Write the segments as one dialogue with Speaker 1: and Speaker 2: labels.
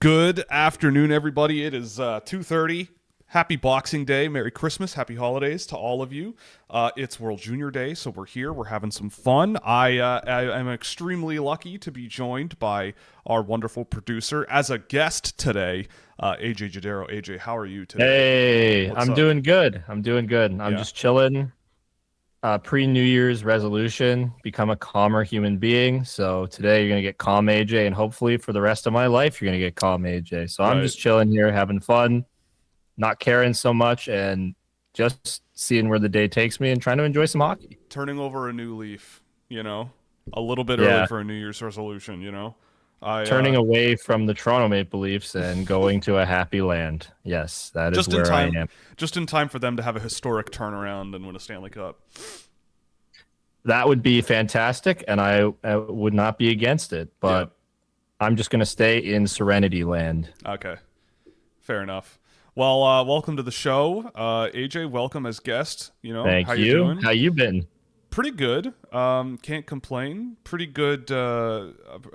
Speaker 1: Good afternoon, everybody. It is 2:30. Happy Boxing Day. Merry Christmas. Happy holidays to all of you. It's World Junior Day, so we're here. We're having some fun. I am extremely lucky to be joined by our wonderful producer as a guest today, AJ Jadero. AJ, how are you
Speaker 2: Hey,
Speaker 1: today?
Speaker 2: I'm doing good. I'm
Speaker 1: Yeah.
Speaker 2: just chilling. Pre-New Year's resolution, become a calmer human being. So today you're gonna get calm AJ, and hopefully for the rest of my life you're gonna get calm AJ. So I'm
Speaker 1: Right.
Speaker 2: just chilling here, having fun, not caring so much, and just seeing where the day takes me and trying to enjoy some hockey.
Speaker 1: Turning over a new leaf, a little bit early
Speaker 2: Yeah,
Speaker 1: for a New Year's resolution. I
Speaker 2: turning away from the Toronto Maple Leafs and going to a happy land. Yes, that is
Speaker 1: just in
Speaker 2: where I
Speaker 1: time,
Speaker 2: am.
Speaker 1: just in time for them to have a historic turnaround and win a Stanley Cup.
Speaker 2: That would be fantastic, and I would not be against it.
Speaker 1: Yeah.
Speaker 2: But I'm just going to stay in Serenity Land.
Speaker 1: Okay. Fair enough. Well, welcome to the show, AJ. Welcome as guest. How
Speaker 2: Thank
Speaker 1: you
Speaker 2: you.
Speaker 1: doing?
Speaker 2: How you been?
Speaker 1: Pretty good. Can't complain. Pretty good. A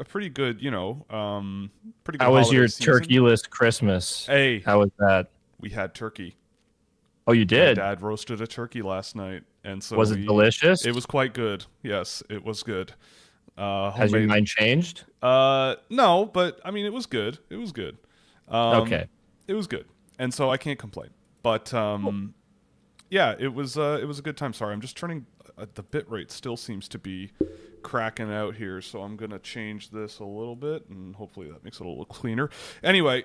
Speaker 1: pretty good. Pretty good
Speaker 2: How was
Speaker 1: holiday
Speaker 2: your
Speaker 1: season.
Speaker 2: turkeyless Christmas?
Speaker 1: Hey,
Speaker 2: How was that?
Speaker 1: we had turkey.
Speaker 2: Oh, you
Speaker 1: My
Speaker 2: did?
Speaker 1: dad roasted a turkey last night, and so
Speaker 2: Was it delicious?
Speaker 1: It was quite good. Yes, it was good.
Speaker 2: Has your
Speaker 1: Homemade.
Speaker 2: mind changed?
Speaker 1: No, but I mean, it was good. It was good.
Speaker 2: Okay.
Speaker 1: It was good, and so I can't complain. But yeah, it was a good time. Sorry, I'm just turning. The bit rate still seems to be cracking out here, so I'm gonna change this a little bit, and hopefully that makes it a little cleaner. Anyway,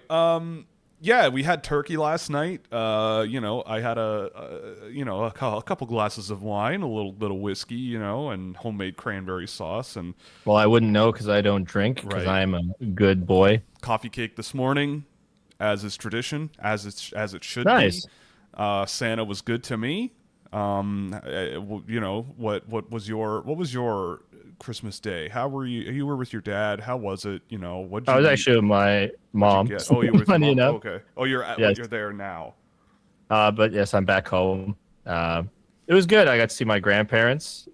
Speaker 1: yeah, we had turkey last night. I had a couple glasses of wine, a little bit of whiskey, and homemade cranberry sauce, and
Speaker 2: Well, I wouldn't know because I don't drink because
Speaker 1: right,
Speaker 2: I'm a good boy.
Speaker 1: coffee cake this morning, as is tradition, as it should be.
Speaker 2: Nice.
Speaker 1: Santa was good to me. What was your Christmas day? How were you? You were with your dad. How was it? What'd
Speaker 2: I
Speaker 1: you
Speaker 2: was
Speaker 1: eat?
Speaker 2: actually with my
Speaker 1: What'd you
Speaker 2: mom.
Speaker 1: get? Oh, you were with your
Speaker 2: Funny
Speaker 1: mom. Oh,
Speaker 2: enough.
Speaker 1: okay. Oh,
Speaker 2: Yes.
Speaker 1: you're there now.
Speaker 2: But yes, I'm back home. It was good. I got to see my grandparents.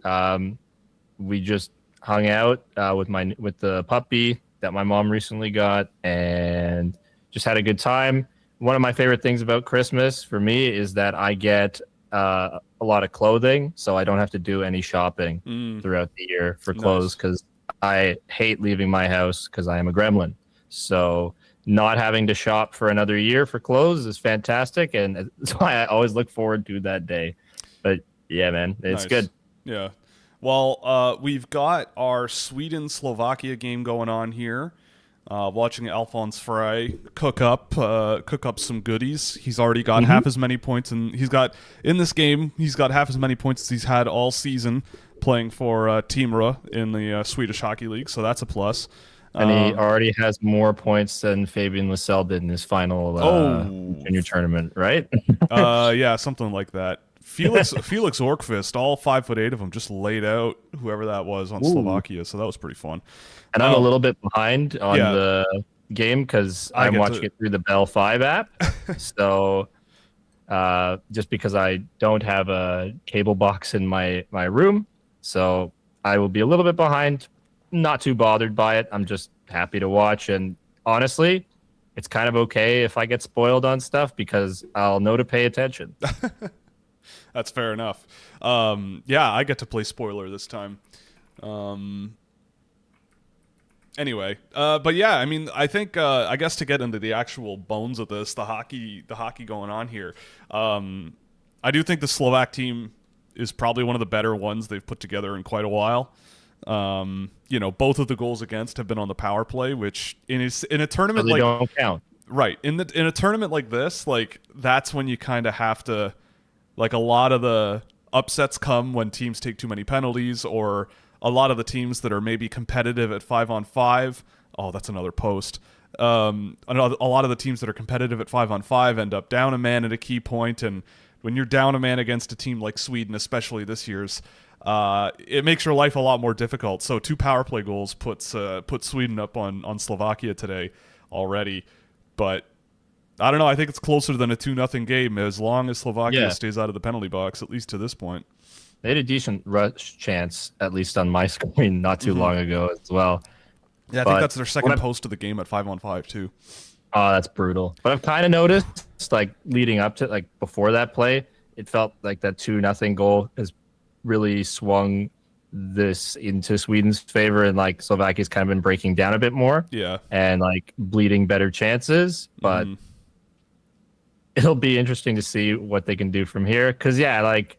Speaker 2: We just hung out with the puppy that my mom recently got, and just had a good time. One of my favorite things about Christmas for me is that I get a lot of clothing, so I don't have to do any shopping
Speaker 1: Mm,
Speaker 2: throughout the year for clothes
Speaker 1: nice.
Speaker 2: because I hate leaving my house because I am a gremlin. So not having to shop for another year for clothes is fantastic, and that's why I always look forward to that day. But yeah, man, it's
Speaker 1: Nice.
Speaker 2: good.
Speaker 1: Yeah. Well, we've got our Sweden-Slovakia game going on here. Watching Alphonse Frey cook up some goodies. He's already got
Speaker 2: Hmm.
Speaker 1: half as many points, and in this game he's got half as many points as he's had all season playing for Timrå in the Swedish Hockey League. So that's a plus.
Speaker 2: And he
Speaker 1: Um,
Speaker 2: already has more points than Fabian Lysell did in his final
Speaker 1: oh,
Speaker 2: junior tournament, right?
Speaker 1: yeah, something like that. Felix Orkvist, all 5'8" of them, just laid out whoever that was on
Speaker 2: Ooh.
Speaker 1: Slovakia. So that was pretty fun.
Speaker 2: And I'm a
Speaker 1: Um,
Speaker 2: little bit behind on
Speaker 1: yeah,
Speaker 2: the game because
Speaker 1: I
Speaker 2: I'm
Speaker 1: get
Speaker 2: watching
Speaker 1: to.
Speaker 2: it through the Bell 5 app. So just because I don't have a cable box in my room, so I will be a little bit behind. Not too bothered by it. I'm just happy to watch. And honestly, it's kind of okay if I get spoiled on stuff because I'll know to pay attention.
Speaker 1: That's fair enough. Yeah, I get to play spoiler this time. Um, anyway, but yeah, I mean, I think I guess to get into the actual bones of this, the hockey going on here. I do think the Slovak team is probably one of the better ones they've put together in quite a while. Both of the goals against have been on the power play, which in a
Speaker 2: So
Speaker 1: tournament
Speaker 2: they
Speaker 1: like
Speaker 2: don't count.
Speaker 1: right in a tournament like this, like that's when you kind of have to. Like a lot of the upsets come when teams take too many penalties, or a lot of the teams that are maybe competitive at 5-on-5. Oh, that's another post. A lot of the teams that are competitive at 5-on-5 end up down a man at a key point, and when you're down a man against a team like Sweden, especially this year's, it makes your life a lot more difficult. So 2 power play goals puts Sweden up on Slovakia today already, but I don't know. I think it's closer than a 2-0 game as long as Slovakia
Speaker 2: Yeah,
Speaker 1: stays out of the penalty box, at least to this point.
Speaker 2: they had a decent rush chance, at least on my screen, not too
Speaker 1: Hmm.
Speaker 2: long ago as well.
Speaker 1: Yeah, I think
Speaker 2: But
Speaker 1: that's their
Speaker 2: what
Speaker 1: second post of the game at 5-on-5 too.
Speaker 2: Oh, that's brutal. But I've kind of noticed, like leading up to like before that play, it felt like that 2-0 goal has really swung this into Sweden's favor, and like Slovakia's kind of been breaking down a bit more
Speaker 1: Yeah.
Speaker 2: and like bleeding better chances. But
Speaker 1: Mhm.
Speaker 2: it'll be interesting to see what they can do from here. Because yeah, like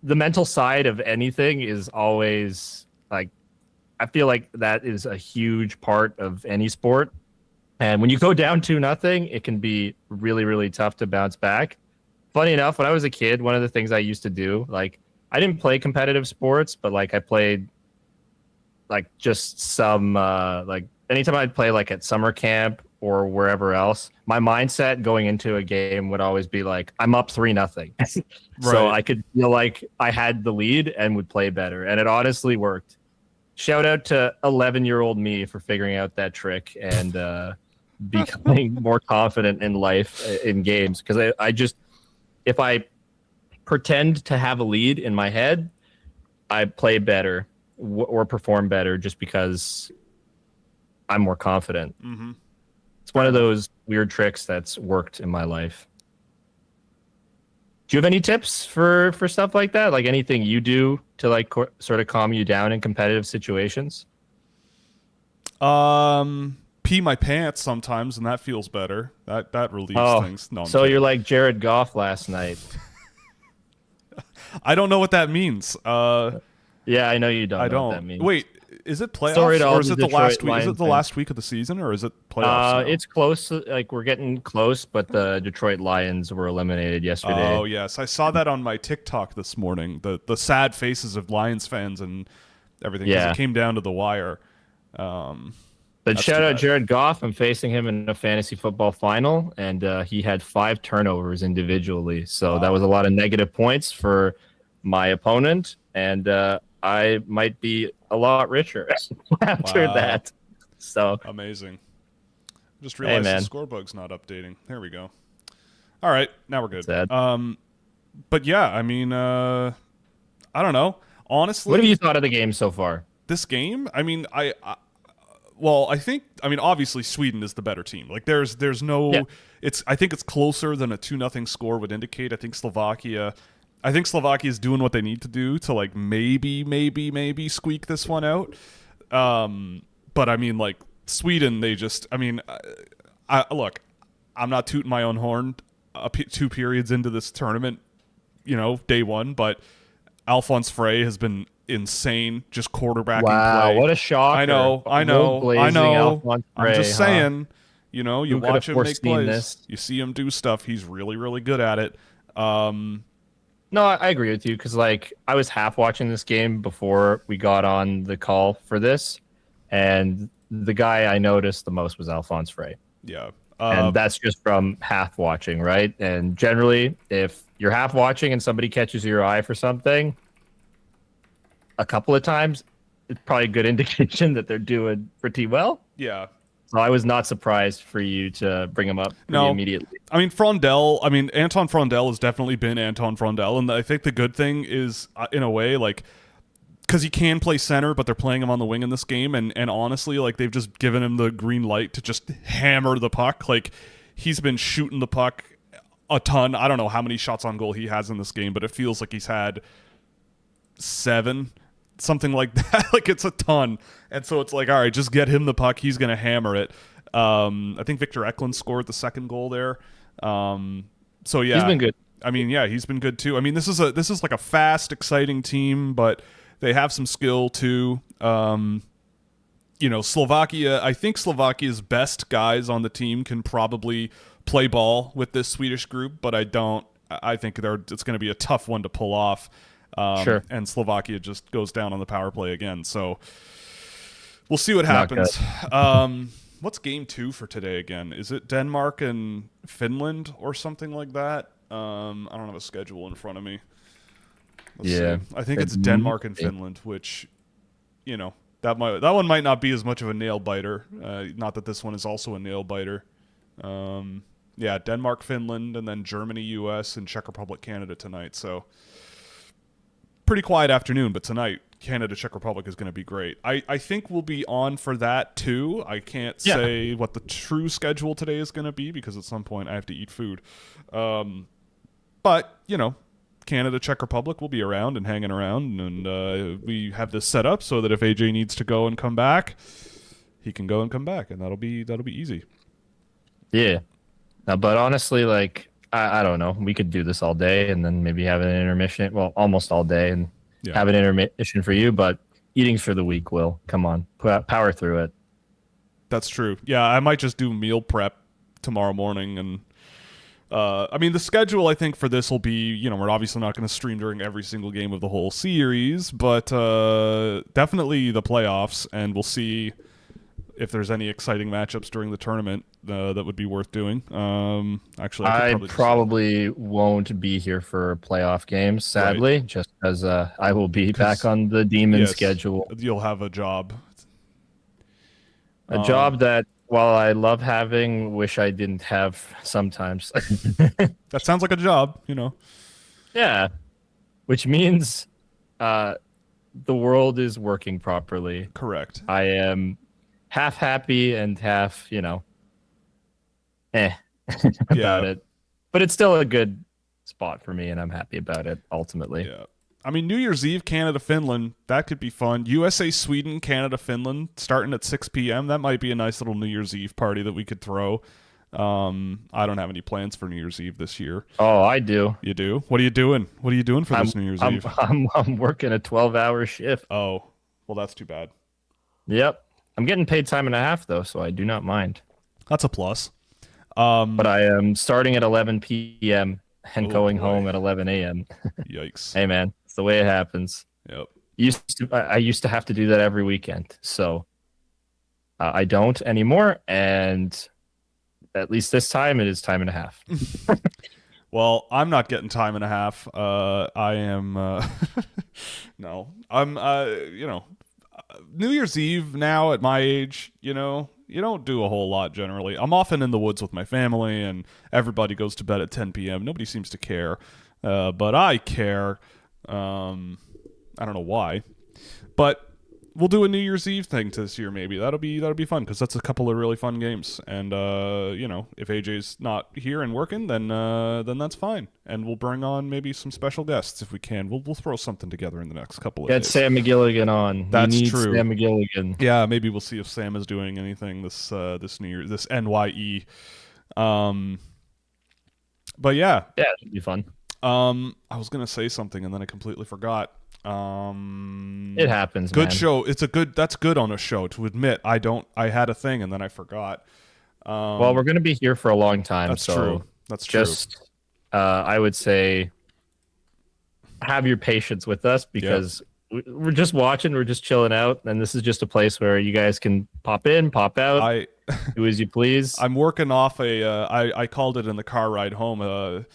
Speaker 2: the mental side of anything is always like I feel like that is a huge part of any sport. And when you go down 2-0, it can be really, really tough to bounce back. Funny enough, when I was a kid, one of the things I used to do, like I didn't play competitive sports, but like I played like just some like anytime I'd play like at summer camp or wherever else, my mindset going into a game would always be like, I'm up 3-0. So
Speaker 1: Right.
Speaker 2: I could feel like I had the lead and would play better. And it honestly worked. Shout out to 11-year-old me for figuring out that trick and becoming more confident in life in games. Because I just, if I pretend to have a lead in my head, I play better or perform better just because I'm more confident.
Speaker 1: Mhm.
Speaker 2: It's one
Speaker 1: Fair
Speaker 2: of
Speaker 1: enough.
Speaker 2: those weird tricks that's worked in my life. Do you have any tips for stuff like that? Like anything you do to like sort of calm you down in competitive situations?
Speaker 1: Pee my pants sometimes, and that feels better. That relieves
Speaker 2: Oh,
Speaker 1: things. No, I'm
Speaker 2: so you're
Speaker 1: kidding.
Speaker 2: like Jared Goff last night.
Speaker 1: I don't know what that means.
Speaker 2: Yeah, I know you don't
Speaker 1: I
Speaker 2: know what
Speaker 1: don't.
Speaker 2: that means.
Speaker 1: Wait, is it
Speaker 2: Sorry
Speaker 1: playoffs
Speaker 2: to
Speaker 1: or
Speaker 2: all
Speaker 1: is
Speaker 2: the
Speaker 1: it the
Speaker 2: Detroit
Speaker 1: last week? Is
Speaker 2: Lions
Speaker 1: it the
Speaker 2: fans.
Speaker 1: last week of the season or is it playoffs now?
Speaker 2: It's close. Like we're getting close, but the Detroit Lions were eliminated yesterday.
Speaker 1: Oh yes, I saw that on my TikTok this morning. The sad faces of Lions fans and everything because it
Speaker 2: Yeah.
Speaker 1: came down to the wire. Um,
Speaker 2: But
Speaker 1: that's
Speaker 2: shout
Speaker 1: too
Speaker 2: out
Speaker 1: bad.
Speaker 2: Jared Goff. I'm facing him in a fantasy football final, and he had 5 turnovers individually. So that was
Speaker 1: Wow,
Speaker 2: a lot of negative points for my opponent, and I might be a lot richer after
Speaker 1: wow,
Speaker 2: that. So,
Speaker 1: amazing. Just
Speaker 2: hey,
Speaker 1: realized the
Speaker 2: man,
Speaker 1: score bug's not updating. There we go. All right, now we're good.
Speaker 2: sad.
Speaker 1: But yeah, I mean, I don't know.
Speaker 2: What have
Speaker 1: Honestly,
Speaker 2: you thought of the game so far?
Speaker 1: this game, I mean, well, I think, I mean, obviously Sweden is the better team. Like, there's
Speaker 2: Yeah,
Speaker 1: no, it's, I think it's closer than a 2-0 score would indicate. I think Slovakia is doing what they need to do to like maybe squeak this one out. But I mean, like Sweden, they just, I mean, look, I'm not tooting my own horn. 2 periods into this tournament, day one, but Alphonse Frey has been insane, just quarterbacking
Speaker 2: wow,
Speaker 1: play.
Speaker 2: what a
Speaker 1: I
Speaker 2: shocker!
Speaker 1: know, I
Speaker 2: Gold
Speaker 1: know, I
Speaker 2: blazing,
Speaker 1: know.
Speaker 2: Alphonse
Speaker 1: I'm
Speaker 2: Bray,
Speaker 1: just
Speaker 2: huh?
Speaker 1: saying, you
Speaker 2: Who could have
Speaker 1: watch him make
Speaker 2: foreseen
Speaker 1: plays,
Speaker 2: this?
Speaker 1: you see him do stuff. He's really, really good at it. Um,
Speaker 2: No, I agree with you because like I was half watching this game before we got on the call for this, and the guy I noticed the most was Alphonse Frey,
Speaker 1: yeah.
Speaker 2: and that's just from half watching, right? And generally, if you're half watching and somebody catches your eye for something a couple of times, it's probably a good indication that they're doing pretty well.
Speaker 1: Yeah.
Speaker 2: So I was not surprised for you to bring him up pretty
Speaker 1: No,
Speaker 2: immediately.
Speaker 1: I mean Frondell. I mean Anton Frondell has definitely been Anton Frondell, and I think the good thing is, in a way, like because he can play center, but they're playing him on the wing in this game, and honestly, like they've just given him the green light to just hammer the puck. Like he's been shooting the puck a ton. I don't know how many shots on goal he has in this game, but it feels like he's had 7, something like that. Like it's a ton, and so it's like, all right, just get him the puck. He's gonna hammer it. I think Victor Eklund scored the second goal there. So
Speaker 2: He's
Speaker 1: yeah,
Speaker 2: been good.
Speaker 1: I mean, yeah, he's been good too. I mean, this is like a fast, exciting team, but they have some skill too. Slovakia. I think Slovakia's best guys on the team can probably play ball with this Swedish group, but I don't. I think it's going to be a tough one to pull off.
Speaker 2: Sure,
Speaker 1: And Slovakia just goes down on the power play again. So we'll see what
Speaker 2: not good.
Speaker 1: happens. What's game 2 for today again? Is it Denmark and Finland or something like that? I don't have a schedule in front of me. Let's see.
Speaker 2: Yeah.
Speaker 1: I think it's Denmark and Finland, which, that one might not be as much of a nail biter. Not that this one is also a nail biter. Yeah, Denmark, Finland, and then Germany, U.S., and Czech Republic, Canada tonight. So pretty quiet afternoon, but tonight Canada Czech Republic is going to be great. I think we'll be on for that too. I can't say what the true schedule today is going to be because at some point I have to eat food. But Canada Czech Republic will be around and hanging around, and we have this set up so that if AJ needs to go and come back, he can go and come back, and that'll be easy.
Speaker 2: Yeah. But honestly, like, I don't know. We could do this all day and then maybe have an intermission. Well, almost all day and have an intermission for you. But eating for the week, Will. Come on. Power through it.
Speaker 1: That's true. Yeah, I might just do meal prep tomorrow morning. And, the schedule, I think, for this will be, we're obviously not going to stream during every single game of the whole series. But definitely the playoffs. And we'll see if there's any exciting matchups during the tournament that would be worth doing. Actually, I
Speaker 2: probably won't be here for playoff games, sadly, just as I will be back on the Demon schedule.
Speaker 1: You'll have a job.
Speaker 2: A job that, while I love having, wish I didn't have sometimes.
Speaker 1: That sounds like a job,
Speaker 2: Yeah, which means the world is working properly.
Speaker 1: Correct.
Speaker 2: I am half happy and half, about it. But it's still a good spot for me, and I'm happy about it, ultimately.
Speaker 1: Yeah. New Year's Eve, Canada-Finland, that could be fun. USA-Sweden, Canada-Finland, starting at 6 p.m. That might be a nice little New Year's Eve party that we could throw. I don't have any plans for New Year's Eve this year.
Speaker 2: Oh, I do.
Speaker 1: You do? What are you doing? What are you doing for this New Year's Eve?
Speaker 2: I'm working a 12-hour shift.
Speaker 1: Oh, well, that's too bad.
Speaker 2: Yep. I'm getting paid time and a half, though, so I do not mind.
Speaker 1: That's a plus.
Speaker 2: But I am starting at 11 p.m. and going home at 11 a.m.
Speaker 1: Yikes.
Speaker 2: Hey, man, it's the way it happens.
Speaker 1: Yep.
Speaker 2: I used to have to do that every weekend, so I don't anymore, and at least this time it is time and a half.
Speaker 1: Well, I'm not getting time and a half. I am... no. I'm, New Year's Eve now at my age, you don't do a whole lot generally. I'm often in the woods with my family, and everybody goes to bed at 10 p.m. Nobody seems to care, but I care. I don't know why, but we'll do a New Year's Eve thing this year. Maybe that'll be fun because that's a couple of really fun games. And if AJ's not here and working, then that's fine. And we'll bring on maybe some special guests if we can. We'll throw something together in the next couple of days.
Speaker 2: Get Sam McGilligan on.
Speaker 1: That's true.
Speaker 2: Sam McGilligan.
Speaker 1: Yeah, maybe we'll see if Sam is doing anything this New Year, this NYE. But yeah,
Speaker 2: it'd be fun.
Speaker 1: I was gonna say something and then I completely forgot.
Speaker 2: It happens.
Speaker 1: Good
Speaker 2: man.
Speaker 1: show. That's good on a show to admit. I had a thing and then I forgot.
Speaker 2: Well, we're gonna be here for a long time.
Speaker 1: That's
Speaker 2: so
Speaker 1: true. That's true.
Speaker 2: Just, I would say, have your patience with us because we're just watching. We're just chilling out, and this is just a place where you guys can pop in, pop out, do as you please.
Speaker 1: I'm working off I called it in the car ride home.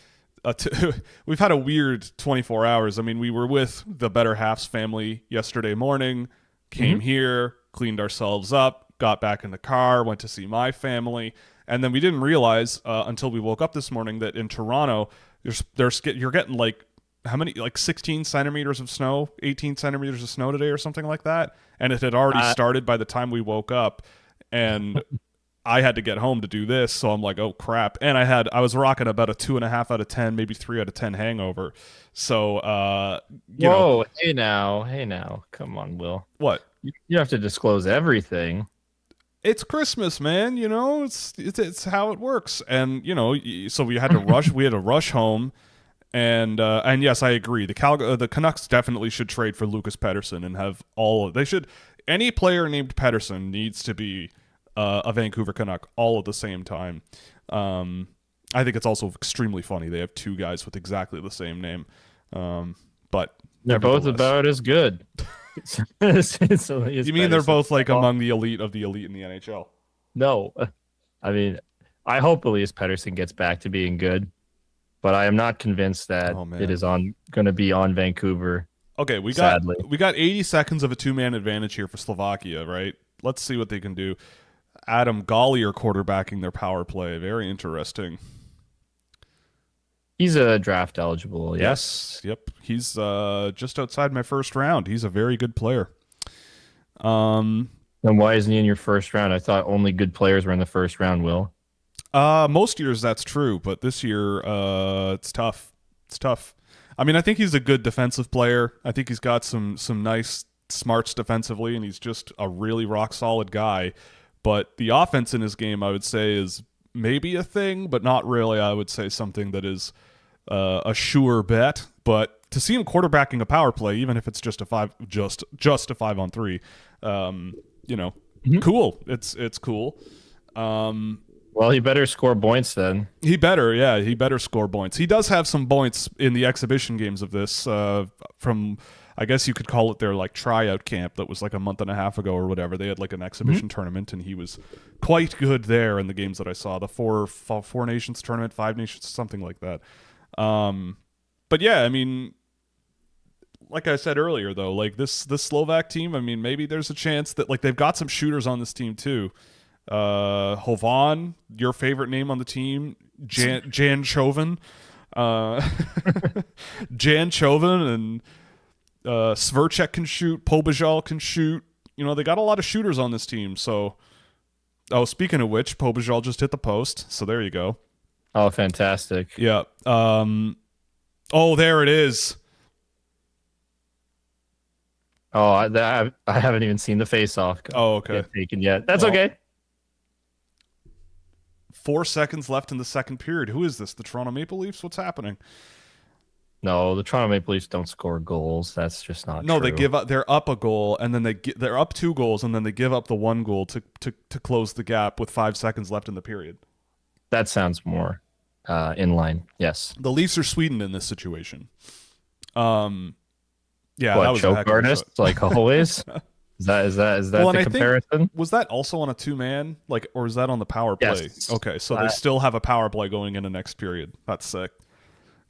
Speaker 1: We've had a weird 24 hours. We were with the Better Halves family yesterday morning, came here, cleaned ourselves up, got back in the car, went to see my family, and then we didn't realize until we woke up this morning that in Toronto, you're getting like how many, like 16 centimeters of snow, 18 centimeters of snow today or something like that, and it had already started by the time we woke up, and I had to get home to do this, so I'm like, oh crap. And I was rocking about a 2.5 out of 10, maybe 3 out of 10 hangover. So
Speaker 2: hey now, come on, Will.
Speaker 1: What?
Speaker 2: You have to disclose everything.
Speaker 1: It's Christmas, man. It's how it works. And so we had to rush. We had to rush home. And yes, I agree. The Canucks definitely should trade for Lucas Pettersson and have any player named Pettersson needs to be a Vancouver Canuck all at the same time. I think it's also extremely funny. They have two guys with exactly the same name, but
Speaker 2: they're both about as good.
Speaker 1: You mean they're both like among the elite of the elite in the NHL?
Speaker 2: No, I hope Elias Pettersson gets back to being good, but I am not convinced that it is going to be on Vancouver.
Speaker 1: Okay, we got 80 seconds of a 2-man advantage here for Slovakia, right? Let's see what they can do. Adam Gollier quarterbacking their power play. Very interesting.
Speaker 2: He's a draft eligible. Yes.
Speaker 1: Yep. He's just outside my first round. He's a very good player. Um,
Speaker 2: And why isn't he in your first round? I thought only good players were in the first round, Will.
Speaker 1: most years that's true, but this year, it's tough. It's tough. I mean, I think he's a good defensive player. I think he's got some nice smarts defensively, and he's just a really rock solid guy. But the offense in his game, I would say, is maybe a thing, but not really. I would say something that is a sure bet. But to see him quarterbacking a power play, even if it's just a just a 5-on-3, cool. It's cool.
Speaker 2: Well, he better score points then.
Speaker 1: He better score points. He does have some points in the exhibition games of this from, I guess you could call it their like tryout camp that was like a month and a half ago or whatever. They had like an exhibition tournament, and he was quite good there in the games that I saw. The four nations tournament, 5 nations, something like that. But yeah, I mean, like I said earlier, though, like this Slovak team, I mean, maybe there's a chance that like they've got some shooters on this team too. Hovan, your favorite name on the team, Jan Chauvin, Jan Chauvin, and Sverchek can shoot, Pobajal can shoot. You know, they got a lot of shooters on this team. So, speaking of which, Pobajal just hit the post. So there you go.
Speaker 2: Oh, fantastic.
Speaker 1: Yeah. There it is.
Speaker 2: Oh, I haven't even seen the face-off.
Speaker 1: Okay.
Speaker 2: Get taken yet. That's okay.
Speaker 1: 4 seconds left in the second period. Who is this? The Toronto Maple Leafs? What's happening?
Speaker 2: No, the Toronto Maple Leafs don't score goals. That's just not
Speaker 1: No,
Speaker 2: true.
Speaker 1: they give up. They're up a goal, and then they're up 2 goals, and then they give up the 1 goal to close the gap with 5 seconds left in the period. That
Speaker 2: sounds more in line. Yes.
Speaker 1: The Leafs are Sweden in this situation. Yeah,
Speaker 2: what,
Speaker 1: that was
Speaker 2: choke artist, like always. Is that the comparison?
Speaker 1: Was that also on a 2-man, or is that on the power play?
Speaker 2: Yes.
Speaker 1: Okay, so they still have a power play going into next period. That's sick.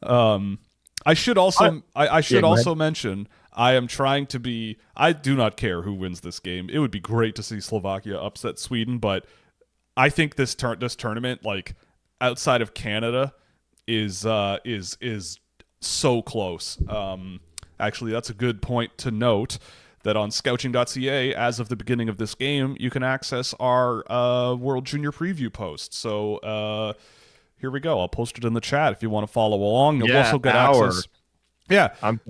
Speaker 1: I should also mention I am trying to be. I do not care who wins this game. It would be great to see Slovakia upset Sweden, but I think this tournament, like outside of Canada, is so close. Actually, that's a good point to note. That on Scouching.ca, as of the beginning of this game, you can access our World Junior Preview post. So here we go. I'll post it in the chat if you want to follow along. You'll also get access. Yeah,
Speaker 2: I'm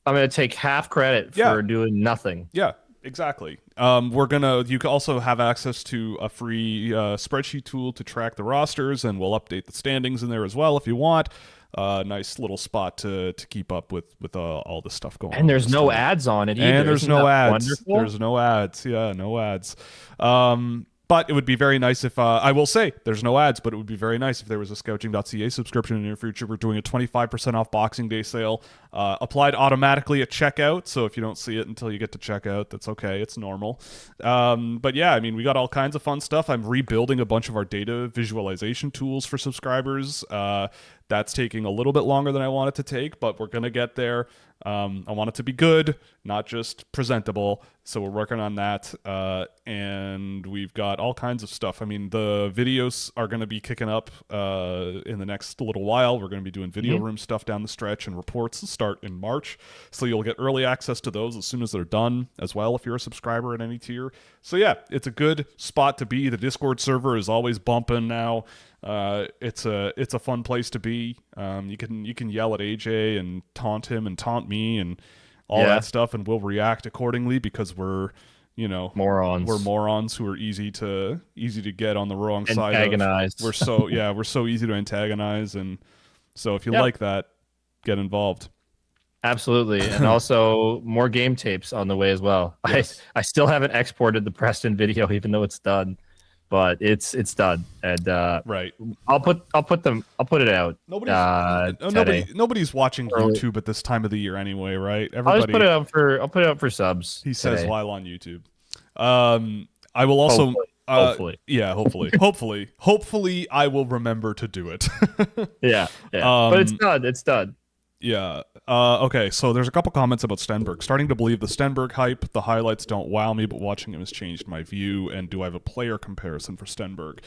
Speaker 2: gonna take half credit for doing nothing.
Speaker 1: Yeah, exactly. You can also have access to a free spreadsheet tool to track the rosters, and we'll update the standings in there as well if you want. Nice little spot to keep up with all this stuff going on.
Speaker 2: And there's no ads on it either.
Speaker 1: And there's no ads.
Speaker 2: Wonderful?
Speaker 1: There's no ads. Yeah, no ads. But it would be very nice if, I will say, there's no ads, but it would be very nice if there was a Scouching.ca subscription in the near future. We're doing a 25% off Boxing Day sale, applied automatically at checkout. So if you don't see it until you get to checkout, that's okay. It's normal. But yeah, I mean, we got all kinds of fun stuff. I'm rebuilding a bunch of our data visualization tools for subscribers. That's taking a little bit longer than I want it to take, but we're going to get there. I want it to be good, not just presentable. So we're working on that. And we've got all kinds of stuff. I mean, the videos are going to be kicking up in the next little while. We're going to be doing video room stuff down the stretch, and reports start in March. So you'll get early access to those as soon as they're done as well if you're a subscriber at any tier. So yeah, it's a good spot to be. The Discord server is always bumping now. It's a fun place to be. You can yell at AJ and taunt him and taunt me and all that stuff, and we'll react accordingly because we're
Speaker 2: morons.
Speaker 1: We're morons who are easy to get on the wrong side of.
Speaker 2: Antagonized.
Speaker 1: We're so easy to antagonize, and so if you like that, get involved.
Speaker 2: Absolutely. And also more game tapes on the way as well. Yes. I still haven't exported the Preston video even though it's done. But it's done, and
Speaker 1: right.
Speaker 2: I'll put it out.
Speaker 1: Nobody's watching YouTube at this time of the year anyway, right?
Speaker 2: I'll put it out for subs.
Speaker 1: He says while on YouTube. I will also
Speaker 2: hopefully.
Speaker 1: Yeah, hopefully I will remember to do it.
Speaker 2: yeah. But it's done.
Speaker 1: Yeah. Okay, so there's a couple comments about Stenberg. Starting to believe the Stenberg hype. The highlights don't wow me, but watching him has changed my view. And do I have a player comparison for Stenberg?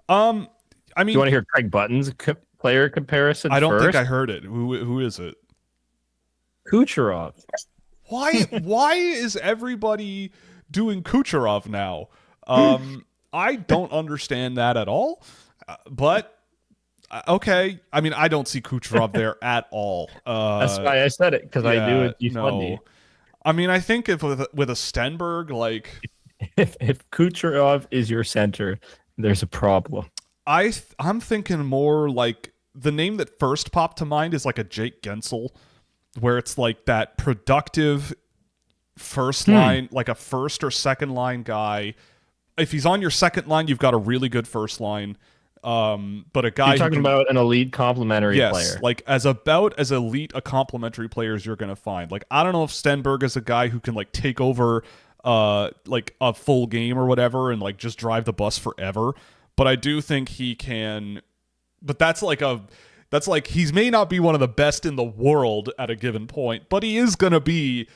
Speaker 1: I mean,
Speaker 2: do you want to hear Craig Button's player comparison
Speaker 1: I don't think
Speaker 2: first.
Speaker 1: I heard it. Who is it?
Speaker 2: Kucherov.
Speaker 1: Why is everybody doing Kucherov now? I don't understand that at all. But okay, I mean, I don't see Kucherov there at all.
Speaker 2: That's why I said it, because I knew
Speaker 1: Yeah,
Speaker 2: it'd be
Speaker 1: no.
Speaker 2: funny.
Speaker 1: I mean, I think if with a Stenberg, like
Speaker 2: If Kucherov is your center, there's a problem.
Speaker 1: I'm thinking more like the name that first popped to mind is like a Jake Gensel, where it's like that productive first line, like a first or second line guy. If he's on your second line, you've got a really good first line. But a guy
Speaker 2: You're talking about an elite complementary
Speaker 1: yes,
Speaker 2: player.
Speaker 1: like as about as elite a complementary player as you're gonna find. Like I don't know if Stenberg is a guy who can like take over like a full game or whatever and like just drive the bus forever. But I do think he can. But that's like he's may not be one of the best in the world at a given point, but he is gonna be,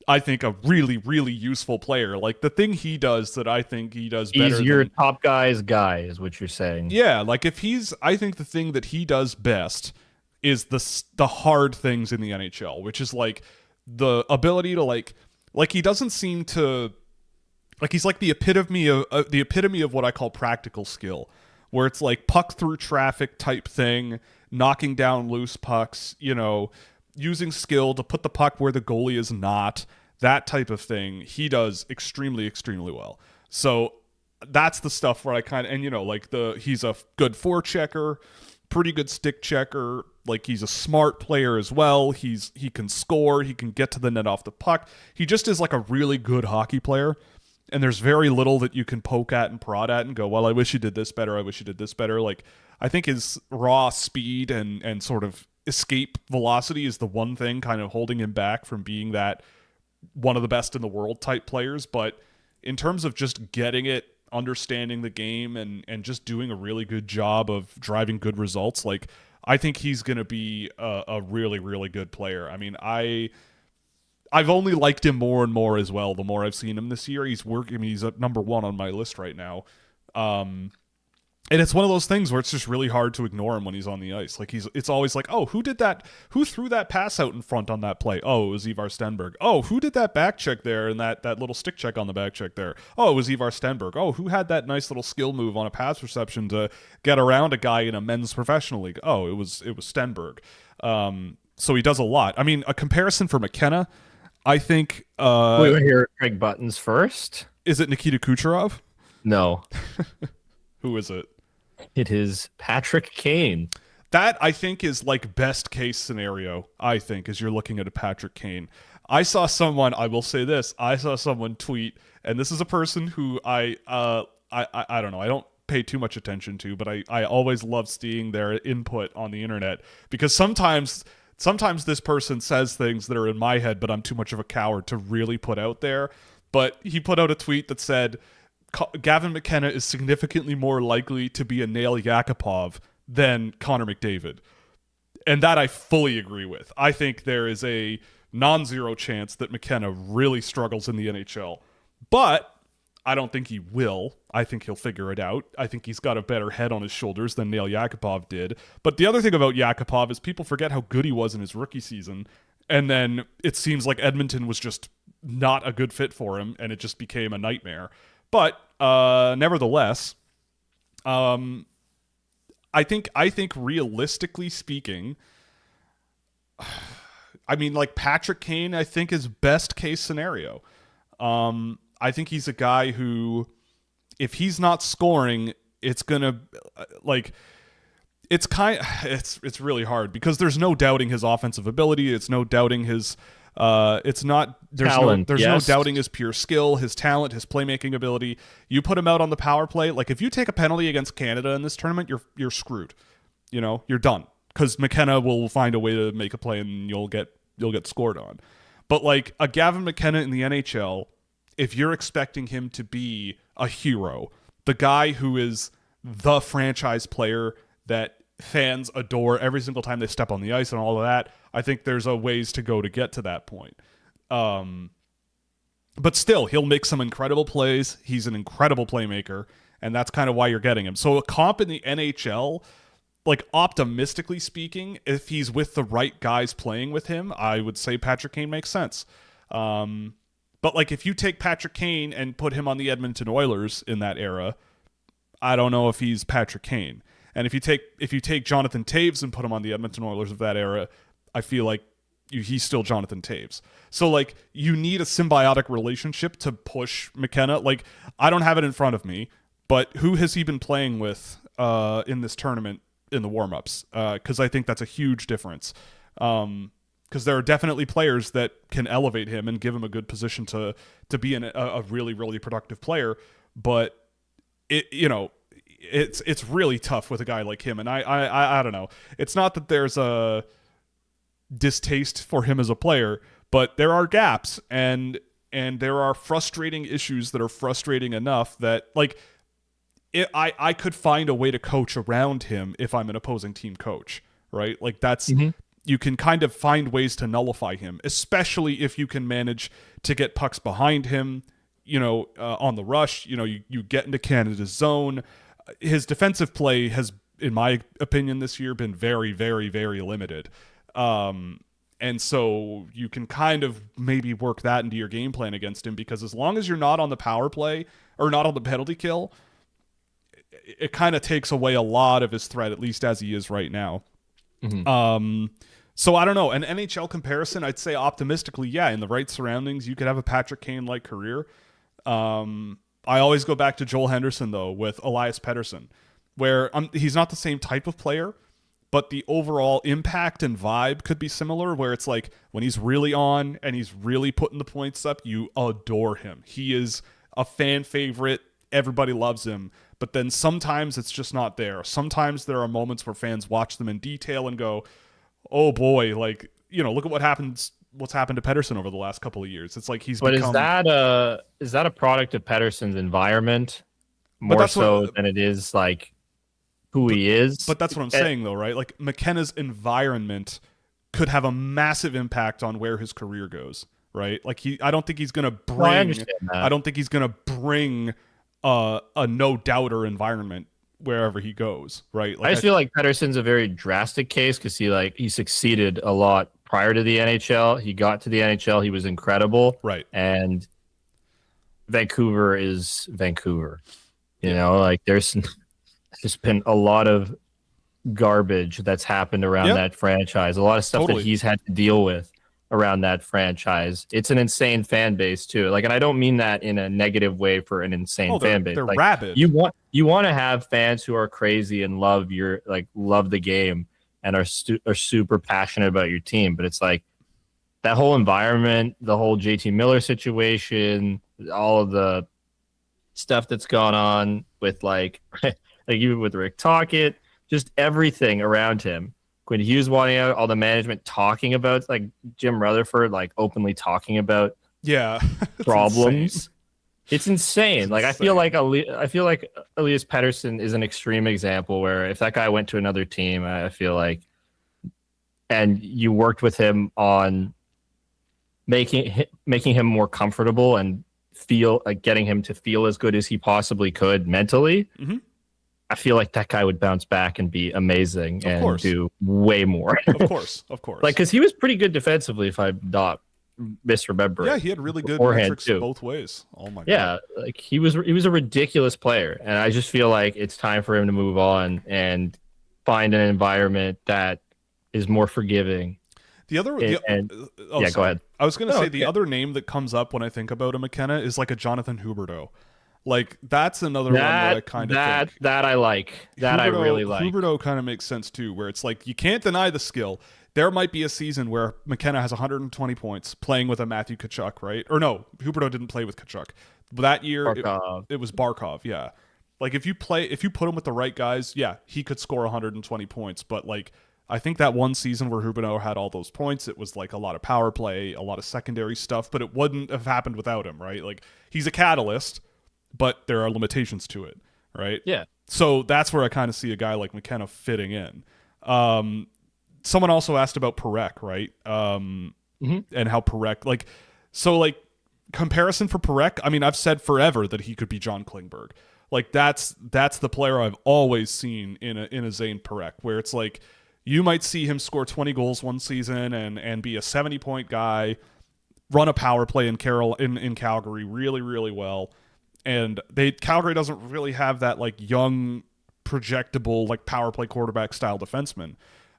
Speaker 1: I think, a really, really useful player. Like the thing he does that I think he does better
Speaker 2: He's your
Speaker 1: than,
Speaker 2: top guy's guy, is what you're saying.
Speaker 1: yeah, like if he's, I think the thing that he does best is the hard things in the NHL, which is like the ability to like he doesn't seem to like he's like the epitome of what I call practical skill, where it's like puck through traffic type thing, knocking down loose pucks, you know, using skill to put the puck where the goalie is not, that type of thing. He does extremely, extremely well. So that's the stuff where I kind of, and you know, like he's a good forechecker, pretty good stick checker. Like he's a smart player as well. He can score. He can get to the net off the puck. He just is like a really good hockey player. And there's very little that you can poke at and prod at and go, well, I wish you did this better. I wish you did this better. Like I think his raw speed and sort of escape velocity is the one thing kind of holding him back from being that one of the best in the world type players. But in terms of just getting it, understanding the game, and just doing a really good job of driving good results, like I think he's going to be a really, really good player. I mean, I've only liked him more and more as well the more I've seen him this year. He's working. I mean, he's at number one on my list right now. And it's one of those things where it's just really hard to ignore him when he's on the ice. Like it's always like, oh, who did that? Who threw that pass out in front on that play? Oh, it was Ivar Stenberg. Oh, who did that back check there and that little stick check on the back check there? Oh, it was Ivar Stenberg. Oh, who had that nice little skill move on a pass reception to get around a guy in a men's professional league? Oh, it was Stenberg. So he does a lot. I mean, a comparison for McKenna, I think.
Speaker 2: We hear Craig Buttons first.
Speaker 1: Is it Nikita Kucherov?
Speaker 2: No,
Speaker 1: Who is it?
Speaker 2: it is Patrick Kane.
Speaker 1: That, I think, is like best case scenario, I think, as you're looking at a Patrick Kane. I saw someone, I will say this, I saw someone tweet, and this is a person who I don't know, I don't pay too much attention to, but I always love seeing their input on the internet, because sometimes this person says things that are in my head, but I'm too much of a coward to really put out there. But he put out a tweet that said, Gavin McKenna is significantly more likely to be a Nail Yakupov than Connor McDavid. And that I fully agree with. I think there is a non-zero chance that McKenna really struggles in the NHL. But I don't think he will. I think he'll figure it out. I think he's got a better head on his shoulders than Nail Yakupov did. But the other thing about Yakupov is people forget how good he was in his rookie season. And then it seems like Edmonton was just not a good fit for him, and it just became a nightmare. But nevertheless, I think realistically speaking, I mean, like Patrick Kane, I think is best case scenario. I think he's a guy who, if he's not scoring, it's gonna like it's really hard because there's no doubting his offensive ability. It's no doubting his it's not there's
Speaker 2: talent,
Speaker 1: no
Speaker 2: yes.
Speaker 1: doubting his pure skill, his talent, his playmaking ability. You put him out on the power play, like if you take a penalty against Canada in this tournament, you're screwed. You know, you're done because McKenna will find a way to make a play and you'll get scored on. But like a Gavin McKenna in the NHL, if you're expecting him to be a hero, the guy who is the franchise player that fans adore every single time they step on the ice and all of that, I think there's a ways to go to get to that point. But still, he'll make some incredible plays. He's an incredible playmaker, and that's kind of why you're getting him. So a comp in the NHL, like optimistically speaking, if he's with the right guys playing with him, I would say Patrick Kane makes sense. But like if you take Patrick Kane and put him on the Edmonton Oilers in that era, I don't know if he's Patrick Kane. And if you take Jonathan Toews and put him on the Edmonton Oilers of that era, I feel like he's still Jonathan Toews. So like you need a symbiotic relationship to push McKenna. Like I don't have it in front of me, but who has he been playing with in this tournament in the warmups? Because I think that's a huge difference. Because there are definitely players that can elevate him and give him a good position to be a really, really productive player. But it's really tough with a guy like him. And I don't know. It's not that there's a distaste for him as a player, but there are gaps and there are frustrating issues that are frustrating enough that like I could find a way to coach around him if I'm an opposing team coach, right? Like that's you can kind of find ways to nullify him, especially if you can manage to get pucks behind him, on the rush. You get into Canada's zone. His defensive play has, in my opinion, this year been very, very, very limited. And so you can kind of maybe work that into your game plan against him, because as long as you're not on the power play or not on the penalty kill, it kind of takes away a lot of his threat, at least as he is right now. So I don't know. An NHL comparison, I'd say optimistically, yeah, in the right surroundings, you could have a Patrick Kane-like career. I always go back to Joel Henderson, though, with Elias Pettersson, where he's not the same type of player, but the overall impact and vibe could be similar, where it's like when he's really on and he's really putting the points up, you adore him. He is a fan favorite. Everybody loves him. But then sometimes it's just not there. Sometimes there are moments where fans watch them in detail and go, oh boy, like, look at what's happened to Pettersson over the last couple of years. It's like he's become...
Speaker 2: is that a product of Pettersson's environment more so than it is like who he is?
Speaker 1: But that's what I'm saying though, right? Like McKenna's environment could have a massive impact on where his career goes, right? Like I don't think he's going to bring...
Speaker 2: No, I understand that.
Speaker 1: I don't think he's going to bring a no-doubter environment wherever he goes, right? Like
Speaker 2: I just feel like Pettersson's a very drastic case because he succeeded a lot prior to the NHL. He got to the NHL, he was incredible,
Speaker 1: right?
Speaker 2: And Vancouver is Vancouver. Like there's been a lot of garbage that's happened around that franchise. A lot of stuff that he's had to deal with around that franchise. It's an insane fan base too. Like, and I don't mean that in a negative way for an insane fan base.
Speaker 1: They're
Speaker 2: like,
Speaker 1: rabid.
Speaker 2: You want to have fans who are crazy and love the game and are super passionate about your team. But it's like that whole environment, the whole JT Miller situation, all of the stuff that's gone on with like even with Rick Tocchet, just everything around him. Quinn Hughes wanting out, all the management talking about, like Jim Rutherford, like openly talking about problems. It's insane. Like I feel like Elias Pettersson is an extreme example where if that guy went to another team, I feel like, and you worked with him on making him more comfortable and feel like getting him to feel as good as he possibly could mentally.
Speaker 1: Mm-hmm.
Speaker 2: I feel like that guy would bounce back and be amazing and do way more.
Speaker 1: Of course.
Speaker 2: Like, because he was pretty good defensively, if I'm not misremembering.
Speaker 1: Yeah, he had really good metrics both ways. Oh my god.
Speaker 2: Yeah, like he was a ridiculous player, and I just feel like it's time for him to move on and find an environment that is more forgiving.
Speaker 1: Go ahead. I was going to say the other name that comes up when I think about a McKenna is like a Jonathan Huberdeau. Like that's another one that I kind of think.
Speaker 2: That I like. That I really like.
Speaker 1: Huberdeau kind of makes sense too, where it's like you can't deny the skill. There might be a season where McKenna has 120 points playing with a Matthew Tkachuk, right? Or no, Huberdeau didn't play with Tkachuk. That year it was Barkov, yeah. Like if you put him with the right guys, yeah, he could score 120 points. But like I think that one season where Huberdeau had all those points, it was like a lot of power play, a lot of secondary stuff, but it wouldn't have happened without him, right? Like he's a catalyst, but there are limitations to it, right?
Speaker 2: Yeah.
Speaker 1: So that's where I kind of see a guy like McKenna fitting in. Someone also asked about Parekh, right? And how Parekh, comparison for Parekh, I mean, I've said forever that he could be John Klingberg. Like that's the player I've always seen in a Zane Parekh, where it's like you might see him score 20 goals one season and be a 70-point guy, run a power play in Calgary really, really well. And Calgary doesn't really have that like young, projectable like power play quarterback style defenseman.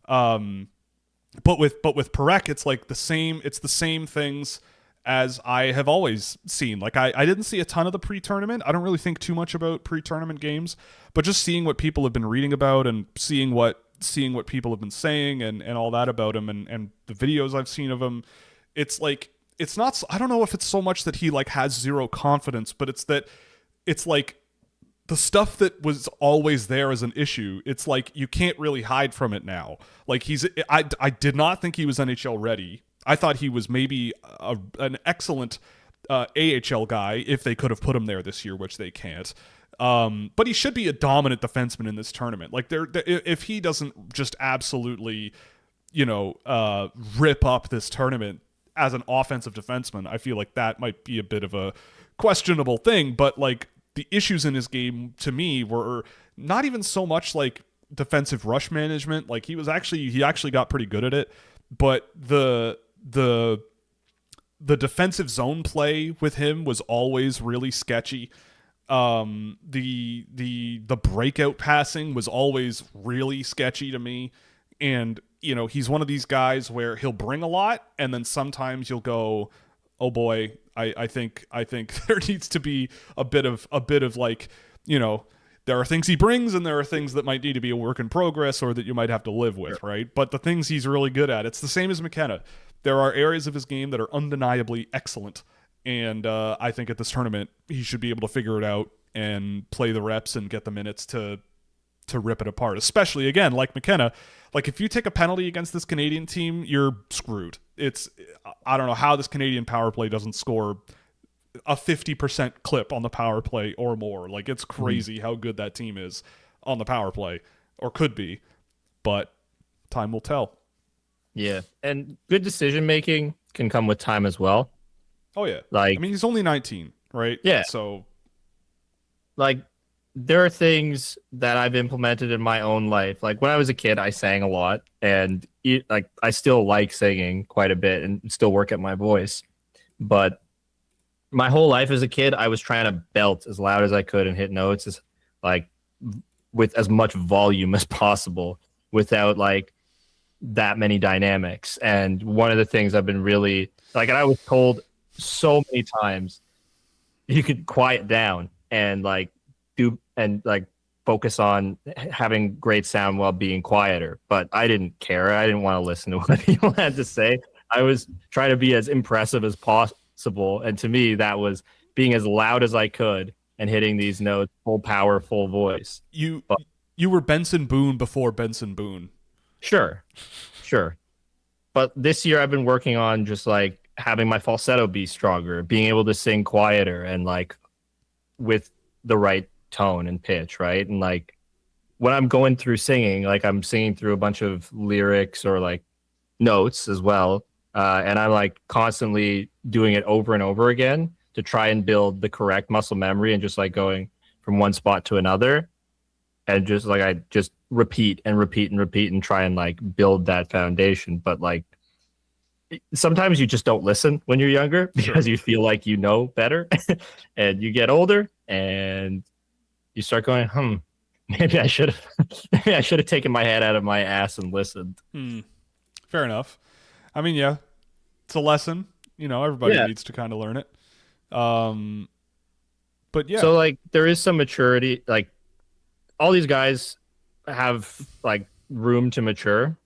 Speaker 1: But with Parekh, it's like the same things as I have always seen. Like I didn't see a ton of the pre-tournament. I don't really think too much about pre-tournament games, but just seeing what people have been reading about and seeing what people have been saying and all that about him and the videos I've seen of him, it's like it's not, I don't know if it's so much that he like has zero confidence, but it's like the stuff that was always there as an issue. It's like you can't really hide from it now. Like I did not think he was NHL ready. I thought he was maybe an excellent AHL guy if they could have put him there this year, which they can't. But he should be a dominant defenseman in this tournament. Like if he doesn't just absolutely, rip up this tournament as an offensive defenseman, I feel like that might be a bit of a questionable thing. But like the issues in his game to me were not even so much like defensive rush management. Like he actually got pretty good at it, but the defensive zone play with him was always really sketchy. The breakout passing was always really sketchy to me. And, he's one of these guys where he'll bring a lot and then sometimes you'll go, oh boy, I think there needs to be a bit of like, there are things he brings and there are things that might need to be a work in progress or that you might have to live with, right? But the things he's really good at, it's the same as McKenna. There are areas of his game that are undeniably excellent. And I think at this tournament, he should be able to figure it out and play the reps and get the minutes to rip it apart. Especially, again, like McKenna, like if you take a penalty against this Canadian team, you're screwed. I don't know how this Canadian power play doesn't score a 50% clip on the power play or more. Like it's crazy how good that team is on the power play, or could be, but time will tell.
Speaker 2: Yeah, and good decision making can come with time as well.
Speaker 1: Oh yeah,
Speaker 2: like
Speaker 1: I mean he's only 19, right?
Speaker 2: Yeah,
Speaker 1: so
Speaker 2: like there are things that I've implemented in my own life. Like when I was a kid, I sang a lot, and I still like singing quite a bit and still work at my voice. But my whole life as a kid, I was trying to belt as loud as I could and hit notes with as much volume as possible without like that many dynamics. And one of the things I've been really like, and I was told so many times, you could quiet down and focus on having great sound while being quieter. But I didn't care. I didn't want to listen to what people had to say. I was trying to be as impressive as possible. And to me, that was being as loud as I could and hitting these notes, full power, full voice.
Speaker 1: You were Benson Boone before Benson Boone.
Speaker 2: Sure. But this year I've been working on just like having my falsetto be stronger, being able to sing quieter and like with the right tone and pitch, right? And like when I'm going through singing, like I'm singing through a bunch of lyrics or like notes as well. And I'm like constantly doing it over and over again to try and build the correct muscle memory and just like going from one spot to another. And just like I just repeat and try and like build that foundation. But like sometimes you just don't listen when you're younger because you feel like you know better. And you get older and you start going, maybe I should have taken my head out of my ass and listened.
Speaker 1: Fair enough. I mean, yeah, it's a lesson. Everybody needs to kind of learn it. But yeah.
Speaker 2: So like there is some maturity. Like all these guys have like room to mature.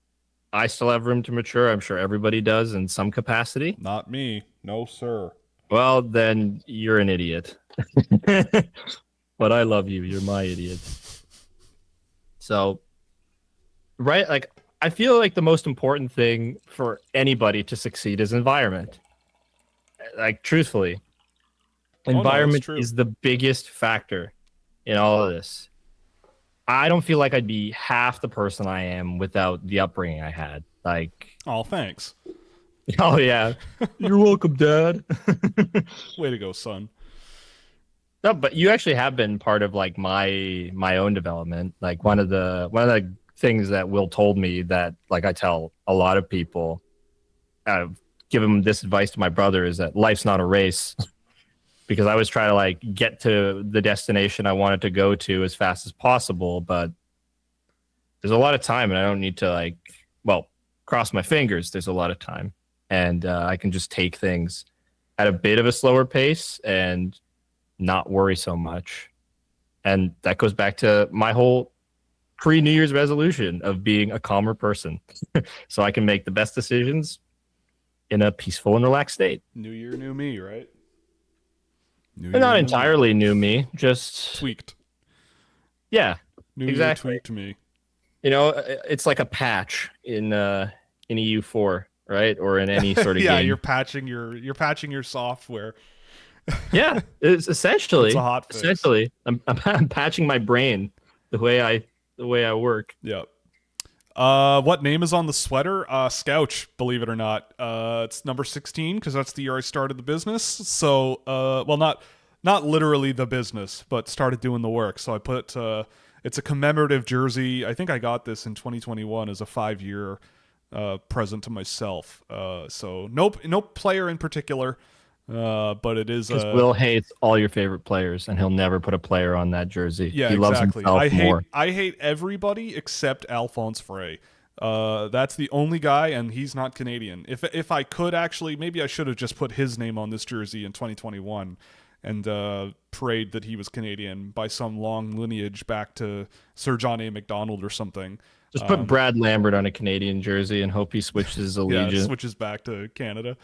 Speaker 2: I still have room to mature. I'm sure everybody does in some capacity.
Speaker 1: Not me. No, sir.
Speaker 2: Well, then you're an idiot. But I love you. You're my idiot. So, right, like I feel like the most important thing for anybody to succeed is environment. Like truthfully, environment is the biggest factor in all of this. I don't feel like I'd be half the person I am without the upbringing I had. Like,
Speaker 1: oh, thanks.
Speaker 2: Oh yeah, you're welcome, Dad.
Speaker 1: Way to go, son.
Speaker 2: No, but you actually have been part of like my own development. Like one of the things that Will told me that like I tell a lot of people, give him this advice to my brother is that life's not a race because I was trying to like get to the destination I wanted to go to as fast as possible, but there's a lot of time and I don't need to like, well, cross my fingers. There's a lot of time and I can just take things at a bit of a slower pace and not worry so much. And that goes back to my whole pre New Year's resolution of being a calmer person so I can make the best decisions in a peaceful and relaxed state.
Speaker 1: New year, new me, right? New
Speaker 2: But not
Speaker 1: new
Speaker 2: entirely new me, just
Speaker 1: tweaked.
Speaker 2: yeah,
Speaker 1: New
Speaker 2: exactly.
Speaker 1: year tweaked me.
Speaker 2: You know, it's like a patch in EU4, right? Or in any sort of
Speaker 1: Yeah,
Speaker 2: game.
Speaker 1: you're patching your software.
Speaker 2: Yeah, it's essentially
Speaker 1: It's a hot fix.
Speaker 2: essentially I'm patching my brain the way I work.
Speaker 1: Yep. What name is on the sweater? Scouch, believe it or not. It's number 16 because that's the year I started the business. So, well, not literally the business, but started doing the work. So I put it's a commemorative jersey. I think I got this in 2021 as a 5-year present to myself. So no player in particular, but it is
Speaker 2: Because Will hates all your favorite players, and he'll never put a player on that jersey.
Speaker 1: Yeah,
Speaker 2: he loves
Speaker 1: exactly.
Speaker 2: himself more.
Speaker 1: I hate everybody except Alphonse Frey. That's the only guy, and he's not Canadian. If I could actually, maybe I should have just put his name on this jersey in 2021 and prayed that he was Canadian by some long lineage back to Sir John A. Macdonald or something.
Speaker 2: Just put Brad Lambert on a Canadian jersey and hope he switches allegiance.
Speaker 1: Yeah, switches back to Canada.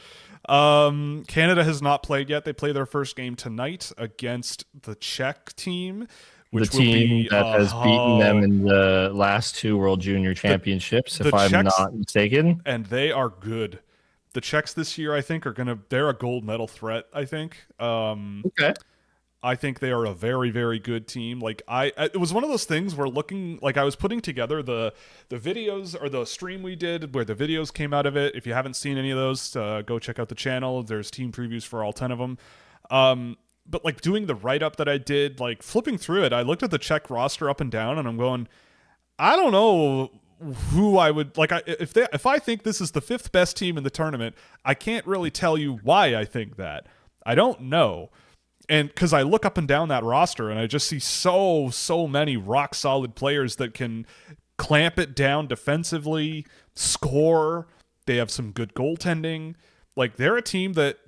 Speaker 1: Canada has not played yet. They play their first game tonight against the Czech team, which
Speaker 2: the team
Speaker 1: will be,
Speaker 2: that has beaten them in the last 2 World Junior Championships, if I'm
Speaker 1: Czechs,
Speaker 2: not mistaken.
Speaker 1: And they are good. The Czechs this year, I think, they're a gold medal threat, I think.
Speaker 2: Okay.
Speaker 1: I think they are a very, very good team. Like it was one of those things where I was putting together the videos or the stream we did where the videos came out of it. If you haven't seen any of those, go check out the channel. There's team previews for all 10 of them. But like doing the write-up that I did, like flipping through it, I looked at the Czech roster up and down and I'm going, I don't know who I would like. If I think this is the 5th best team in the tournament, I can't really tell you why I think that. I don't know. And because I look up and down that roster and I just see so many rock solid players that can clamp it down defensively, score. They have some good goaltending. Like they're a team that,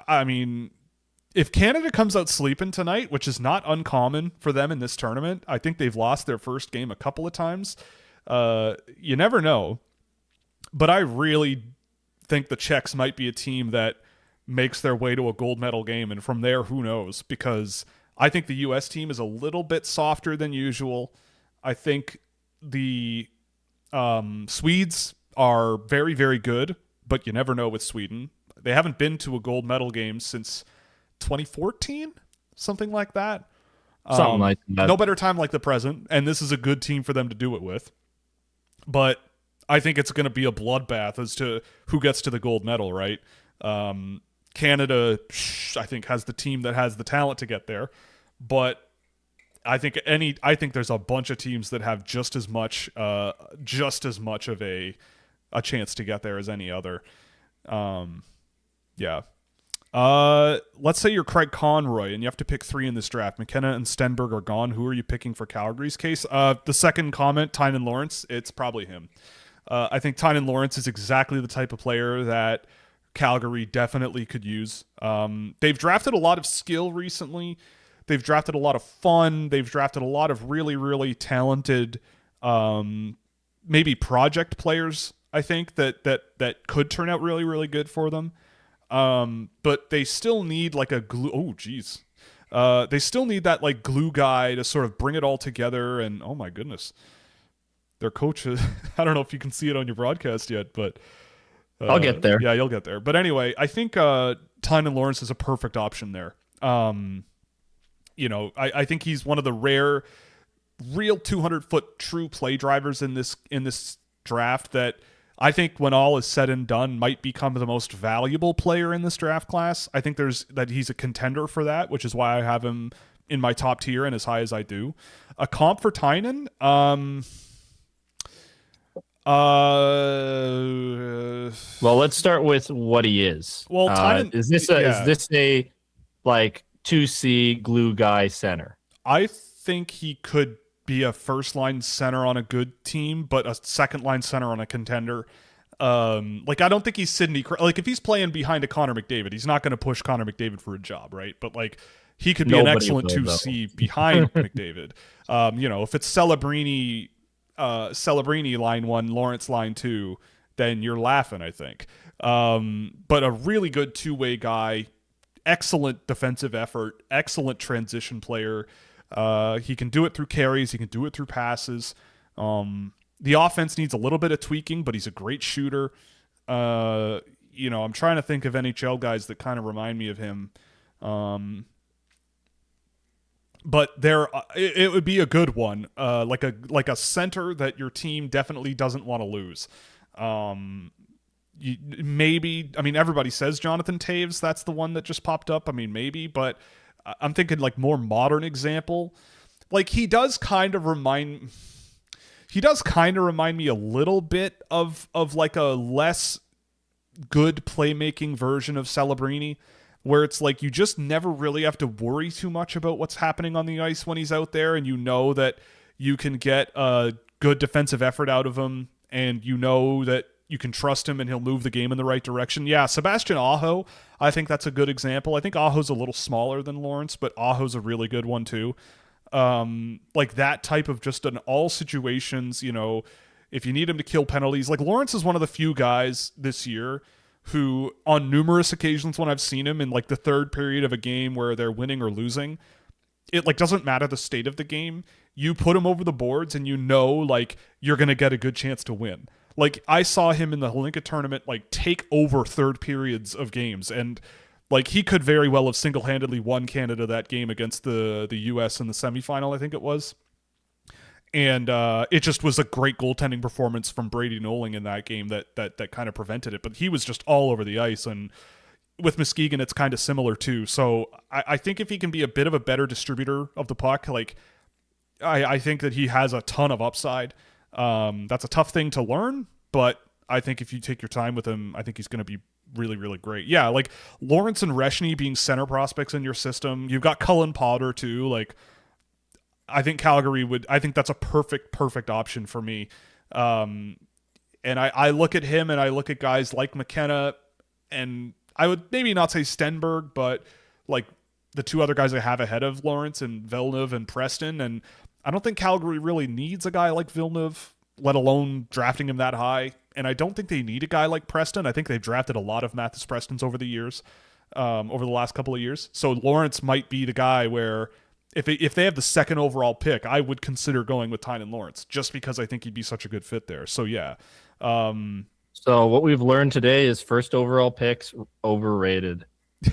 Speaker 1: I mean, if Canada comes out sleeping tonight, which is not uncommon for them in this tournament, I think they've lost their first game a couple of times. You never know. But I really think the Czechs might be a team that makes their way to a gold medal game, and from there, who knows? Because I think the U.S. team is a little bit softer than usual. I think the Swedes are very, very good, but you never know with Sweden. They haven't been to a gold medal game since 2014, something like that.
Speaker 2: Something like that.
Speaker 1: No better time like the present, and this is a good team for them to do it with. But I think it's going to be a bloodbath as to who gets to the gold medal, right? Canada, I think, has the team that has the talent to get there, but I think there's a bunch of teams that have just as much of a chance to get there as any other. Yeah. Let's say you're Craig Conroy and you have to pick 3 in this draft. McKenna and Stenberg are gone. Who are you picking for Calgary's case? The second comment, Tynan Lawrence, it's probably him. I think Tynan Lawrence is exactly the type of player that Calgary definitely could use. They've drafted a lot of skill recently. They've drafted a lot of fun. They've drafted a lot of really, really talented, maybe project players, I think, that could turn out really, really good for them. But they still need like a glue. Oh, geez. They still need that like glue guy to sort of bring it all together. And oh my goodness, their coach is, I don't know if you can see it on your broadcast yet, but
Speaker 2: I'll get there.
Speaker 1: Yeah, you'll get there. But anyway, I think Tynan Lawrence is a perfect option there. I think he's one of the rare, real 200-foot true play drivers in this draft that I think when all is said and done, might become the most valuable player in this draft class. I think he's a contender for that, which is why I have him in my top tier and as high as I do. A comp for Tynan,
Speaker 2: Well, let's start with what he is.
Speaker 1: well, Tynan,
Speaker 2: is this a like 2C glue guy center?
Speaker 1: I think he could be a first line center on a good team, but a second line center on a contender. Like I don't think he's Sidney. Like if he's playing behind a Connor McDavid, he's not going to push Connor McDavid for a job, right? But like he could be an excellent 2C behind McDavid. If it's Celebrini line 1, Lawrence line 2, then you're laughing, I think. But a really good two-way guy, excellent defensive effort, excellent transition player. He can do it through carries, he can do it through passes. The offense needs a little bit of tweaking, but he's a great shooter. I'm trying to think of NHL guys that kind of remind me of him. But it would be a good one, like a center that your team definitely doesn't want to lose. Everybody says Jonathan Taves. That's the one that just popped up. I mean, maybe, but I'm thinking like more modern example. Like he does kind of remind me a little bit of like a less good playmaking version of Celebrini, where it's like you just never really have to worry too much about what's happening on the ice when he's out there, and you know that you can get a good defensive effort out of him, and you know that you can trust him and he'll move the game in the right direction. Yeah, Sebastian Aho, I think that's a good example. I think Aho's a little smaller than Lawrence, but Aho's a really good one too. Like that type of just in all situations, if you need him to kill penalties, like Lawrence is one of the few guys this year who on numerous occasions when I've seen him in like the third period of a game where they're winning or losing, it like doesn't matter the state of the game. You put him over the boards and like you're going to get a good chance to win. Like I saw him in the Holinka tournament, like take over third periods of games, and like he could very well have single-handedly won Canada that game against the US in the semifinal, I think it was. And it just was a great goaltending performance from Brady Noling in that game that kind of prevented it. But he was just all over the ice. And with Muskegon, it's kind of similar too. So I think if he can be a bit of a better distributor of the puck, like I think that he has a ton of upside. That's a tough thing to learn, but I think if you take your time with him, I think he's going to be really, really great. Yeah, like Lawrence and Reshny being center prospects in your system. You've got Cullen Potter too. Like I think I think that's a perfect option for me. And I look at him and I look at guys like McKenna, and I would maybe not say Stenberg, but like the two other guys I have ahead of Lawrence and Villeneuve and Preston. And I don't think Calgary really needs a guy like Villeneuve, let alone drafting him that high. And I don't think they need a guy like Preston. I think they've drafted a lot of Mathis Prestons over the years, over the last couple of years. So Lawrence might be the guy where if they have the second overall pick, I would consider going with Tynan Lawrence just because I think he'd be such a good fit there. So yeah.
Speaker 2: So what we've learned today is first overall picks overrated.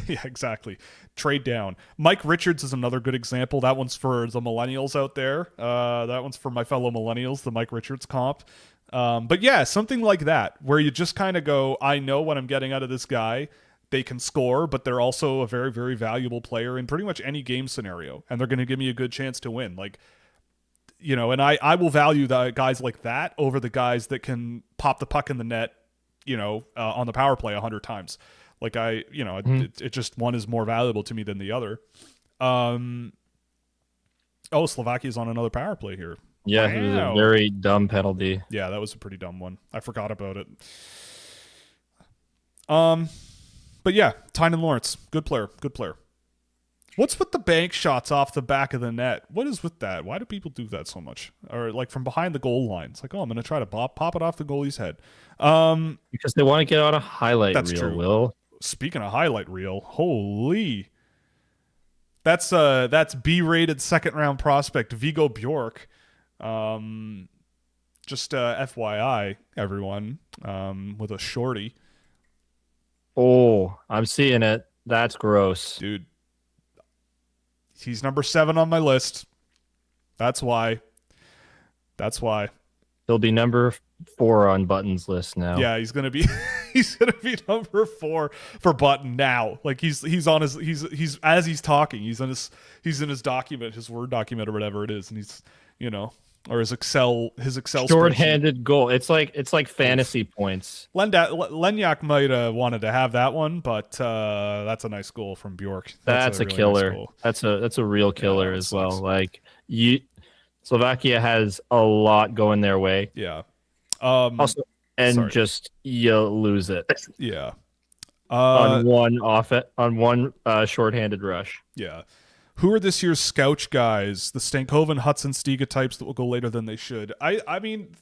Speaker 1: Yeah, exactly. Trade down. Mike Richards is another good example. That one's for the millennials out there. That one's for my fellow millennials, the Mike Richards comp. But yeah, something like that where you just kind of go, I know what I'm getting out of this guy. They can score, but they're also a very, very valuable player in pretty much any game scenario, and they're going to give me a good chance to win. Like, and I will value the guys like that over the guys that can pop the puck in the net, on the power play 100 times. Like it just one is more valuable to me than the other. Slovakia's on another power play here.
Speaker 2: Yeah, wow. It was a very dumb penalty.
Speaker 1: Yeah, that was a pretty dumb one. I forgot about it. But yeah, Tynan Lawrence, good player. What's with the bank shots off the back of the net? What is with that? Why do people do that so much? Or like from behind the goal line? It's like, I'm going to try to pop it off the goalie's head.
Speaker 2: Because they want to get out a highlight reel,
Speaker 1: true.
Speaker 2: Will.
Speaker 1: Speaking of highlight reel, holy. That's B-rated second round prospect Vigo Bjork. Just FYI, everyone, with a shorty.
Speaker 2: Oh, I'm seeing it. That's gross.
Speaker 1: Dude. He's number 7 on my list. That's why.
Speaker 2: He'll be number 4 on Button's list now.
Speaker 1: Yeah, he's gonna be he's gonna be number 4 for Button now. Like he's on his he's as he's talking, he's in his document, his Word document or whatever it is, and he's or his Excel
Speaker 2: Short-handed goal. It's like fantasy points.
Speaker 1: Lenyak might have wanted to have that one, but that's a nice goal from Bjork.
Speaker 2: That's a
Speaker 1: really
Speaker 2: killer.
Speaker 1: Nice
Speaker 2: That's a real killer as well.
Speaker 1: Sucks.
Speaker 2: Like Slovakia has a lot going their way.
Speaker 1: Yeah.
Speaker 2: Also, and
Speaker 1: sorry.
Speaker 2: just you lose it
Speaker 1: Yeah.
Speaker 2: on one shorthanded rush.
Speaker 1: Yeah. Who are this year's Scouch guys? The Stankoven, Hudson, Stiga types that will go later than they should. I mean,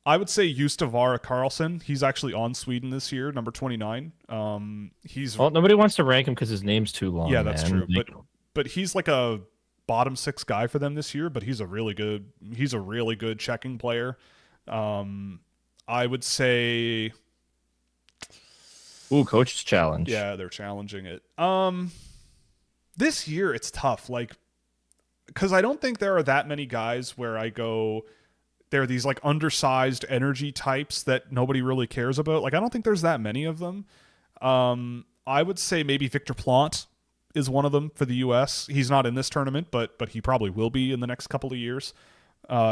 Speaker 1: I would say Justavara Carlson. He's actually on Sweden this year, number 29.
Speaker 2: Well, nobody wants to rank him because his name's too long.
Speaker 1: Yeah, that's
Speaker 2: man.
Speaker 1: true. But he's like a bottom 6 guy for them this year. But he's a really good checking player. I would say.
Speaker 2: Ooh, coach's challenge.
Speaker 1: Yeah, they're challenging it. This year it's tough, like, because I don't think there are that many guys where I go, they're these like undersized energy types that nobody really cares about. Like, I don't think there's that many of them. I would say maybe Victor Plant is one of them for the U.S. He's not in this tournament, but he probably will be in the next couple of years.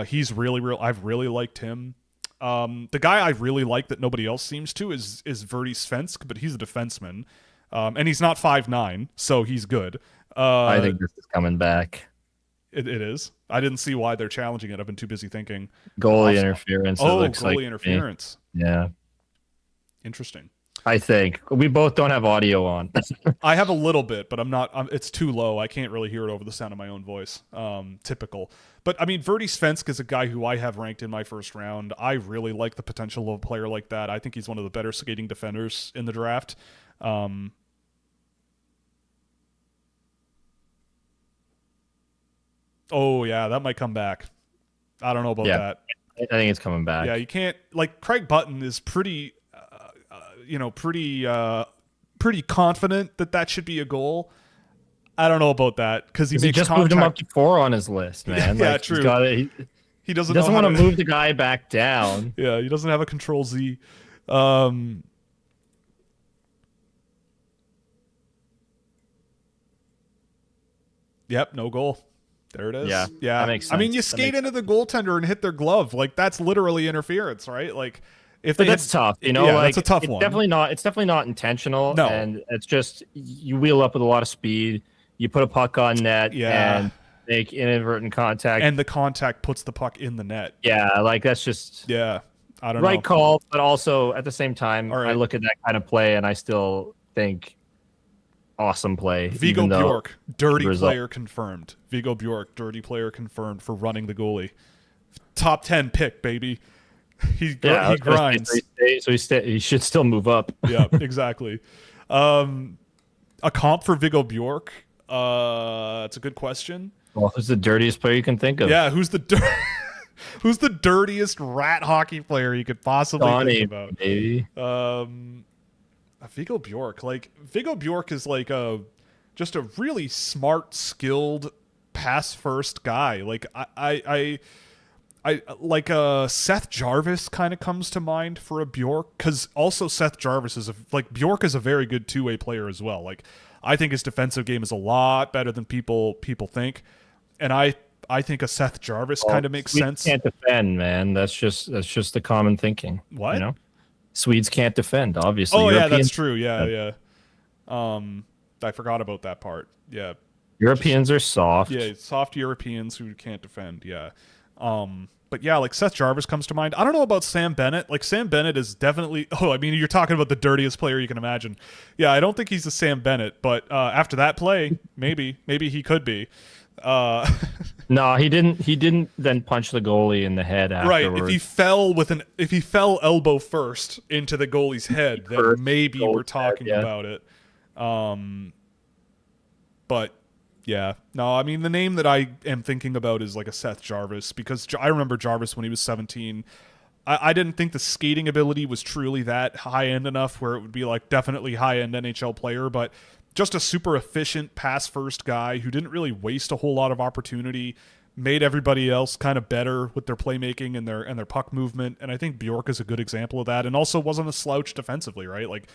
Speaker 1: He's really I've really liked him. The guy I really like that nobody else seems to is Verdi Svensk, but he's a defenseman. And he's not 5'9", so he's good.
Speaker 2: I think this is coming back.
Speaker 1: It is. I didn't see why they're challenging it. I've been too busy thinking.
Speaker 2: Goalie interference.
Speaker 1: Goalie interference.
Speaker 2: Yeah.
Speaker 1: Interesting.
Speaker 2: I think. We both don't have audio on.
Speaker 1: I have a little bit, but I'm not. It's too low. I can't really hear it over the sound of my own voice. Typical. But, I mean, Verdi Svensk is a guy who I have ranked in my first round. I really like the potential of a player like that. I think he's one of the better skating defenders in the draft. Oh, yeah, that might come back. I don't know about that.
Speaker 2: I think it's coming back.
Speaker 1: Yeah, you can't... Like, Craig Button is pretty confident that should be a goal. I don't know about that, because he makes
Speaker 2: just
Speaker 1: contact.
Speaker 2: moved him up to 4 on his list, man.
Speaker 1: Yeah,
Speaker 2: like,
Speaker 1: true. He doesn't
Speaker 2: want to move the guy back down.
Speaker 1: Yeah, he doesn't have a control Z. Yep, no goal. There it is.
Speaker 2: Yeah, that makes sense.
Speaker 1: I mean, you skate into the goaltender and hit their glove. Like, that's literally interference, right? Like,
Speaker 2: that's tough. You know,
Speaker 1: yeah,
Speaker 2: like,
Speaker 1: that's a tough
Speaker 2: it's
Speaker 1: one.
Speaker 2: It's definitely not intentional.
Speaker 1: No.
Speaker 2: And it's just you wheel up with a lot of speed. You put a puck on net and make inadvertent contact.
Speaker 1: And the contact puts the puck in the net.
Speaker 2: Yeah, like, that's just
Speaker 1: I don't know.
Speaker 2: Right call, but also at the same time,
Speaker 1: right.
Speaker 2: I look at that kind of play and I still think awesome play.
Speaker 1: Viggo Bjork, dirty player confirmed. Viggo Bjork, dirty player confirmed for running the goalie. Top 10 pick, baby. He grinds.
Speaker 2: He should still move up.
Speaker 1: Yeah, exactly. A comp for Viggo Bjork? It's a good question.
Speaker 2: Well, who's the dirtiest player you can think of?
Speaker 1: Yeah, who's the dirtiest rat hockey player you could possibly think about?
Speaker 2: Maybe.
Speaker 1: Viggo Bjork. Like, Viggo Bjork is like just a really smart, skilled, pass first guy. Like, I like Seth Jarvis kind of comes to mind for a Bjork, because also Seth Jarvis Bjork is a very good two-way player as well. Like, I think his defensive game is a lot better than people think, and I think a Seth Jarvis kind of makes sense.
Speaker 2: Can't defend, man. That's just the common thinking.
Speaker 1: What?
Speaker 2: You know? Swedes can't defend, obviously.
Speaker 1: Oh, yeah, that's true. Yeah. I forgot about that part. Yeah.
Speaker 2: Europeans are soft.
Speaker 1: Yeah, soft Europeans who can't defend. Yeah. But yeah, like Seth Jarvis comes to mind. I don't know about Sam Bennett. Like, Sam Bennett is definitely... Oh, I mean, you're talking about the dirtiest player you can imagine. Yeah, I don't think he's a Sam Bennett, but after that play, maybe he could be.
Speaker 2: No, he didn't then punch the goalie in the head afterwards.
Speaker 1: Right. If he fell elbow first into the goalie's head, then maybe we're talking about it. But yeah, no, I mean, the name that I am thinking about is like a Seth Jarvis, because I remember Jarvis when he was 17. I didn't think the skating ability was truly that high end enough where it would be like definitely high end NHL player, but just a super efficient pass first guy who didn't really waste a whole lot of opportunity, made everybody else kind of better with their playmaking and their puck movement. And I think Bjork is a good example of that. And also wasn't a slouch defensively, right? Like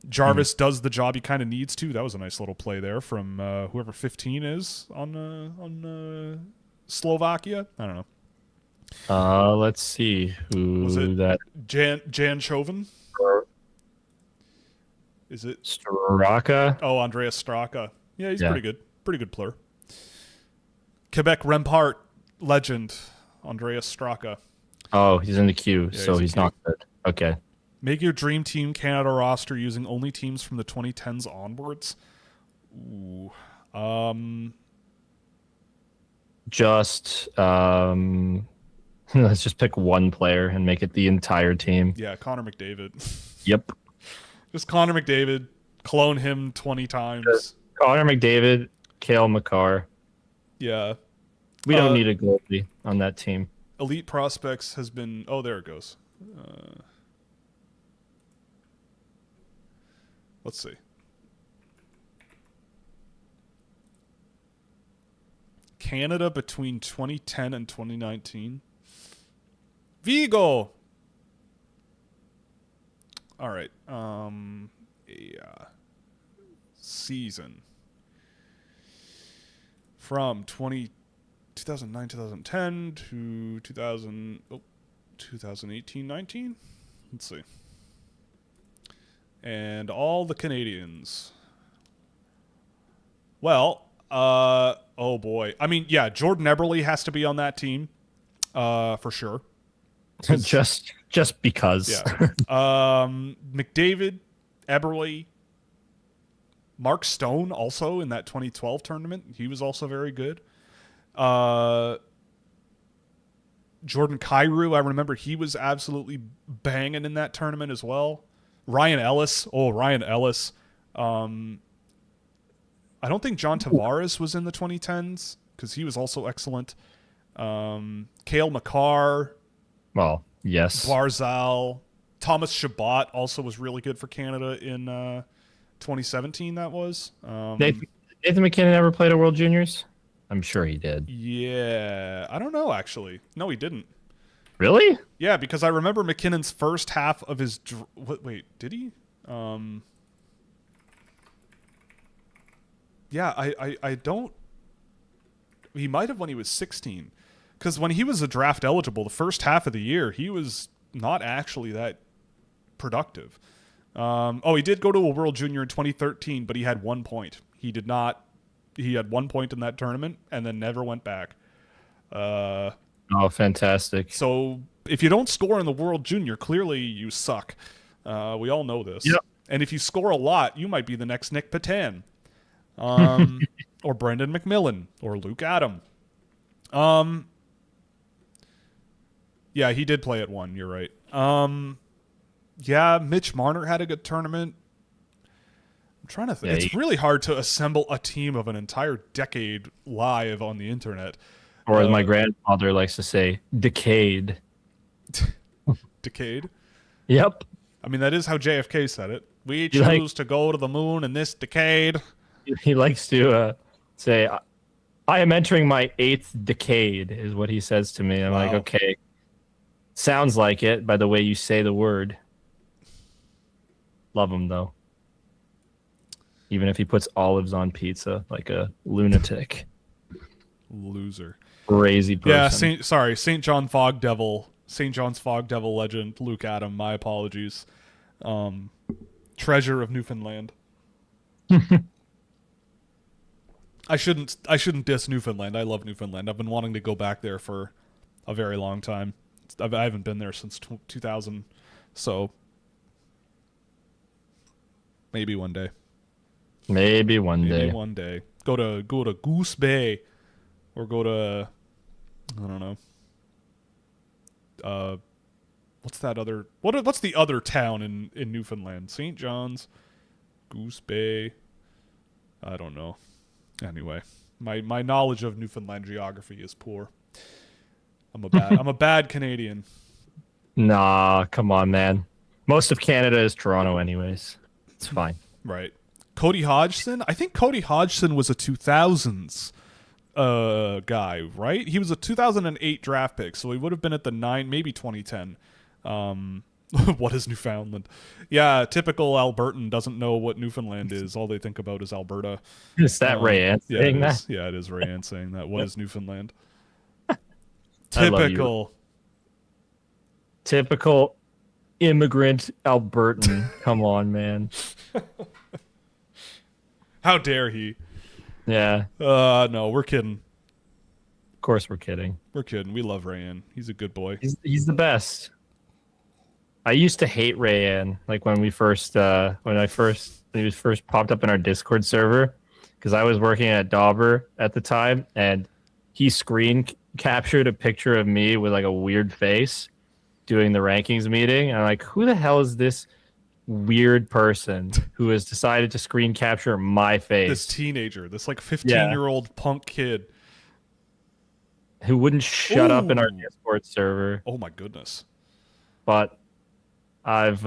Speaker 1: Jarvis does the job he kind of needs to. That was a nice little play there from whoever 15 is on Slovakia. I don't know.
Speaker 2: Let's see who
Speaker 1: Was it
Speaker 2: that
Speaker 1: Jan Chauvin?
Speaker 2: or
Speaker 1: Is it?
Speaker 2: Straka.
Speaker 1: Oh, Andreas Straka. Yeah, he's
Speaker 2: Yeah.
Speaker 1: pretty good. Pretty good player. Quebec Rempart legend Andreas Straka.
Speaker 2: Oh, he's in the queue,
Speaker 1: Yeah,
Speaker 2: so
Speaker 1: he's in
Speaker 2: he's
Speaker 1: queue.
Speaker 2: not good. Okay.
Speaker 1: Make your dream team Canada roster using only teams from the 2010s onwards. Ooh.
Speaker 2: Just let's just pick one player and make it the entire team.
Speaker 1: Yeah, Connor McDavid.
Speaker 2: Yep.
Speaker 1: Just Connor McDavid. Clone him 20 times.
Speaker 2: Connor McDavid, Cale Makar.
Speaker 1: Yeah.
Speaker 2: We don't need a goalie on that team.
Speaker 1: Elite Prospects has been... Oh, there it goes. Let's see. Canada between 2010 and 2019. Vigo. All right. Season from 2009 2010 to 2018 19. Let's see. And all the Canadians. Well, oh boy. I mean, yeah, Jordan Eberle has to be on that team, for sure.
Speaker 2: just because.
Speaker 1: Yeah. McDavid, Eberle, Mark Stone also in that 2012 tournament. He was also very good. Jordan Kyrou, I remember he was absolutely banging in that tournament as well. Ryan Ellis. Oh, Ryan Ellis. I don't think John Tavares was in the 2010s because he was also excellent. Cale Makar.
Speaker 2: Well, yes.
Speaker 1: Barzal. Thomas Chabot also was really good for Canada in 2017, that was.
Speaker 2: Nathan McKinnon ever played a World Juniors? I'm sure he did.
Speaker 1: Yeah. I don't know, actually. No, he didn't.
Speaker 2: Really?
Speaker 1: Yeah, because I remember McKinnon's first half of his... Wait, did he? Yeah, I don't... He might have when he was 16. Because when he was a draft eligible, the first half of the year, he was not actually that productive. He did go to a World Junior in 2013, but he had 1 point. He did not... He had 1 point in that tournament and then never went back.
Speaker 2: Oh, fantastic.
Speaker 1: So if you don't score in the World Junior, clearly you suck. We all know this.
Speaker 2: Yep.
Speaker 1: And if you score a lot, you might be the next Nick Patan. Or Brendan McMillan. Or Luke Adam. Yeah, he did play at 1. You're right. Yeah, Mitch Marner had a good tournament. I'm trying to think.
Speaker 2: Yeah,
Speaker 1: It's really hard to assemble a team of an entire decade live on the internet.
Speaker 2: Or as my grandfather likes to say, decade.
Speaker 1: Decade?
Speaker 2: Yep.
Speaker 1: I mean, that is how JFK said it. We choose to go to the moon in this decade.
Speaker 2: He likes to say, I am entering my 8th decade, is what he says to me. I'm like, okay. Sounds like it by the way you say the word. Love him, though. Even if he puts olives on pizza, like a lunatic.
Speaker 1: Loser.
Speaker 2: Crazy person.
Speaker 1: Yeah, St. John's Fog Devil legend, Luke Adam, my apologies. Treasure of Newfoundland. I shouldn't diss Newfoundland. I love Newfoundland. I've been wanting to go back there for a very long time. I haven't been there since 2000, so maybe one day.
Speaker 2: Maybe one day.
Speaker 1: Maybe one day. Go to Goose Bay, or go to, I don't know. What's that other? What's the other town in Newfoundland? St. John's, Goose Bay. I don't know. Anyway, my knowledge of Newfoundland geography is poor. I'm a bad Canadian.
Speaker 2: Nah, come on, man. Most of Canada is Toronto, anyways. It's fine.
Speaker 1: Right. Cody Hodgson? I think Cody Hodgson was a 2000s guy, right? He was a 2008 draft pick, so he would have been at the 9, maybe 2010. What is Newfoundland? Yeah, typical Albertan doesn't know what Newfoundland is. All they think about is Alberta.
Speaker 2: Is that Ray Ann
Speaker 1: Yeah,
Speaker 2: saying
Speaker 1: it
Speaker 2: that?
Speaker 1: is. Yeah, it is Rayanne saying that. What is Newfoundland?
Speaker 2: I love you.
Speaker 1: Typical.
Speaker 2: Immigrant Albertan. Come on, man.
Speaker 1: How dare he?
Speaker 2: Yeah,
Speaker 1: No, we're kidding.
Speaker 2: of course we're kidding.
Speaker 1: We're kidding. We love Rayanne. He's a good boy.
Speaker 2: He's the best. I used to hate Rayanne, like when he first popped up in our Discord server, because I was working at Dauber at the time, and he captured a picture of me with like a weird face doing the rankings meeting. And I'm like, who the hell is this weird person who has decided to screen capture my face?
Speaker 1: This teenager, this like 15-year-old punk kid
Speaker 2: who wouldn't shut up in our Discord server.
Speaker 1: Oh my goodness.
Speaker 2: But I've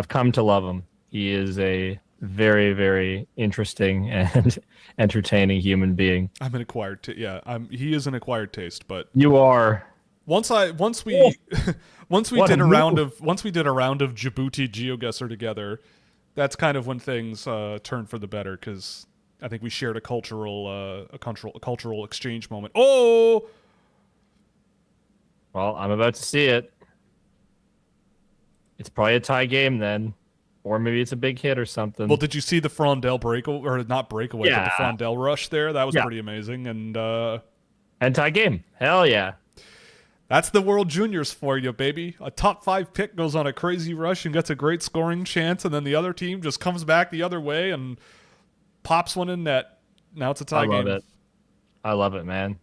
Speaker 2: come to love him. He is a very, very interesting and entertaining human being.
Speaker 1: I'm an acquired he is an acquired taste, but
Speaker 2: you are.
Speaker 1: Once we did a round of Djibouti GeoGuessr together, that's kind of when things turned for the better, because I think we shared a cultural exchange moment. Oh,
Speaker 2: well, I'm about to see it. It's probably a tie game then, or maybe it's a big hit or something.
Speaker 1: Well, did you see the Frondel breakaway, or not breakaway, but the Frondel rush there? That was pretty amazing, and
Speaker 2: tie game. Hell yeah.
Speaker 1: That's the World Juniors for you, baby. A top 5 pick goes on a crazy rush and gets a great scoring chance, and then the other team just comes back the other way and pops one in net. Now it's a tie game.
Speaker 2: I love it, man.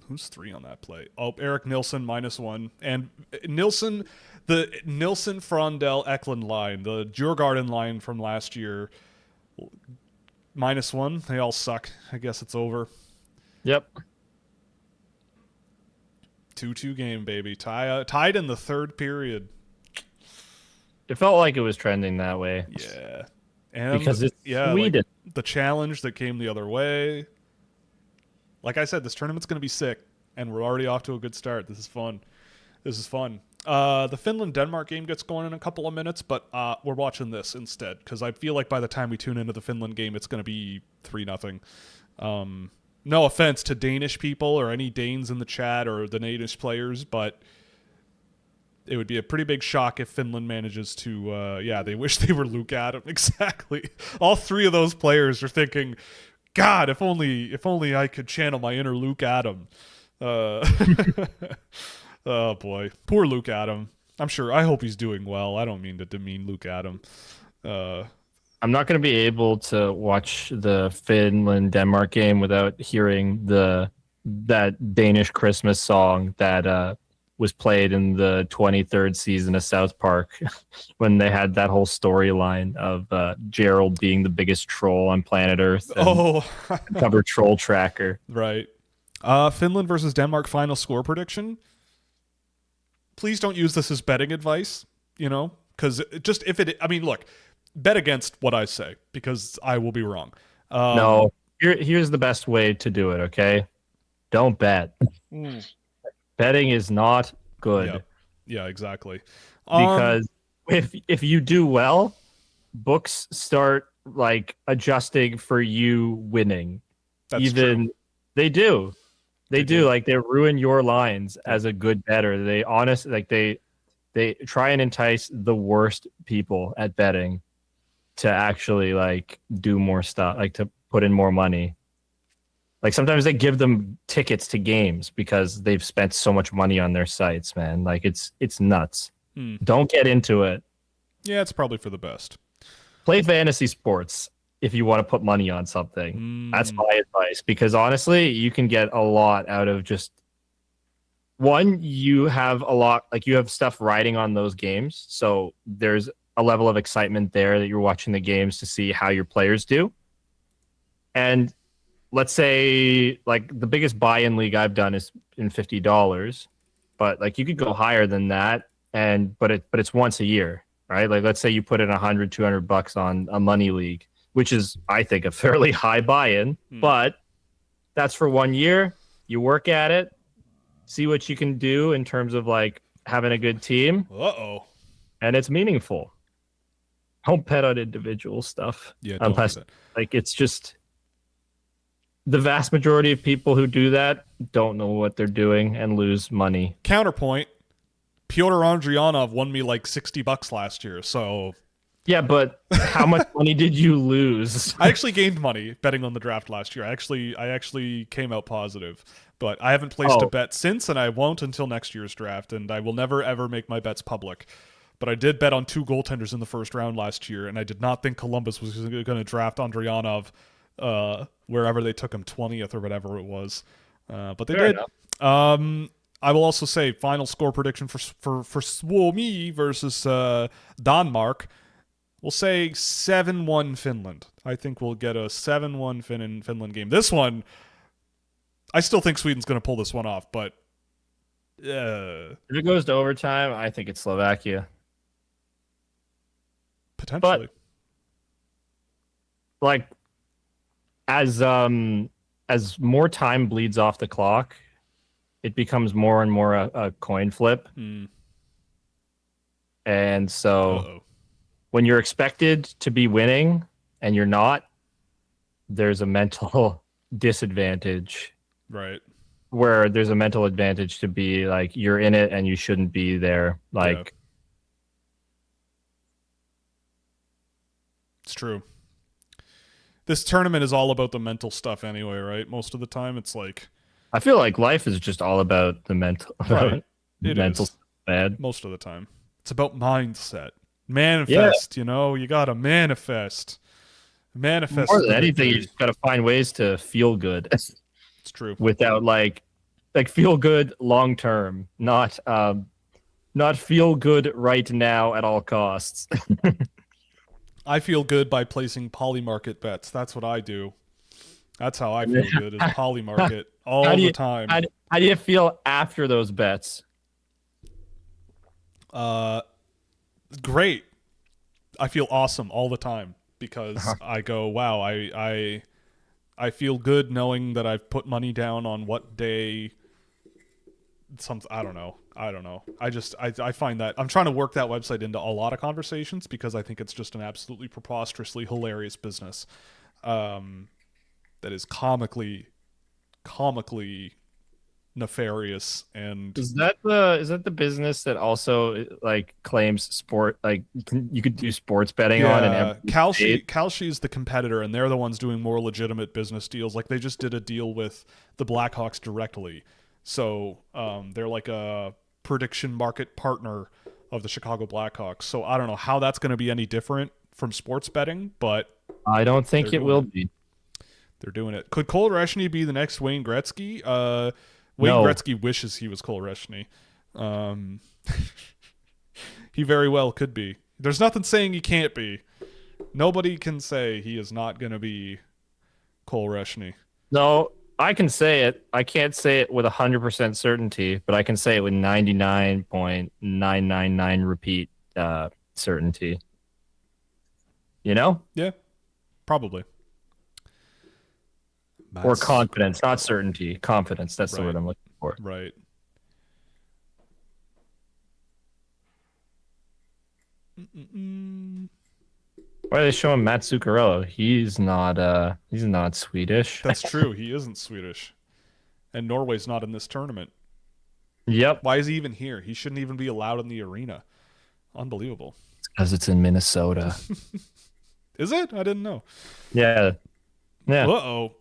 Speaker 1: Who's 3 on that play? Oh, Eric Nilsson -1. And Nilsson, the Nilsson, Frondel, Eklund line, the Djurgården line from last year, -1. They all suck. I guess it's over.
Speaker 2: Yep.
Speaker 1: 2-2 game, baby. Tied in the third period.
Speaker 2: It felt like it was trending that way.
Speaker 1: Yeah. And
Speaker 2: because it's Sweden.
Speaker 1: Like the challenge that came the other way. Like I said, this tournament's going to be sick, and we're already off to a good start. This is fun. The Finland-Denmark game gets going in a couple of minutes, but we're watching this instead, because I feel like by the time we tune into the Finland game, it's going to be 3-0. No offense to Danish people or any Danes in the chat or the Danish players, but it would be a pretty big shock if Finland manages to, they wish they were Luke Adam. Exactly. All 3 of those players are thinking, God, if only I could channel my inner Luke Adam. Oh boy, poor Luke Adam. I hope he's doing well. I don't mean to demean Luke Adam.
Speaker 2: I'm not going to be able to watch the Finland-Denmark game without hearing that Danish Christmas song that was played in the 23rd season of South Park when they had that whole storyline of Gerald being the biggest troll on planet Earth. And cover Troll Tracker.
Speaker 1: Right. Finland versus Denmark final score prediction. Please don't use this as betting advice, because look, bet against what I say, because I will be wrong.
Speaker 2: No, here's the best way to do it, okay? Don't bet. Betting is not good.
Speaker 1: Yeah, exactly.
Speaker 2: Because if you do well, books start like adjusting for you winning.
Speaker 1: That's true.
Speaker 2: They do. They do. Like, they ruin your lines as a good bettor. They try and entice the worst people at betting to actually like do more stuff, like to put in more money. Like sometimes they give them tickets to games because they've spent so much money on their sites, man. Like it's nuts. Don't get into it.
Speaker 1: Yeah, it's probably for the best.
Speaker 2: Play fantasy sports if you want to put money on something. That's my advice, because honestly, you can get a lot out of just one. You have you have stuff riding on those games. So there's a level of excitement there that you're watching the games to see how your players do. And let's say like the biggest buy-in league I've done is in $50, but like you could go higher than that. But it's once a year, right? Like let's say you put in $100, $200 on a money league. which is, I think, a fairly high buy-in. But that's for 1 year. You work at it, see what you can do in terms of like having a good team, and it's meaningful. Don't bet on individual stuff.
Speaker 1: Yeah, don't do that.
Speaker 2: Like, it's just the vast majority of people who do that don't know what they're doing and lose money.
Speaker 1: Counterpoint: Pyotr Andrianov won me like $60 last year, so.
Speaker 2: Yeah, but how much money did you lose?
Speaker 1: I actually gained money betting on the draft last year. I actually came out positive, but I haven't placed a bet since, and I won't until next year's draft, and I will never ever make my bets public. But I did bet on 2 goaltenders in the first round last year, and I did not think Columbus was going to draft Andrianov wherever they took him, 20th or whatever it was. But they did. I will also say final score prediction for Suomi versus Denmark. We'll say 7-1 Finland. I think we'll get a 7-1 Finland game. This one, I still think Sweden's going to pull this one off, but
Speaker 2: if it goes to overtime, I think it's Slovakia.
Speaker 1: Potentially.
Speaker 2: But, like, as more time bleeds off the clock, it becomes more and more a coin flip. And so when you're expected to be winning and you're not, there's a mental disadvantage.
Speaker 1: Right.
Speaker 2: Where there's a mental advantage to be like, you're in it and you shouldn't be there. Like,
Speaker 1: it's true. This tournament is all about the mental stuff anyway, right? Most of the time it's like,
Speaker 2: I feel like life is just all about the mental.
Speaker 1: Right. It
Speaker 2: mental
Speaker 1: is.
Speaker 2: Bad.
Speaker 1: Most of the time. It's about mindset. Manifest, you know? You got to manifest. Manifest.
Speaker 2: More than anything, you just got to find ways to feel good.
Speaker 1: It's true.
Speaker 2: Without like feel good long term, not feel good right now at all costs.
Speaker 1: I feel good by placing polymarket bets. That's what I do. That's how I feel good, is polymarket all the time.
Speaker 2: How do you feel after those bets?
Speaker 1: Great. I feel awesome all the time because I go, wow, I feel good knowing that I've put money down on what day. I don't know. I find that I'm trying to work that website into a lot of conversations because I think it's just an absolutely preposterously hilarious business. That is comically nefarious. And
Speaker 2: is that the business that also like claims sport, like you could do sports betting on? And
Speaker 1: Kalshi is the competitor, and they're the ones doing more legitimate business deals. Like they just did a deal with the Blackhawks directly, so they're like a prediction market partner of the Chicago Blackhawks. So I don't know how that's going to be any different from sports betting, but
Speaker 2: I don't think it will be.
Speaker 1: They're doing it. Could Cole Reshny be the next Wayne Gretzky? Wayne Gretzky wishes he was Cole Reshny. He very well could be. There's nothing saying he can't be. Nobody can say he is not going to be Cole Reshny.
Speaker 2: No, I can say it. I can't say it with 100% certainty, but I can say it with 99.999 repeat certainty. You know?
Speaker 1: Yeah, probably.
Speaker 2: Or confidence, not certainty. Confidence. That's the word I'm looking for.
Speaker 1: Right.
Speaker 2: Why are they showing Matt Zuccarello? He's not Swedish.
Speaker 1: That's true. He isn't Swedish. And Norway's not in this tournament.
Speaker 2: Yep.
Speaker 1: Why is he even here? He shouldn't even be allowed in the arena. Unbelievable.
Speaker 2: Because it's in Minnesota.
Speaker 1: Is it? I didn't know.
Speaker 2: Yeah.
Speaker 1: Uh-oh.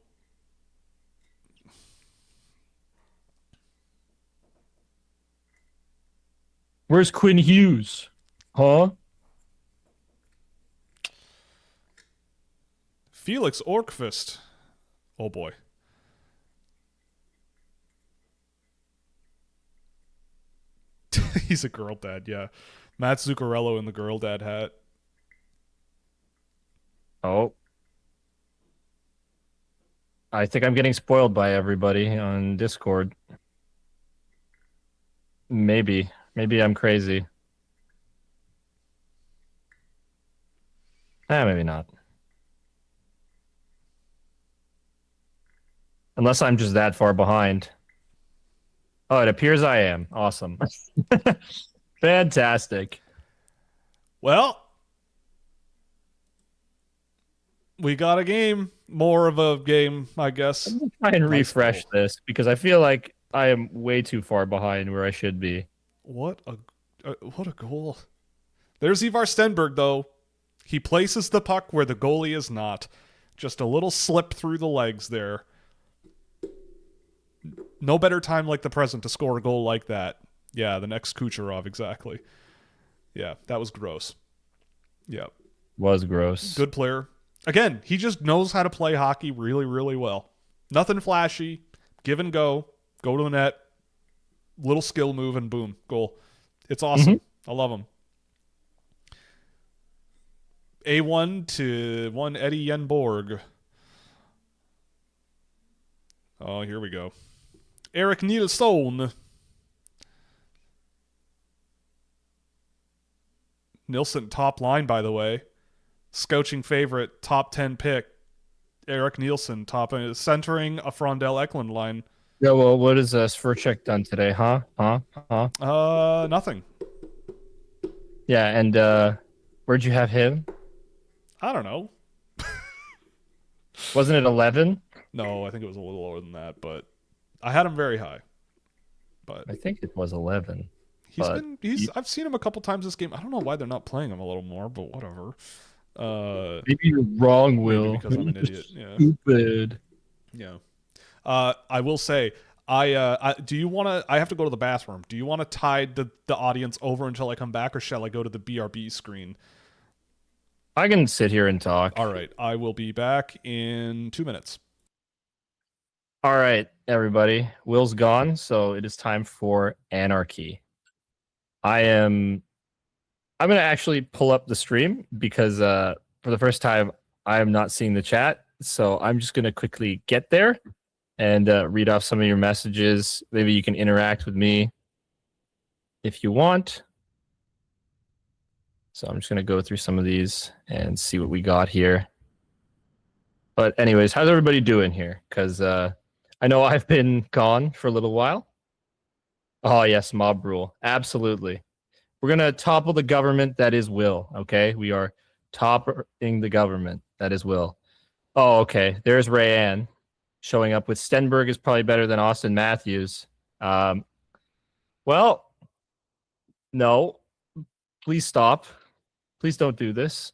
Speaker 2: Where's Quinn Hughes? Huh?
Speaker 1: Felix Orkvist. Oh boy. He's a girl dad, yeah. Matt Zuccarello in the girl dad hat.
Speaker 2: Oh. I think I'm getting spoiled by everybody on Discord. Maybe I'm crazy. Maybe not. Unless I'm just that far behind. Oh, it appears I am. Awesome. Fantastic.
Speaker 1: Well, we got a game. More of a game, I guess.
Speaker 2: Try and
Speaker 1: Nice
Speaker 2: refresh
Speaker 1: goal.
Speaker 2: this because I feel like I am way too far behind where I should be.
Speaker 1: What a goal. There's Ivar Stenberg, though. He places the puck where the goalie is not. Just a little slip through the legs there. No better time like the present to score a goal like that. Yeah, the next Kucherov, exactly. Yeah, that was gross. Yeah,
Speaker 2: Was gross.
Speaker 1: good player. Again, he just knows how to play hockey really, really well. Nothing flashy. Give and go. Go to the net. Little skill move and boom, goal. It's awesome. I love him. A1 to 1 Eddie Yenborg. Oh, here we go. Eric Nilsson. Nilsson top line, by the way. Scouching favorite, top 10 pick. Eric Nielsen, centering a Frondell Eklund line.
Speaker 2: Yeah, well, what is Sverchek done today, huh?
Speaker 1: Nothing.
Speaker 2: Yeah, and where'd you have him?
Speaker 1: I don't know.
Speaker 2: Wasn't it 11?
Speaker 1: No, I think it was a little lower than that, but I had him very high. But
Speaker 2: I think it was 11.
Speaker 1: I've seen him a couple times this game. I don't know why they're not playing him a little more, but whatever.
Speaker 2: Maybe you're wrong, Will.
Speaker 1: Maybe because I'm an idiot. Yeah.
Speaker 2: Stupid.
Speaker 1: Yeah. I will say, do you want to? I have to go to the bathroom. Do you want to tide the audience over until I come back, or shall I go to the BRB screen?
Speaker 2: I can sit here and talk.
Speaker 1: All right, I will be back in 2 minutes.
Speaker 2: All right, everybody. Will's gone, so it is time for anarchy. I'm going to actually pull up the stream because for the first time, I am not seeing the chat. So I'm just going to quickly get there and read off some of your messages. Maybe you can interact with me if you want. So I'm just going to go through some of these and see what we got here. But anyways, how's everybody doing here? Because I know I've been gone for a little while. Oh, yes, mob rule. Absolutely. We're going to topple the government that is Will, okay? We are toppling the government that is Will. Oh, okay. There's Rayanne showing up with Stenberg is probably better than Austin Matthews. Well, no. Please stop. Please don't do this.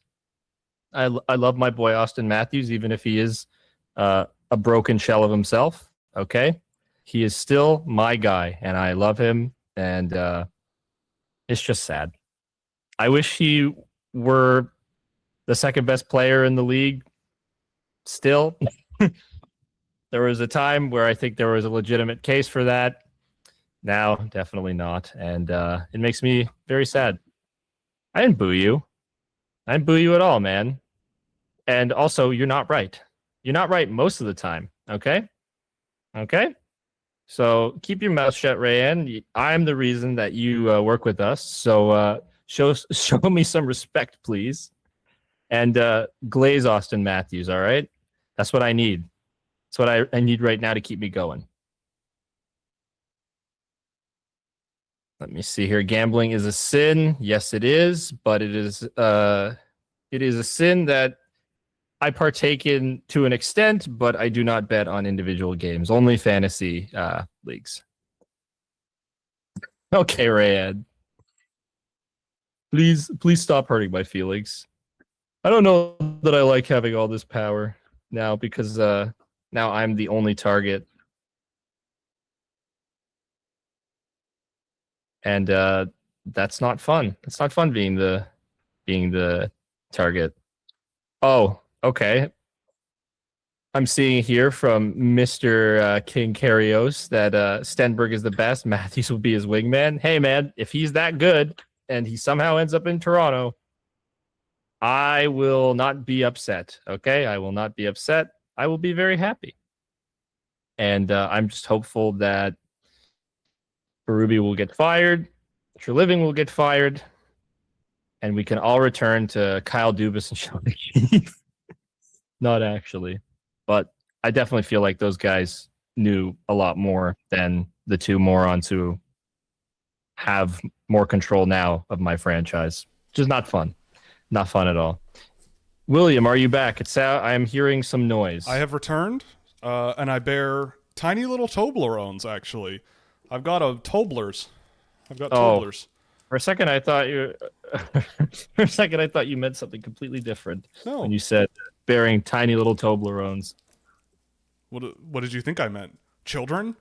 Speaker 2: I love my boy Austin Matthews, even if he is a broken shell of himself, okay? He is still my guy, and I love him, and it's just sad. I wish he were the second best player in the league still. There was a time where I think there was a legitimate case for that. Now, definitely not, and it makes me very sad. I didn't boo you. I didn't boo you at all, man. And also, you're not right. You're not right most of the time, okay? Okay? So keep your mouth shut, Rayanne. I'm the reason that you work with us. So show me some respect, please. And glaze Austin Matthews, all right? That's what I need. That's what I need right now to keep me going. Let me see here. Gambling is a sin. Yes, it is. But it is a sin that I partake in to an extent, but I do not bet on individual games, only fantasy leagues. Okay, Rayad. Please stop hurting my feelings. I don't know that I like having all this power now because now I'm the only target. And that's not fun. It's not fun being the target. Oh, okay. I'm seeing here from Mr. King Karios that Stenberg is the best. Matthews will be his wingman. Hey, man, if he's that good and he somehow ends up in Toronto, I will not be upset, okay? I will not be upset. I will be very happy. And I'm just hopeful that Berube will get fired, Treliving will get fired, and we can all return to Kyle Dubas and Sean McKeith. Not actually. But I definitely feel like those guys knew a lot more than the two morons who have more control now of my franchise. Which is not fun. Not fun at all. William, are you back? I am hearing some
Speaker 1: I
Speaker 2: noise.
Speaker 1: have returned, and I bear tiny little Toblerones, actually. I've got a Toblers. I've got
Speaker 2: Oh,
Speaker 1: Toblers.
Speaker 2: for a second I thought you for a second I thought you meant something completely different when
Speaker 1: No.
Speaker 2: you said bearing tiny little Toblerones.
Speaker 1: What did you think I meant? Children?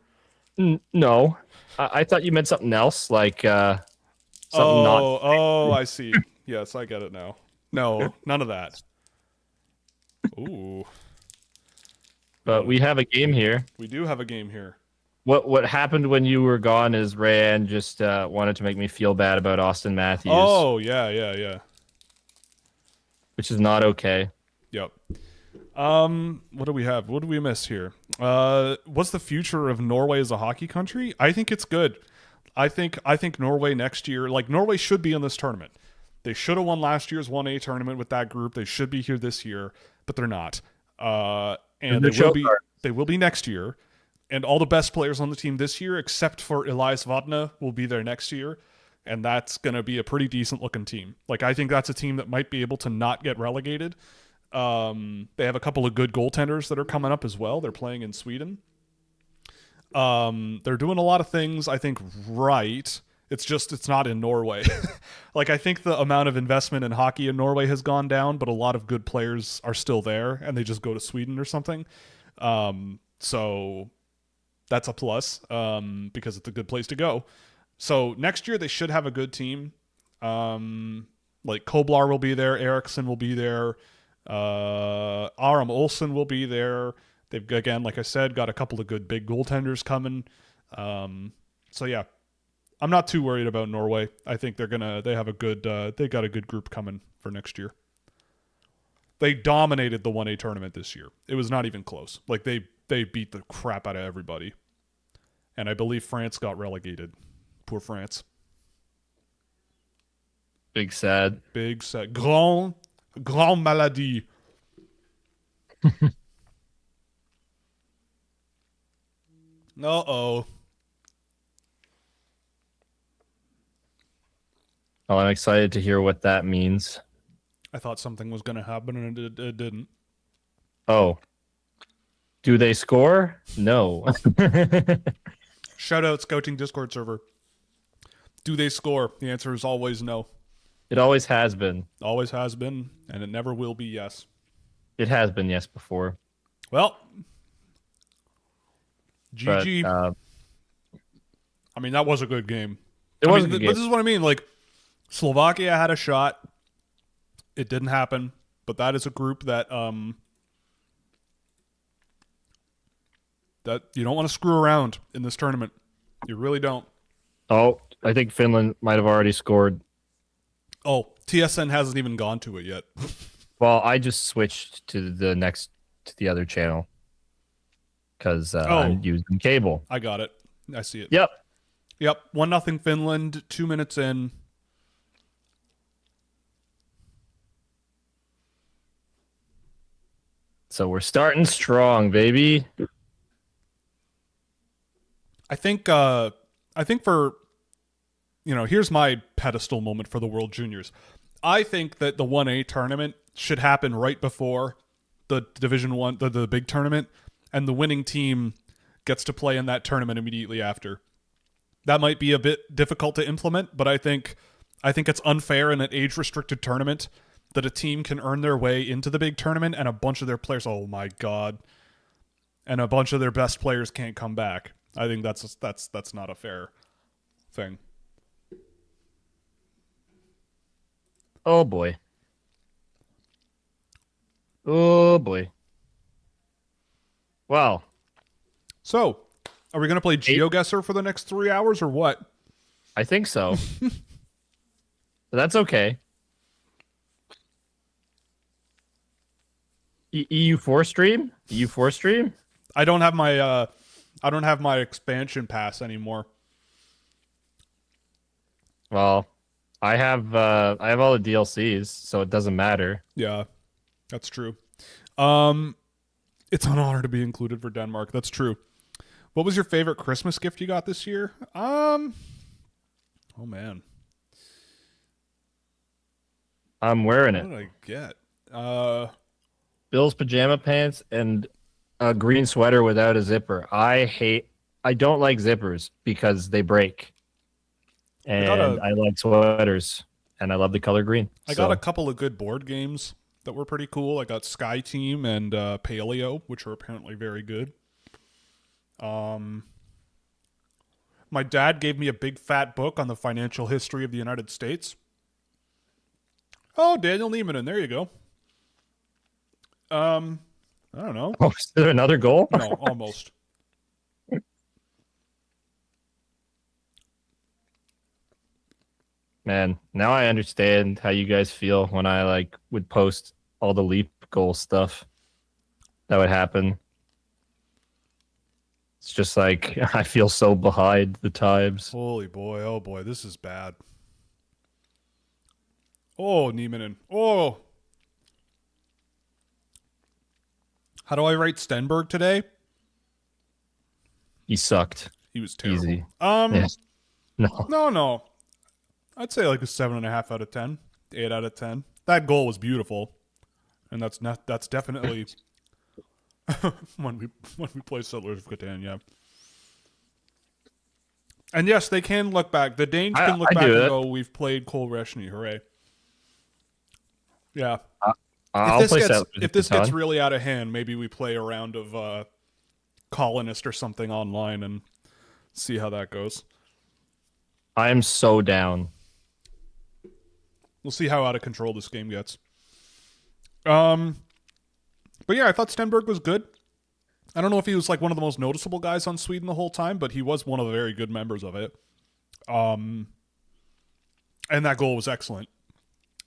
Speaker 2: No. I thought you meant something else, like something not.
Speaker 1: Oh, I see. Yes, I get it now. No, none of that. Ooh.
Speaker 2: But we have a game here.
Speaker 1: We do have a game here.
Speaker 2: What happened when you were gone is Rayanne just wanted to make me feel bad about Austin Matthews,
Speaker 1: Oh, yeah.
Speaker 2: which is not okay.
Speaker 1: Yep. What do we have? What do we miss here? What's the future of Norway as a hockey country? I think it's good. I think Norway next year, like Norway should be in this tournament. They should have won last year's 1A tournament with that group. They should be here this year, but they're not. And they will be next year. And all the best players on the team this year, except for Elias Vatna, will be there next year. And that's going to be a pretty decent looking team. Like, I think that's a team that might be able to not get relegated. They have a couple of good goaltenders that are coming up as well. They're playing in Sweden. They're doing a lot of things, I think, right. It's not in Norway. Like, I think the amount of investment in hockey in Norway has gone down, but a lot of good players are still there, and they just go to Sweden or something. So that's a plus, because it's a good place to go. So next year they should have a good team. Like Koblar will be there, Eriksson will be there, Aram Olsen will be there. They've, again, like I said, got a couple of good big goaltenders coming. So yeah, I'm not too worried about Norway. I think they have a good, they got a good group coming for next year. They dominated the 1A tournament this year. It was not even close. Like they beat the crap out of everybody. And I believe France got relegated. Poor France.
Speaker 2: Big sad.
Speaker 1: Big sad. Grand maladie. Uh-oh.
Speaker 2: Oh, I'm excited to hear what that means.
Speaker 1: I thought something was going to happen, and it didn't.
Speaker 2: Oh. Do they score? No.
Speaker 1: Shout out Scouching Discord server. Do they score? The answer is always no.
Speaker 2: It always has been.
Speaker 1: Always has been, and it never will be yes.
Speaker 2: It has been yes before.
Speaker 1: Well, GG.
Speaker 2: But,
Speaker 1: I mean, that was a good game.
Speaker 2: It was a good
Speaker 1: But
Speaker 2: game.
Speaker 1: this is what I mean. Like, Slovakia had a shot. It didn't happen. But that is a group that that you don't want to screw around in this tournament. You really don't.
Speaker 2: Oh, I think Finland might have already scored.
Speaker 1: Oh, TSN hasn't even gone to it yet.
Speaker 2: Well, I just switched to the other channel because I'm using cable.
Speaker 1: I got it. I see it.
Speaker 2: Yep.
Speaker 1: 1-0 Finland, 2 minutes in.
Speaker 2: So we're starting strong, baby.
Speaker 1: I think for, here's my pedestal moment for the World Juniors. I think that the 1A tournament should happen right before the Division 1, the big tournament, and the winning team gets to play in that tournament immediately after. That might be a bit difficult to implement, but I think it's unfair in an age-restricted tournament that a team can earn their way into the big tournament and a bunch of their players, oh my god, and a bunch of their best players can't come back. I think that's not a fair thing.
Speaker 2: Oh boy. Oh boy. Wow.
Speaker 1: So, are we going to play GeoGuessr for the next 3 hours or what?
Speaker 2: I think so. But that's okay. EU4 stream? EU4 stream?
Speaker 1: I don't have my expansion pass anymore.
Speaker 2: Well, I have all the DLCs, so it doesn't matter.
Speaker 1: Yeah, that's true. It's an honor to be included for Denmark. That's true. What was your favorite Christmas gift you got this year? Oh man,
Speaker 2: I'm wearing
Speaker 1: what
Speaker 2: it.
Speaker 1: did I get?
Speaker 2: Bill's pajama pants and a green sweater without a zipper. I don't like zippers because they break.
Speaker 1: I got
Speaker 2: And
Speaker 1: a
Speaker 2: I like sweaters and I love the color green.
Speaker 1: I got a
Speaker 2: So
Speaker 1: couple of good board games that were pretty cool. I got Sky Team and Paleo, which are apparently very good. My dad gave me a big fat book on the financial history of the United States. Oh, Daniel Neiman, there you go. I don't know.
Speaker 2: oh, is there another goal?
Speaker 1: No, almost.
Speaker 2: Man, now I understand how you guys feel when I like would post all the leap goal stuff that would happen. It's just like I feel so behind the times.
Speaker 1: Holy boy, oh boy, this is bad. Oh, Nieminen. Oh. How do I rate Stenberg today?
Speaker 2: He sucked.
Speaker 1: He was terrible.
Speaker 2: Easy. Yes. No.
Speaker 1: No. I'd say like a 7.5 out of 10, 8 out of 10. That goal was beautiful, and that's definitely when we play Settlers of Catan, yeah. And yes, they can look back. The Danes can look back and go, "We've played Cole Reshny, hooray!" Yeah. If this gets really out of hand, maybe we play a round of Colonist or something online and see how that goes.
Speaker 2: I am so down.
Speaker 1: We'll see how out of control this game gets. But yeah, I thought Stenberg was good. I don't know if he was like one of the most noticeable guys on Sweden the whole time, but he was one of the very good members of it. And that goal was excellent.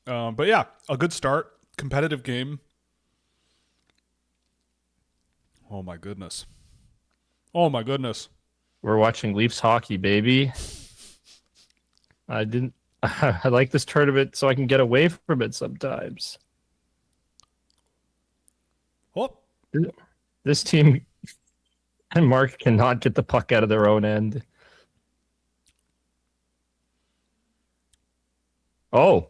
Speaker 1: But yeah, a good start. Competitive game. Oh my goodness.
Speaker 2: We're watching Leafs hockey, baby. I like this tournament so I can get away from it sometimes.
Speaker 1: Oh.
Speaker 2: This team and Mark cannot get the puck out of their own end. Oh.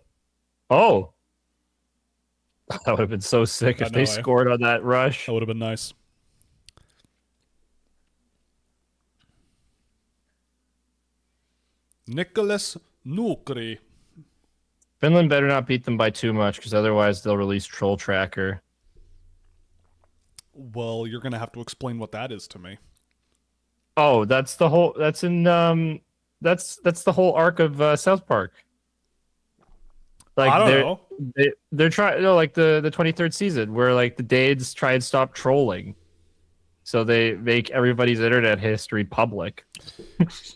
Speaker 2: That would have been so sick if they scored on that rush.
Speaker 1: That would have been nice. Nicholas Nukri.
Speaker 2: Finland better not beat them by too much because otherwise they'll release Troll Tracker.
Speaker 1: Well, you're gonna have to explain what that is to me.
Speaker 2: Oh, that's the whole. That's in That's the whole arc of South Park. Like
Speaker 1: I don't know.
Speaker 2: They're trying, like the 23rd season where like the Danes try and stop trolling, so they make everybody's internet history public.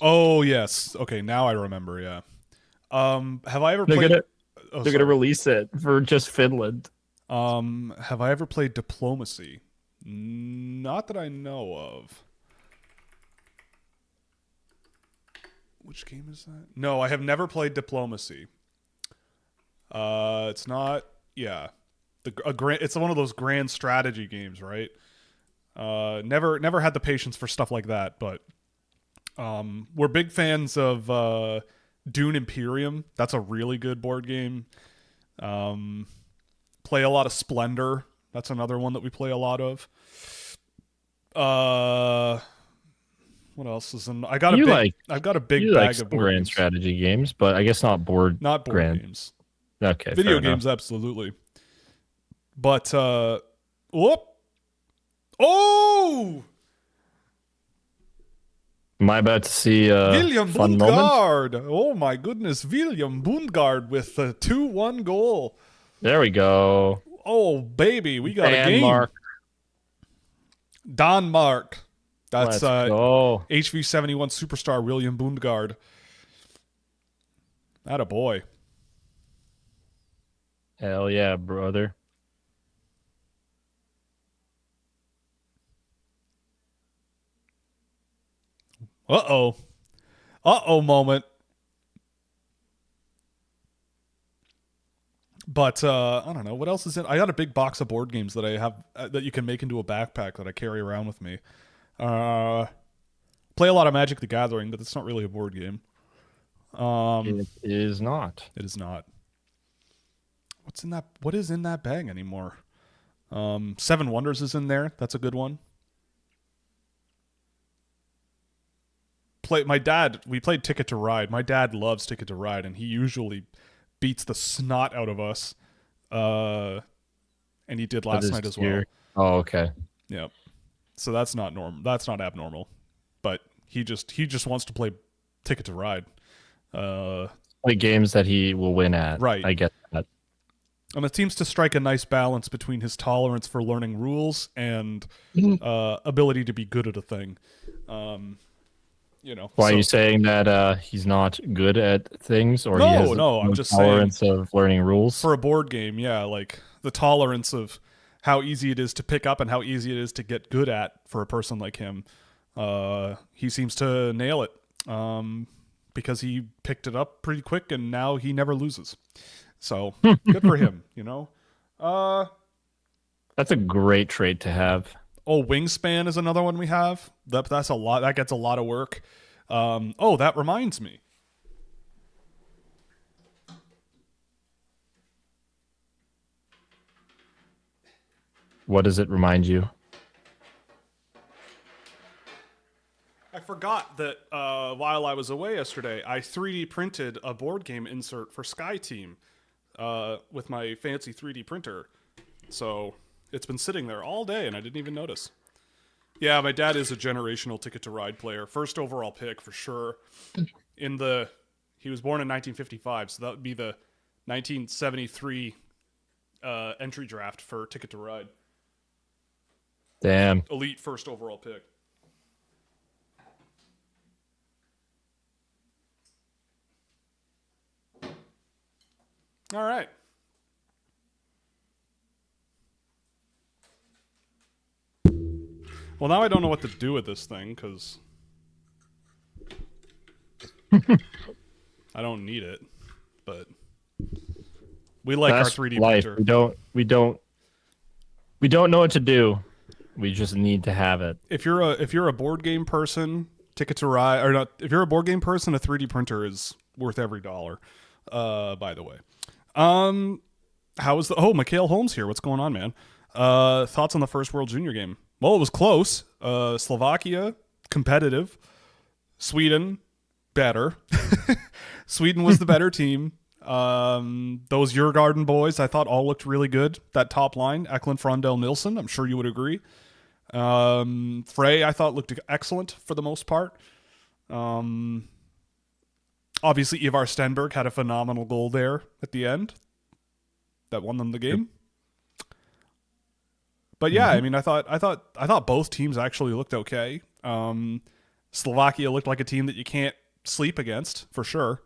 Speaker 1: Oh yes. Okay, now I remember. Yeah. Have I ever played?
Speaker 2: They're gonna release it for just Finland.
Speaker 1: Have I ever played Diplomacy? Not that I know of. Which game is that? No, I have never played Diplomacy. It's not. Yeah, it's one of those grand strategy games, right? Never had the patience for stuff like that, but we're big fans of Dune Imperium. That's a really good board game. Play a lot of Splendor. That's another one that we play a lot of. What else is in? I've got a big bag of board
Speaker 2: grand
Speaker 1: games.
Speaker 2: Strategy games, but I guess not board
Speaker 1: games.
Speaker 2: Okay,
Speaker 1: video games, absolutely. But whoop! Oh!
Speaker 2: Am I about to see
Speaker 1: William
Speaker 2: fun
Speaker 1: Bundgaard?
Speaker 2: moment?
Speaker 1: Oh my goodness, William Bundgaard with a 2-1 goal.
Speaker 2: There we go.
Speaker 1: Oh baby, we got a game. Danmark. That's HV71 superstar William Bundgaard. Atta boy.
Speaker 2: Hell yeah, brother.
Speaker 1: Uh-oh moment. But I don't know what else is in. I got a big box of board games that I have that you can make into a backpack that I carry around with me. Play a lot of Magic the Gathering, but it's not really a board game.
Speaker 2: It is not.
Speaker 1: It is not. What's in that? What is in that bag anymore? Seven Wonders is in there. That's a good one. My dad. We played Ticket to Ride. My dad loves Ticket to Ride, and he usually beats the snot out of us. And he did last night as well.
Speaker 2: Oh, okay.
Speaker 1: Yeah. So that's not normal. That's not abnormal. But he just wants to play Ticket to Ride.
Speaker 2: Like games that he will win at.
Speaker 1: Right.
Speaker 2: I get that.
Speaker 1: And it seems to strike a nice balance between his tolerance for learning rules and ability to be good at a thing.
Speaker 2: Why are you saying that he's not good at things, or
Speaker 1: no,
Speaker 2: he has
Speaker 1: I'm just
Speaker 2: tolerance
Speaker 1: saying
Speaker 2: of learning rules
Speaker 1: for a board game? Yeah, like the tolerance of how easy it is to pick up and how easy it is to get good at for a person like him. He seems to nail it because he picked it up pretty quick, and now he never loses. So good for him,
Speaker 2: That's a great trait to have.
Speaker 1: Oh, Wingspan is another one we have. That's a lot. That gets a lot of work. That reminds me.
Speaker 2: What does it remind you?
Speaker 1: I forgot that while I was away yesterday, I 3D printed a board game insert for Sky Team with my fancy 3D printer. So it's been sitting there all day, and I didn't even notice. Yeah, my dad is a generational Ticket to Ride player. First overall pick for sure. He was born in 1955, so that would be the 1973 entry draft for Ticket to Ride.
Speaker 2: Damn.
Speaker 1: Elite first overall pick. All right. Well, now I don't know what to do with this thing because I don't need it, but we like
Speaker 2: That's
Speaker 1: our 3D
Speaker 2: life.
Speaker 1: printer.
Speaker 2: We don't know what to do. We just need to have it.
Speaker 1: If you're a board game person, Ticket to Ride or not? If you're a board game person, a 3D printer is worth every dollar. By the way, how is Mikhail Holmes here? What's going on, man? Thoughts on the first World Junior game? Well, it was close. Slovakia, competitive. Sweden, better. Sweden was the better team. Those Djurgården boys, I thought all looked really good. That top line, Eklund, Frondell, Nilsson, I'm sure you would agree. Frey, I thought looked excellent for the most part. Obviously, Ivar Stenberg had a phenomenal goal there at the end that won them the game. But yeah, I mean, I thought both teams actually looked okay. Slovakia looked like a team that you can't sleep against for sure.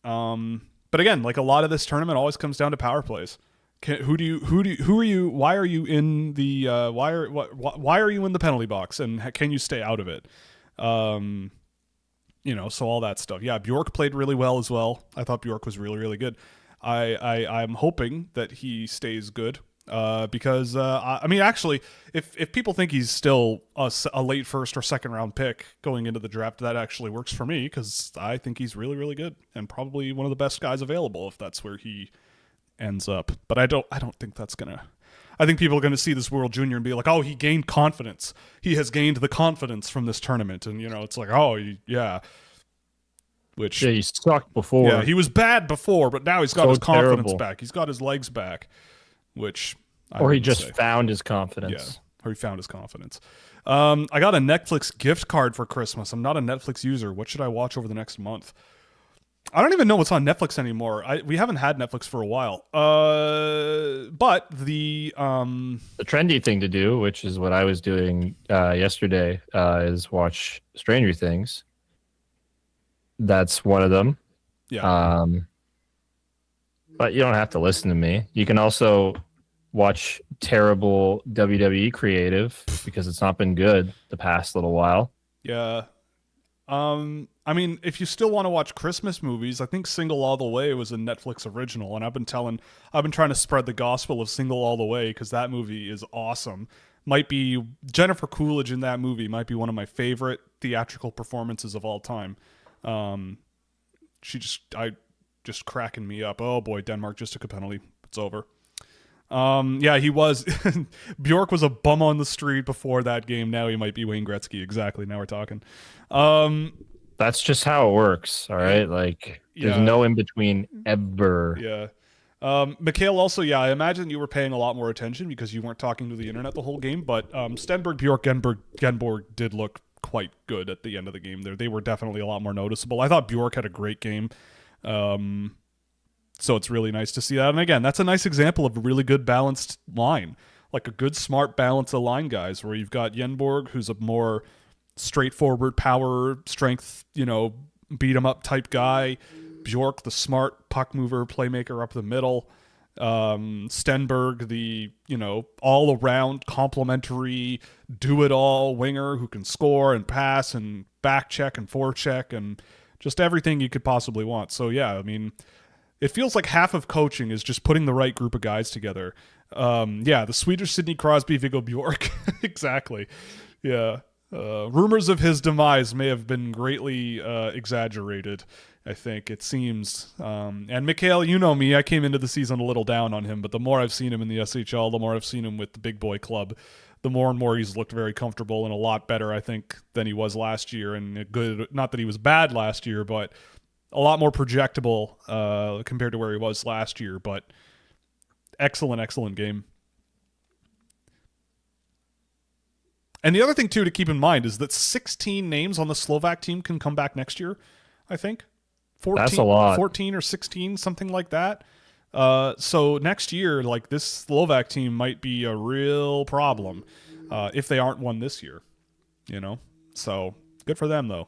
Speaker 1: But again, like a lot of this tournament always comes down to power plays. Why are you in the why are you in the penalty box, and can you stay out of it? So all that stuff. Yeah, Bjork played really well as well. I thought Bjork was really, really good. I'm hoping that he stays good. Because I mean, actually, if people think he's still a late first or second round pick going into the draft, that actually works for me because I think he's really, really good and probably one of the best guys available if that's where he ends up. But I don't think that's gonna. I think people are gonna see this World Junior and be like, oh, he gained confidence. He has gained the confidence from this tournament, and it's like, oh, yeah. Which
Speaker 2: he sucked before.
Speaker 1: Yeah, he was bad before, but now he's got his confidence
Speaker 2: terrible.
Speaker 1: back. He's got his legs back. Which
Speaker 2: or he just found his confidence.
Speaker 1: Yeah, or he found his confidence. I got a Netflix gift card for Christmas. I'm not a Netflix user. What should I watch over the next month? I don't even know what's on Netflix anymore. We haven't had Netflix for a while. But the
Speaker 2: trendy thing to do, which is what I was doing yesterday, is watch Stranger Things. That's one of them.
Speaker 1: Yeah.
Speaker 2: But you don't have to listen to me. You can also watch terrible WWE creative because it's not been good the past little while.
Speaker 1: Yeah. I mean, if you still want to watch Christmas movies, I think Single All the Way was a Netflix original, and I've been trying to spread the gospel of Single All the Way because that movie is awesome. might be Jennifer Coolidge in that movie might be one of my favorite theatrical performances of all time. Um, I just cracking me up. Oh boy, Denmark just took a penalty. It's over. Yeah, he was. Bjork was a bum on the street before that game. Now he might be Wayne Gretzky. Exactly. Now we're talking. Um,
Speaker 2: That's just how it works. All right. Like there's
Speaker 1: yeah,
Speaker 2: no in between ever.
Speaker 1: yeah. Mikhail, also, yeah, I imagine you were paying a lot more attention because you weren't talking to the internet the whole game. But Stenberg, Bjork, Genborg did look quite good at the end of the game. There, they were definitely a lot more noticeable. I thought Bjork had a great game. So it's really nice to see that. And again, that's a nice example of a really good balanced line, like a good, smart balance of line guys, where you've got Yenborg, who's a more straightforward power, strength, beat 'em up type guy. Bjork, the smart puck mover, playmaker up the middle. Stenberg, the all around complementary, do it all winger who can score and pass and back check and forecheck and just everything you could possibly want. So yeah, I mean, it feels like half of coaching is just putting the right group of guys together. Yeah, the Swedish Sidney Crosby, Viggo Bjork. Exactly. Yeah. Rumors of his demise may have been greatly exaggerated, I think, it seems. And Mikhail, you know me, I came into the season a little down on him, but the more I've seen him in the SHL, the more I've seen him with the big boy club, the more and more he's looked very comfortable and a lot better, I think, than he was last year. And good, not that he was bad last year, but a lot more projectable compared to where he was last year. But excellent game. And the other thing, too, to keep in mind is that 16 names on the Slovak team can come back next year, I think. 14,
Speaker 2: That's a lot.
Speaker 1: 14 or 16, something like that. So next year, like, this Slovak team might be a real problem if they aren't one this year, So good for them, though.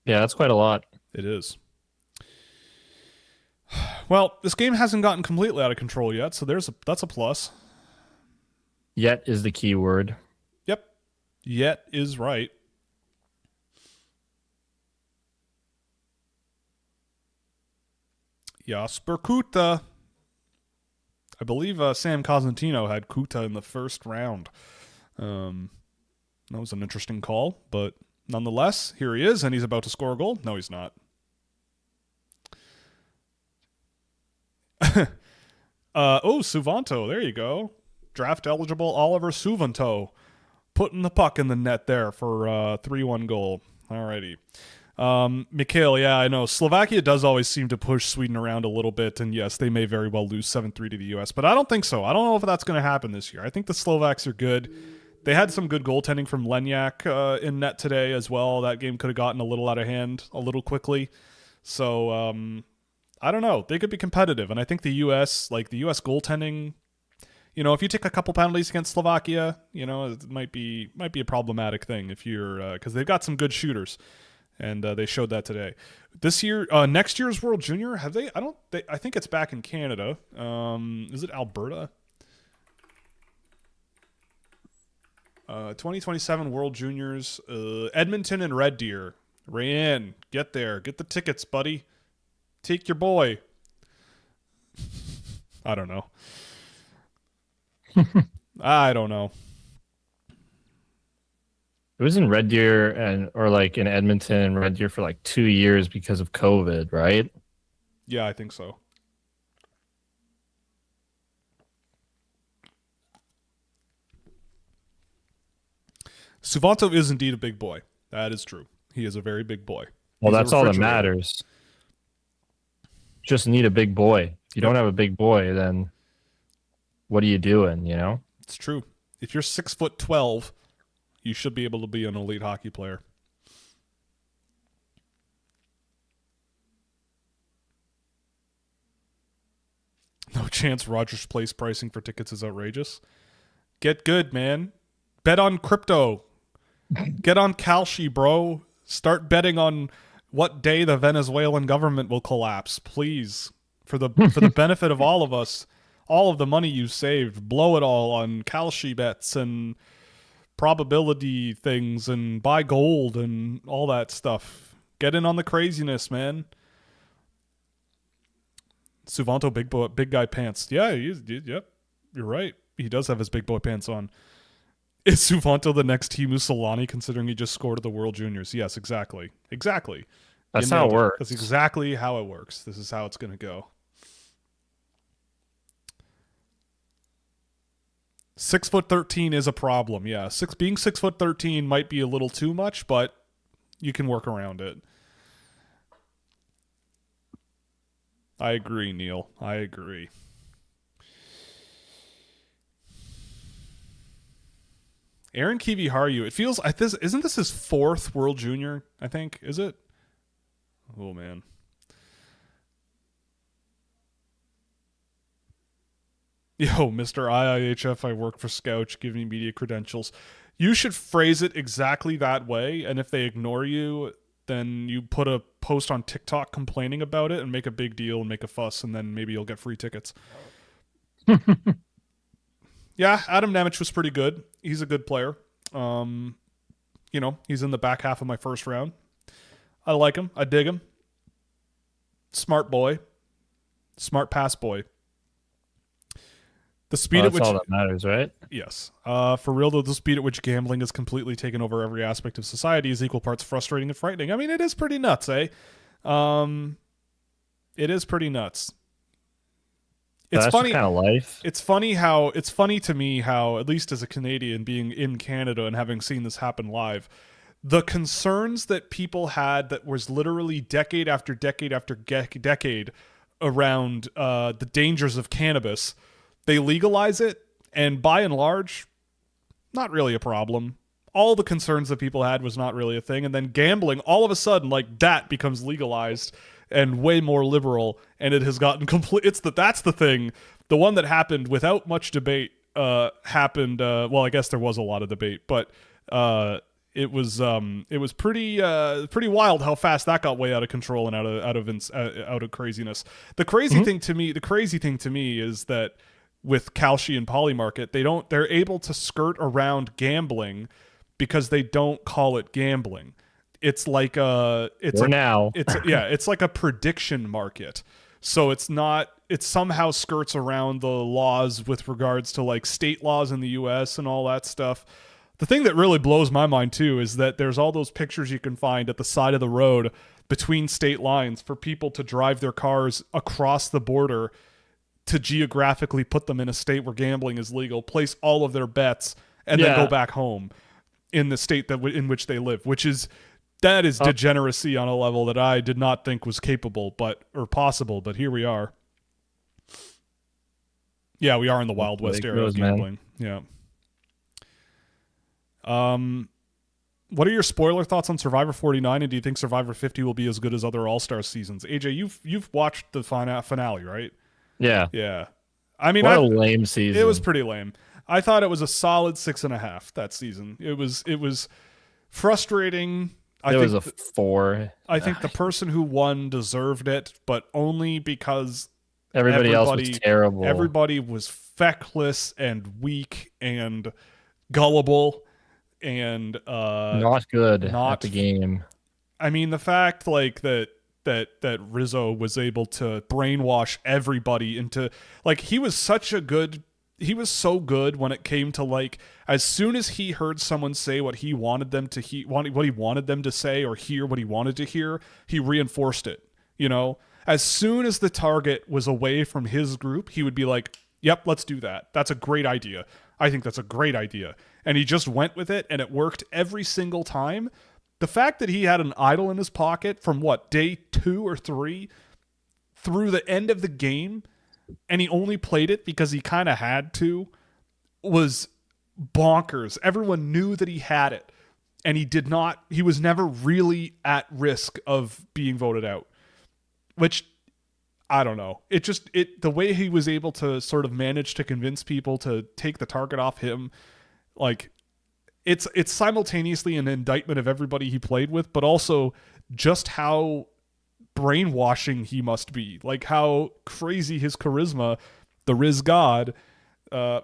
Speaker 2: Yeah, that's quite a lot.
Speaker 1: It is. Well, this game hasn't gotten completely out of control yet, so that's a plus.
Speaker 2: Yet is the key word.
Speaker 1: Yep. Yet is right. Jasper Kuta. I believe Sam Cosentino had Kuta in the first round. That was an interesting call, but nonetheless, here he is, and he's about to score a goal. No, he's not. Suvanto. There you go. Draft eligible Oliver Suvanto. Putting the puck in the net there for 3-1 goal. Alrighty. Mikhail, yeah, I know. Slovakia does always seem to push Sweden around a little bit, and yes, they may very well lose 7-3 to the U.S., but I don't think so. I don't know if that's going to happen this year. I think the Slovaks are good. They had some good goaltending from Lenyak in net today as well. That game could have gotten a little out of hand a little quickly. So, I don't know. They could be competitive, and I think the U.S. goaltending, if you take a couple penalties against Slovakia, it might be a problematic thing if you're because they've got some good shooters, and they showed that today. This year, next year's World Junior, have they? I think it's back in Canada. Is it Alberta? 2027 World Juniors, Edmonton and Red Deer. Rayan, get there, get the tickets, buddy. Take your boy. I don't know. I don't know.
Speaker 2: It was in Red Deer or like in Edmonton and Red Deer for like 2 years because of COVID, right?
Speaker 1: Yeah, I think so. Suvanto is indeed a big boy. That is true. He is a very big boy.
Speaker 2: Well,
Speaker 1: He's a
Speaker 2: that's all that
Speaker 1: refrigerator.
Speaker 2: matters. Just need a big boy. If you don't have a big boy, then what are you doing,
Speaker 1: It's true. If you're 6'12", you should be able to be an elite hockey player. No chance Rogers Place pricing for tickets is outrageous. Get good, man. Bet on crypto. Get on Kalshi, bro. Start betting on what day the Venezuelan government will collapse, please. For the benefit of all of us. All of the money you saved, blow it all on Kalshi bets and probability things and buy gold and all that stuff. Get in on the craziness, man. Suvanto, big guy pants. Yeah, yep. You're right. He does have his big boy pants on. Is Suvanto the next Timu Solani, considering he just scored at the World Juniors? Yes, exactly. Exactly.
Speaker 2: That's how it works.
Speaker 1: That's exactly how it works. This is how it's going to go. 6'13" is a problem. Yeah, being 6'13" might be a little too much, but you can work around it. I agree, Neil. I agree. Aaron Kiviharu, it feels isn't this his 4th World Junior, I think? Is it? Oh man. Yo, Mr. IIHF, I work for Scouch, give me media credentials. You should phrase it exactly that way, and if they ignore you, then you put a post on TikTok complaining about it and make a big deal and make a fuss, and then maybe you'll get free tickets. Yeah, Adam Nemec was pretty good. He's a good player. He's in the back half of my first round. I like him. I dig him. Smart boy. Smart pass boy. The speed at which
Speaker 2: all that matters, right?
Speaker 1: Yes. For real though, the speed at which gambling has completely taken over every aspect of society is equal parts frustrating and frightening. I mean, it is pretty nuts, eh? It is pretty nuts. It's funny
Speaker 2: kind of life.
Speaker 1: It's funny to me how, at least as a Canadian being in Canada and having seen this happen live, the concerns that people had that was literally decade after decade after decade around the dangers of cannabis, they legalize it, and by and large, not really a problem. All the concerns that people had was not really a thing, and then gambling, all of a sudden, like, that becomes legalized and way more liberal, and it has gotten complete. That's the thing. The one that happened without much debate happened. Well, I guess there was a lot of debate, but it was pretty wild how fast that got way out of control and out of craziness. The crazy thing to me is that with Kalshi and Polymarket, they're able to skirt around gambling because they don't call it gambling. It's like it's like a prediction market. So it somehow skirts around the laws with regards to like state laws in the US and all that stuff. The thing that really blows my mind too is that there's all those pictures you can find at the side of the road between state lines for people to drive their cars across the border to geographically put them in a state where gambling is legal, place all of their bets, and then go back home in the state in which they live, that is degeneracy on a level that I did not think was possible, but here we are. Yeah, we are in the Wild West era of gambling. Man. Yeah. What are your spoiler thoughts on Survivor 49, and do you think Survivor 50 will be as good as other All-Star seasons? AJ, you've watched the finale, right?
Speaker 2: Yeah.
Speaker 1: Yeah. I mean,
Speaker 2: what a lame season.
Speaker 1: It was pretty lame. I thought it was a solid 6.5 that season. It was frustrating.
Speaker 2: It was a 4.
Speaker 1: I think the person who won deserved it, but only because
Speaker 2: everybody else was terrible.
Speaker 1: Everybody was feckless and weak and gullible and
Speaker 2: not good at the game.
Speaker 1: I mean, the fact like that Rizzo was able to brainwash everybody into like he was so good when it came to like as soon as he heard someone say what he wanted them to what he wanted them to say or hear what he wanted to hear, he reinforced it. You know, as soon as the target was away from his group, he would be like, "Yep, let's do that. That's a great idea. I think that's a great idea." And he just went with it, and it worked every single time. The fact that he had an idol in his pocket from day 2 or 3 through the end of the game, and he only played it because he kind of had to, was bonkers. Everyone knew that he had it, and he was never really at risk of being voted out, which I don't know. The way he was able to sort of manage to convince people to take the target off him, like it's simultaneously an indictment of everybody he played with, but also just how brainwashing he must be, like how crazy his charisma, the Riz God,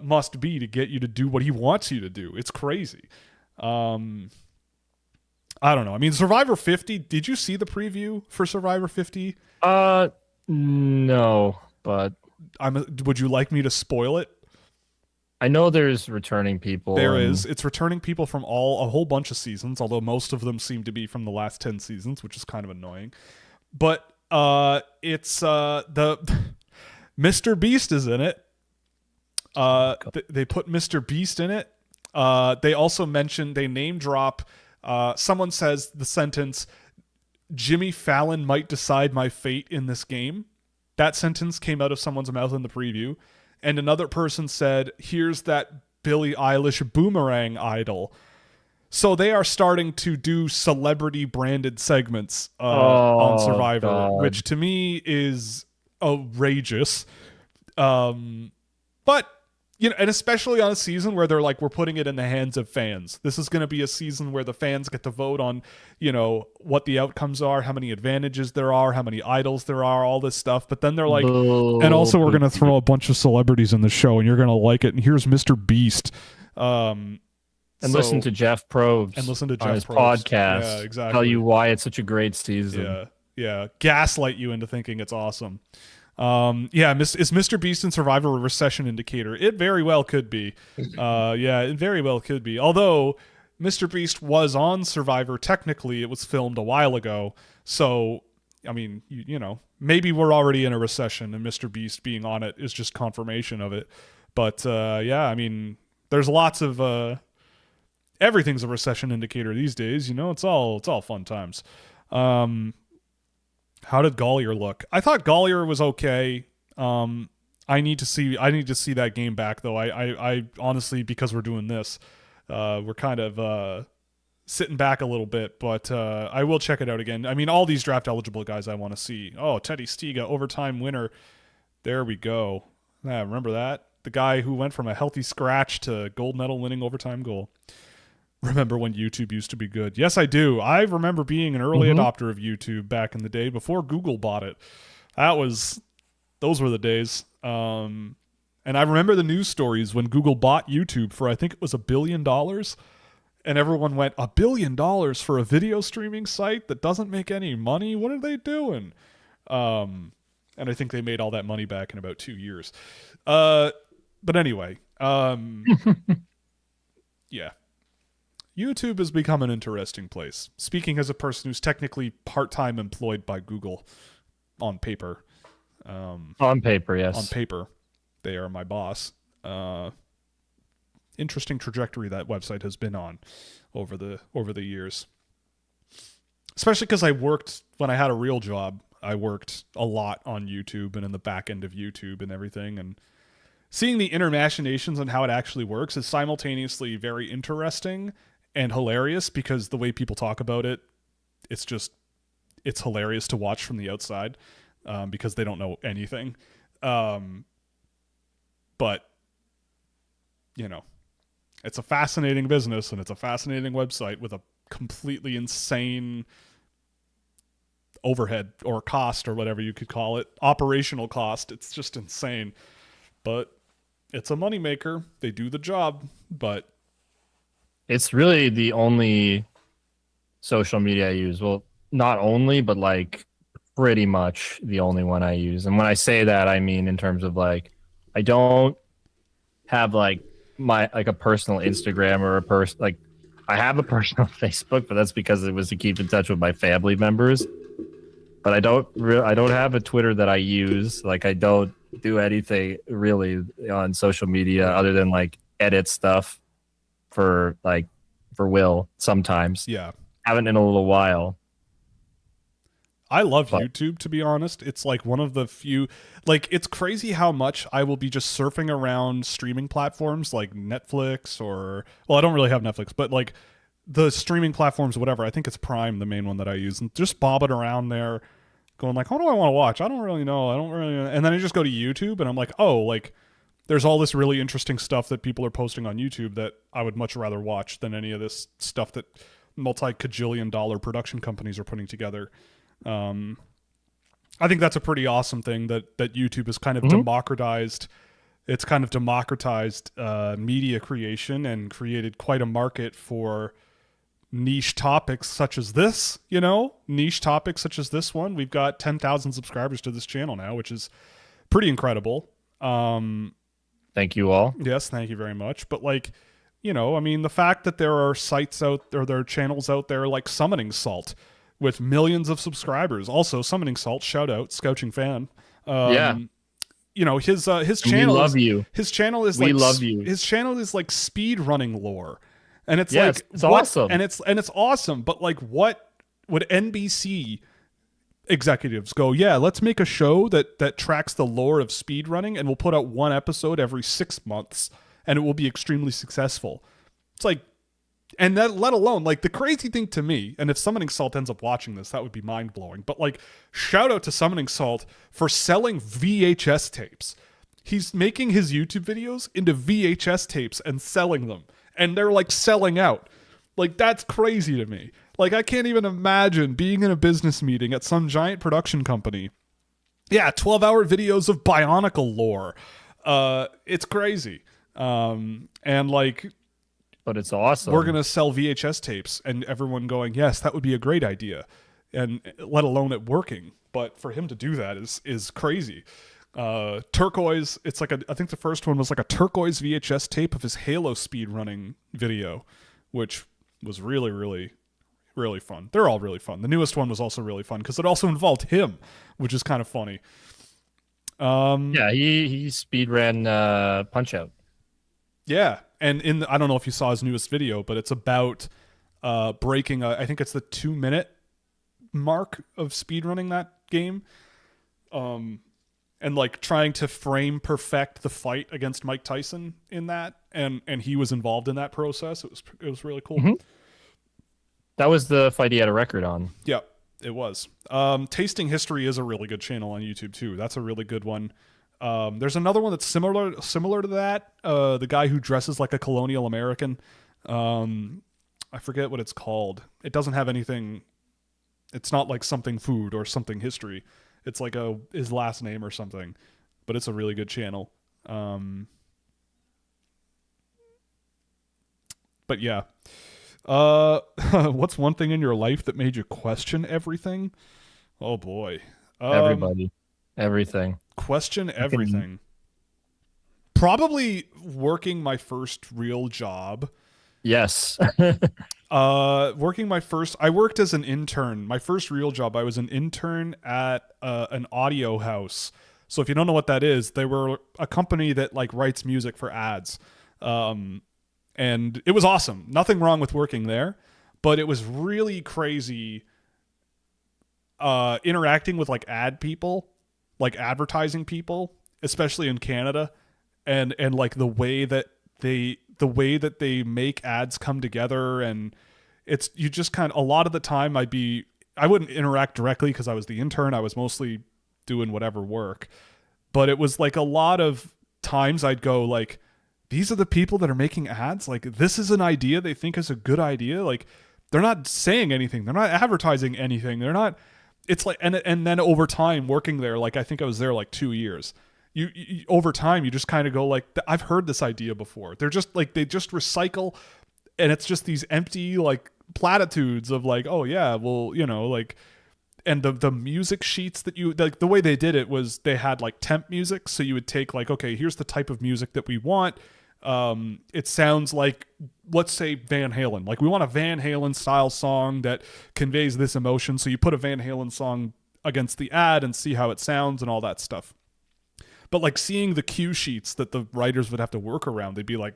Speaker 1: must be to get you to do what he wants you to do. It's crazy. I don't know. I mean, Survivor 50, did you see the preview for Survivor 50?
Speaker 2: No, but
Speaker 1: would you like me to spoil it?
Speaker 2: I know there's returning people.
Speaker 1: There
Speaker 2: And
Speaker 1: is. It's returning people from a whole bunch of seasons, although most of them seem to be from the last 10 seasons, which is kind of annoying. But it's the Mr. Beast is in it. They put Mr. Beast in it. They also mentioned, they name drop, someone says the sentence, Jimmy Fallon might decide my fate in this game. That sentence came out of someone's mouth in the preview. And another person said, here's that Billie Eilish boomerang idol. So they are starting to do celebrity branded segments on Survivor,
Speaker 2: God.
Speaker 1: which to me is outrageous. But and especially on a season where they're like, we're putting it in the hands of fans. This is going to be a season where the fans get to vote on, what the outcomes are, how many advantages there are, how many idols there are, all this stuff. But then they're like, and also we're going to throw a bunch of celebrities in the show and you're going to like it. And here's Mr. Beast.
Speaker 2: Listen to Jeff Probst.
Speaker 1: And listen to
Speaker 2: on
Speaker 1: Jeff
Speaker 2: his
Speaker 1: Probst.
Speaker 2: podcast.
Speaker 1: Yeah, exactly.
Speaker 2: Tell you why it's such a great season.
Speaker 1: Yeah. Gaslight you into thinking it's awesome. Is Mr. Beast in Survivor a recession indicator? It very well could be. It very well could be. Although Mr. Beast was on Survivor, technically it was filmed a while ago. So, I mean, maybe we're already in a recession and Mr. Beast being on it is just confirmation of it. But, I mean, there's lots of, everything's a recession indicator these days. It's all fun times. How did Gollier look? I thought Gollier was okay. I need to see that game back though. I honestly, because we're doing this, we're kind of sitting back a little bit, but I will check it out again. I mean, all these draft eligible guys I want to see. Oh, Teddy Stiga, overtime winner. There we go. Remember that? The guy who went from a healthy scratch to gold medal winning overtime goal. Remember when YouTube used to be good? Yes, I do. I remember being an early adopter of YouTube back in the day before Google bought it. Those were the days. And I remember the news stories when Google bought YouTube for, I think it was $1 billion. And everyone went, $1 billion for a video streaming site that doesn't make any money? What are they doing? And I think they made all that money back in about 2 years. But anyway, yeah. YouTube has become an interesting place. Speaking as a person who's technically part-time employed by Google on paper.
Speaker 2: On paper, yes.
Speaker 1: On paper. They are my boss. Interesting trajectory that website has been on over the years. Especially because when I had a real job, I worked a lot on YouTube and in the back end of YouTube and everything. And seeing the inner machinations and how it actually works is simultaneously very interesting and hilarious, because the way people talk about it, it's hilarious to watch from the outside, because they don't know anything. But it's a fascinating business and it's a fascinating website with a completely insane overhead or cost or whatever you could call it, operational cost. It's just insane, but it's a moneymaker. They do the job, but
Speaker 2: it's really the only social media I use. Well, not only, but like pretty much the only one I use. And when I say that, I mean in terms of like, I don't have like a personal Instagram or I have a personal Facebook, but that's because it was to keep in touch with my family members. But I don't have a Twitter that I use. Like, I don't do anything really on social media other than like edit stuff for Will sometimes.
Speaker 1: Yeah.
Speaker 2: Haven't in a little while.
Speaker 1: I love YouTube, to be honest. It's like one of the few, it's crazy how much I will be just surfing around streaming platforms like Netflix I don't really have Netflix, but like the streaming platforms, whatever. I think it's Prime, the main one that I use, and just bobbing around there going like, what do I want to watch? I don't really know. And then I just go to YouTube and I'm like, oh, like there's all this really interesting stuff that people are posting on YouTube that I would much rather watch than any of this stuff that multi-cajillion dollar production companies are putting together. I think that's a pretty awesome thing that YouTube has kind of democratized. It's kind of democratized media creation and created quite a market for niche topics such as this, niche topics such as this one. We've got 10,000 subscribers to this channel now, which is pretty incredible.
Speaker 2: Thank you all.
Speaker 1: Yes, thank you very much. But like, I mean, the fact that there are sites out there, there are channels out there like Summoning Salt with millions of subscribers. Also, Summoning Salt, shout out, Scouching fan.
Speaker 2: Yeah,
Speaker 1: His
Speaker 2: and we
Speaker 1: channel
Speaker 2: love
Speaker 1: is
Speaker 2: you.
Speaker 1: his channel is
Speaker 2: We
Speaker 1: like
Speaker 2: love you.
Speaker 1: his channel is like speed running lore, and it's
Speaker 2: Yes,
Speaker 1: like
Speaker 2: it's
Speaker 1: what,
Speaker 2: awesome.
Speaker 1: and it's awesome. But like, what would NBC executives go? Yeah, let's make a show that tracks the lore of speed running, and we'll put out one episode every 6 months, and it will be extremely successful. It's like, and that, let alone, like, the crazy thing to me, and if Summoning Salt ends up watching this, that would be mind blowing. But like, shout out to Summoning Salt for selling VHS tapes. He's making his YouTube videos into VHS tapes and selling them, and they're like selling out. Like, that's crazy to me. Like, I can't even imagine being in a business meeting at some giant production company. Yeah, 12-hour videos of Bionicle lore. It's crazy. And like,
Speaker 2: But it's awesome.
Speaker 1: we're gonna sell VHS tapes, and everyone going, yes, that would be a great idea, and let alone it working. But for him to do that is crazy. Turquoise, it's like I think the first one was like a turquoise VHS tape of his Halo speed running video, which was really, really, really fun. They're all really fun. The newest one was also really fun because it also involved him, which is kind of funny.
Speaker 2: Yeah, he speed ran Punch Out.
Speaker 1: Yeah, and I don't know if you saw his newest video, but it's about breaking. I think it's the 2-minute mark of speedrunning that game, and like trying to frame perfect the fight against Mike Tyson in that, and he was involved in that process. It was really cool.
Speaker 2: Mhm. That was the fight he had a record on.
Speaker 1: Yeah, it was. Tasting History is a really good channel on YouTube too. That's a really good one. There's another one that's similar to that. The guy who dresses like a colonial American. I forget what it's called. It doesn't have anything. It's not like something food or something history. It's like his last name or something. But it's a really good channel. But yeah. What's one thing in your life that made you question everything? Oh boy.
Speaker 2: Everybody, everything.
Speaker 1: Question everything. Probably working my first real job.
Speaker 2: Yes.
Speaker 1: I worked as an intern. My first real job, I was an intern at an audio house. So if you don't know what that is, they were a company that like writes music for ads. And it was awesome. Nothing wrong with working there, but it was really crazy interacting with like ad people, like advertising people, especially in Canada, and like the way that they make ads come together. And it's, you just kind of, a lot of the time I wouldn't interact directly because I was the intern. I was mostly doing whatever work, but it was like a lot of times I'd go like, these are the people that are making ads. Like, this is an idea they think is a good idea. Like, they're not saying anything. They're not advertising anything. They're not, it's like, and then over time working there, like, I think I was there like 2 years. You over time, you just kind of go like, I've heard this idea before. They're just like, they just recycle, and it's just these empty like platitudes of like, oh yeah, well, like, and the music sheets that you, like, the way they did it was they had like temp music. So you would take like, okay, here's the type of music that we want. It sounds like, let's say Van Halen. Like, we want a Van Halen style song that conveys this emotion. So you put a Van Halen song against the ad and see how it sounds and all that stuff. But like seeing the cue sheets that the writers would have to work around, they'd be like,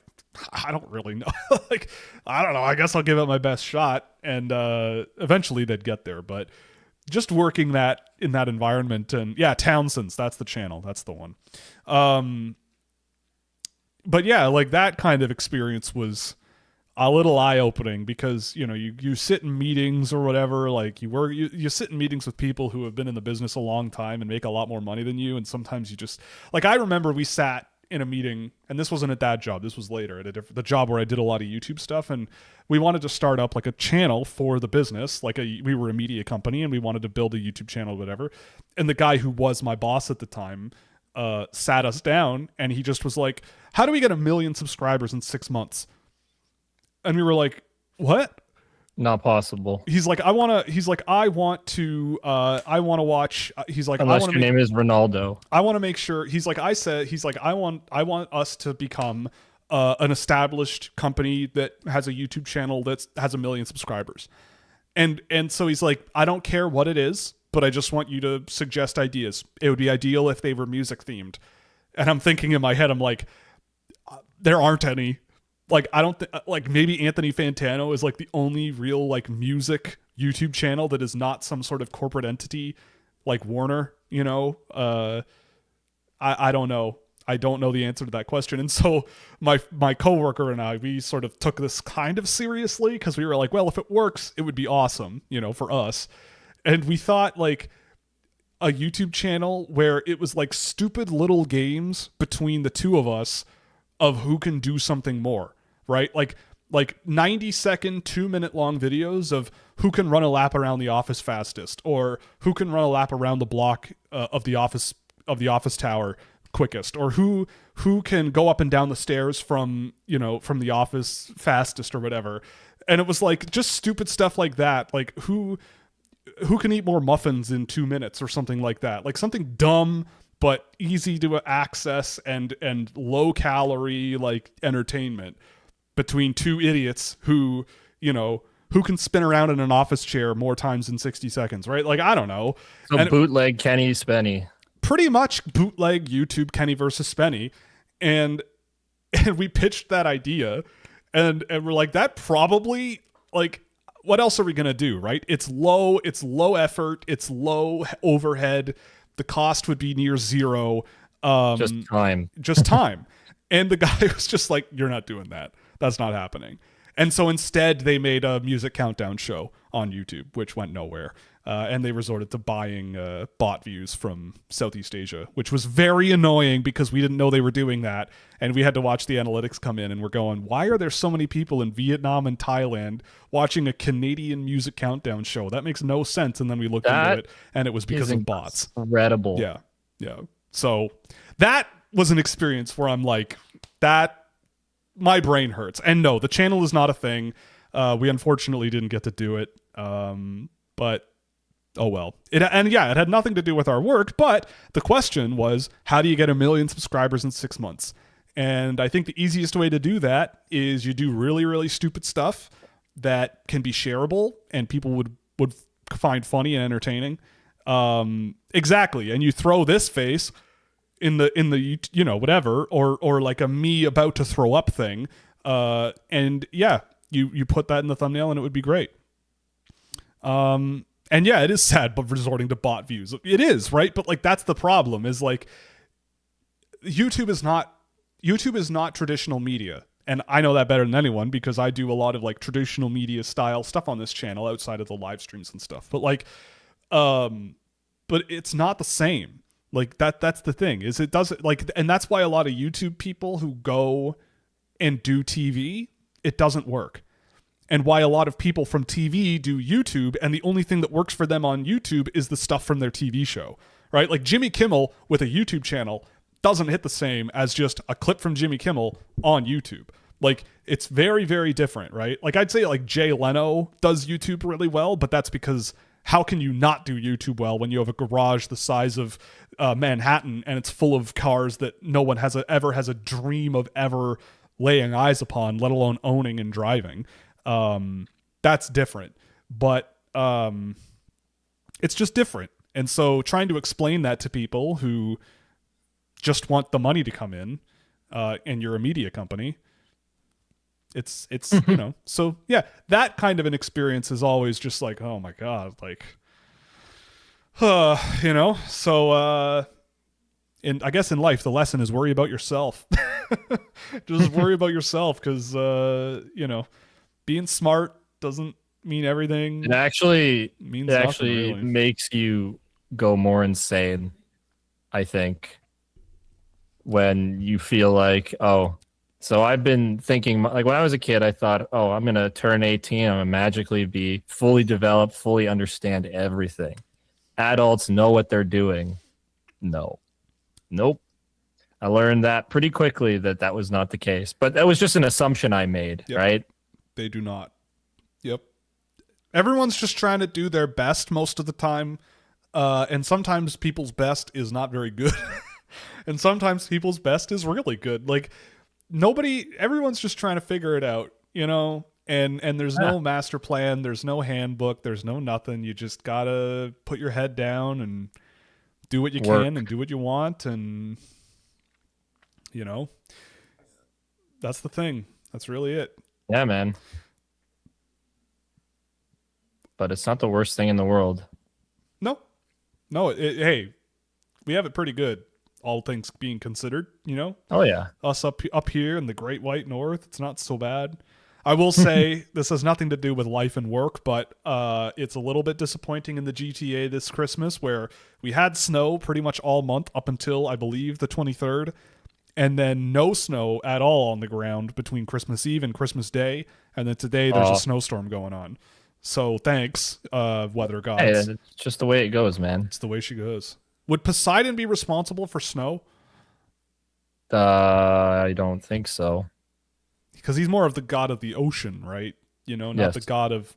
Speaker 1: I don't really know. Like, I don't know. I guess I'll give it my best shot. And eventually they'd get there. But just working that in that environment, and yeah, Townsend's, that's the channel. That's the one. But yeah, like that kind of experience was a little eye-opening because, you sit in meetings or whatever, like you sit in meetings with people who have been in the business a long time and make a lot more money than you. And sometimes you just, like, I remember we sat in a meeting, and this wasn't at that job. This was later at the job where I did a lot of YouTube stuff. And we wanted to start up like a channel for the business. Like we were a media company and we wanted to build a YouTube channel, whatever. And the guy who was my boss at the time, sat us down, and he just was like, how do we get 1 million subscribers in 6 months? And we were like, what?
Speaker 2: Not possible.
Speaker 1: He's like, I want to. He's like, I want to. I want to watch. He's like,
Speaker 2: Unless your name is Ronaldo.
Speaker 1: I want to make sure. He's like, I said. He's like, I want us to become an established company that has a YouTube channel that has 1 million subscribers. And so he's like, I don't care what it is, but I just want you to suggest ideas. It would be ideal if they were music themed. And I'm thinking in my head, I'm like, there aren't any. Like, I don't like, maybe Anthony Fantano is like the only real like music YouTube channel that is not some sort of corporate entity like Warner, you know? I don't know. I don't know the answer to that question. And so my coworker and I, we sort of took this kind of seriously because we were like, well, if it works, it would be awesome, you know, for us. And we thought like a YouTube channel where it was like stupid little games between the two of us of who can do something more, right? Like 90-second, 2-minute long videos of who can run a lap around the office fastest, or who can run a lap around the block of the office tower quickest, or who can go up and down the stairs from the office fastest, or whatever. And it was like just stupid stuff like that, like who can eat more muffins in 2 minutes or something like that, like something dumb but easy to access and low calorie like entertainment between two idiots who can spin around in an office chair more times in 60 seconds, right? Like, I don't know.
Speaker 2: So and bootleg Kenny Spenny.
Speaker 1: Pretty much bootleg YouTube Kenny versus Spenny. And we pitched that idea and we're like, that probably, like, what else are we going to do, right? It's low effort, it's low overhead. The cost would be near zero.
Speaker 2: Just
Speaker 1: time. And the guy was just like, you're not doing that. That's not happening. And so instead they made a music countdown show on YouTube, which went nowhere. And they resorted to buying bot views from Southeast Asia, which was very annoying because we didn't know they were doing that. And we had to watch the analytics come in and we're going, why are there so many people in Vietnam and Thailand watching a Canadian music countdown show? That makes no sense. And then we looked into it and it was because of bots.
Speaker 2: Incredible.
Speaker 1: Yeah. Yeah. So that was an experience where I'm like, that my brain hurts. And no, the channel is not a thing. We unfortunately didn't get to do it. But oh well. It had nothing to do with our work, but the question was, how do you get 1 million subscribers in 6 months? And I think the easiest way to do that is you do really, really stupid stuff that can be shareable and people would find funny and entertaining. Exactly. And you throw this face in the whatever, or like a me about to throw up thing. And yeah, you put that in the thumbnail and it would be great. And yeah, it is sad, but resorting to bot views. It is, right? But like, that's the problem, is like YouTube is not traditional media. And I know that better than anyone because I do a lot of like traditional media style stuff on this channel outside of the live streams and stuff. But like, but it's not the same. Like that's the thing, is it doesn't like, and that's why a lot of YouTube people who go and do TV, it doesn't work. And why a lot of people from TV do YouTube, and the only thing that works for them on YouTube is the stuff from their TV show, right? Like Jimmy Kimmel with a YouTube channel doesn't hit the same as just a clip from Jimmy Kimmel on YouTube. Like, it's very, very different, right? Like, I'd say like Jay Leno does YouTube really well, but that's because how can you not do YouTube well when you have a garage the size of Manhattan and it's full of cars that no one ever has a dream of ever laying eyes upon, let alone owning and driving? That's different, but it's just different. And so trying to explain that to people who just want the money to come in, and you're a media company, it's so yeah, that kind of an experience is always just like, oh my God, like, so, and I guess in life, the lesson is worry about yourself. Just worry about yourself. 'Cause, being smart doesn't mean everything.
Speaker 2: It actually
Speaker 1: really
Speaker 2: makes you go more insane, I think, when you feel like, oh, so I've been thinking, like when I was a kid, I thought, oh, I'm going to turn 18. I'm going to magically be fully developed, fully understand everything. Adults know what they're doing. No. Nope. I learned that pretty quickly that was not the case. But that was just an assumption I made,
Speaker 1: yep.
Speaker 2: Right?
Speaker 1: They do not. Yep. Everyone's just trying to do their best most of the time. And sometimes people's best is not very good. And sometimes people's best is really good. Like everyone's just trying to figure it out, and there's no master plan, there's no handbook, there's no nothing. You just gotta put your head down and do what you can and do what you want. And that's the thing. That's really it.
Speaker 2: Yeah, man. But it's not the worst thing in the world.
Speaker 1: No, hey, we have it pretty good, all things being considered,
Speaker 2: Oh, yeah.
Speaker 1: Us up here in the Great White North, it's not so bad. I will say this has nothing to do with life and work, but it's a little bit disappointing in the GTA this Christmas, where we had snow pretty much all month up until, I believe, the 23rd, and then no snow at all on the ground between Christmas Eve and Christmas Day, and then today there's a snowstorm going on. So thanks, weather gods.
Speaker 2: Hey, it's just the way it goes, man.
Speaker 1: It's the way she goes. Would Poseidon be responsible for snow?
Speaker 2: I don't think so.
Speaker 1: Because he's more of the god of the ocean, right? Not the god of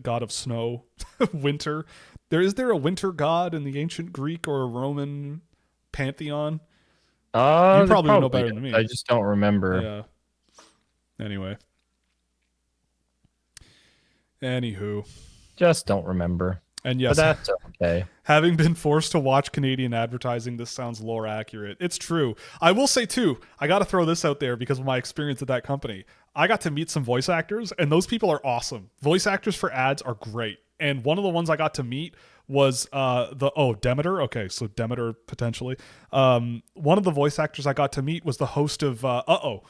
Speaker 1: god of snow, winter. Is there a winter god in the ancient Greek or Roman pantheon? You probably know better than me.
Speaker 2: I just don't remember.
Speaker 1: Yeah. Anywho.
Speaker 2: Just don't remember.
Speaker 1: And yes,
Speaker 2: but that's okay.
Speaker 1: Having been forced to watch Canadian advertising, this sounds lore accurate. It's true. I will say, too, I got to throw this out there because of my experience at that company. I got to meet some voice actors, and those people are awesome. Voice actors for ads are great. And one of the ones I got to meet was Demeter. Okay, so Demeter, potentially. One of the voice actors I got to meet was the host of on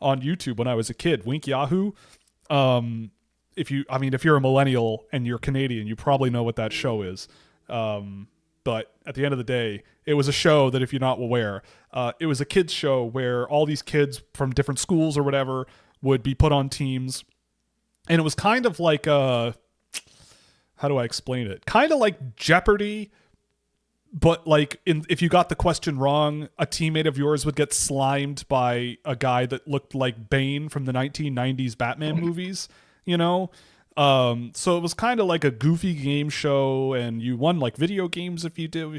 Speaker 1: YouTube when I was a kid, Wink Yahoo. If you're a millennial and you're Canadian, you probably know what that show is. But at the end of the day, it was a show that, if you're not aware, it was a kids show where all these kids from different schools or whatever would be put on teams. And it was kind of like, how do I explain it? Kind of like Jeopardy, but like if you got the question wrong, a teammate of yours would get slimed by a guy that looked like Bane from the 1990s Batman movies. So it was kind of like a goofy game show, and you won like video games if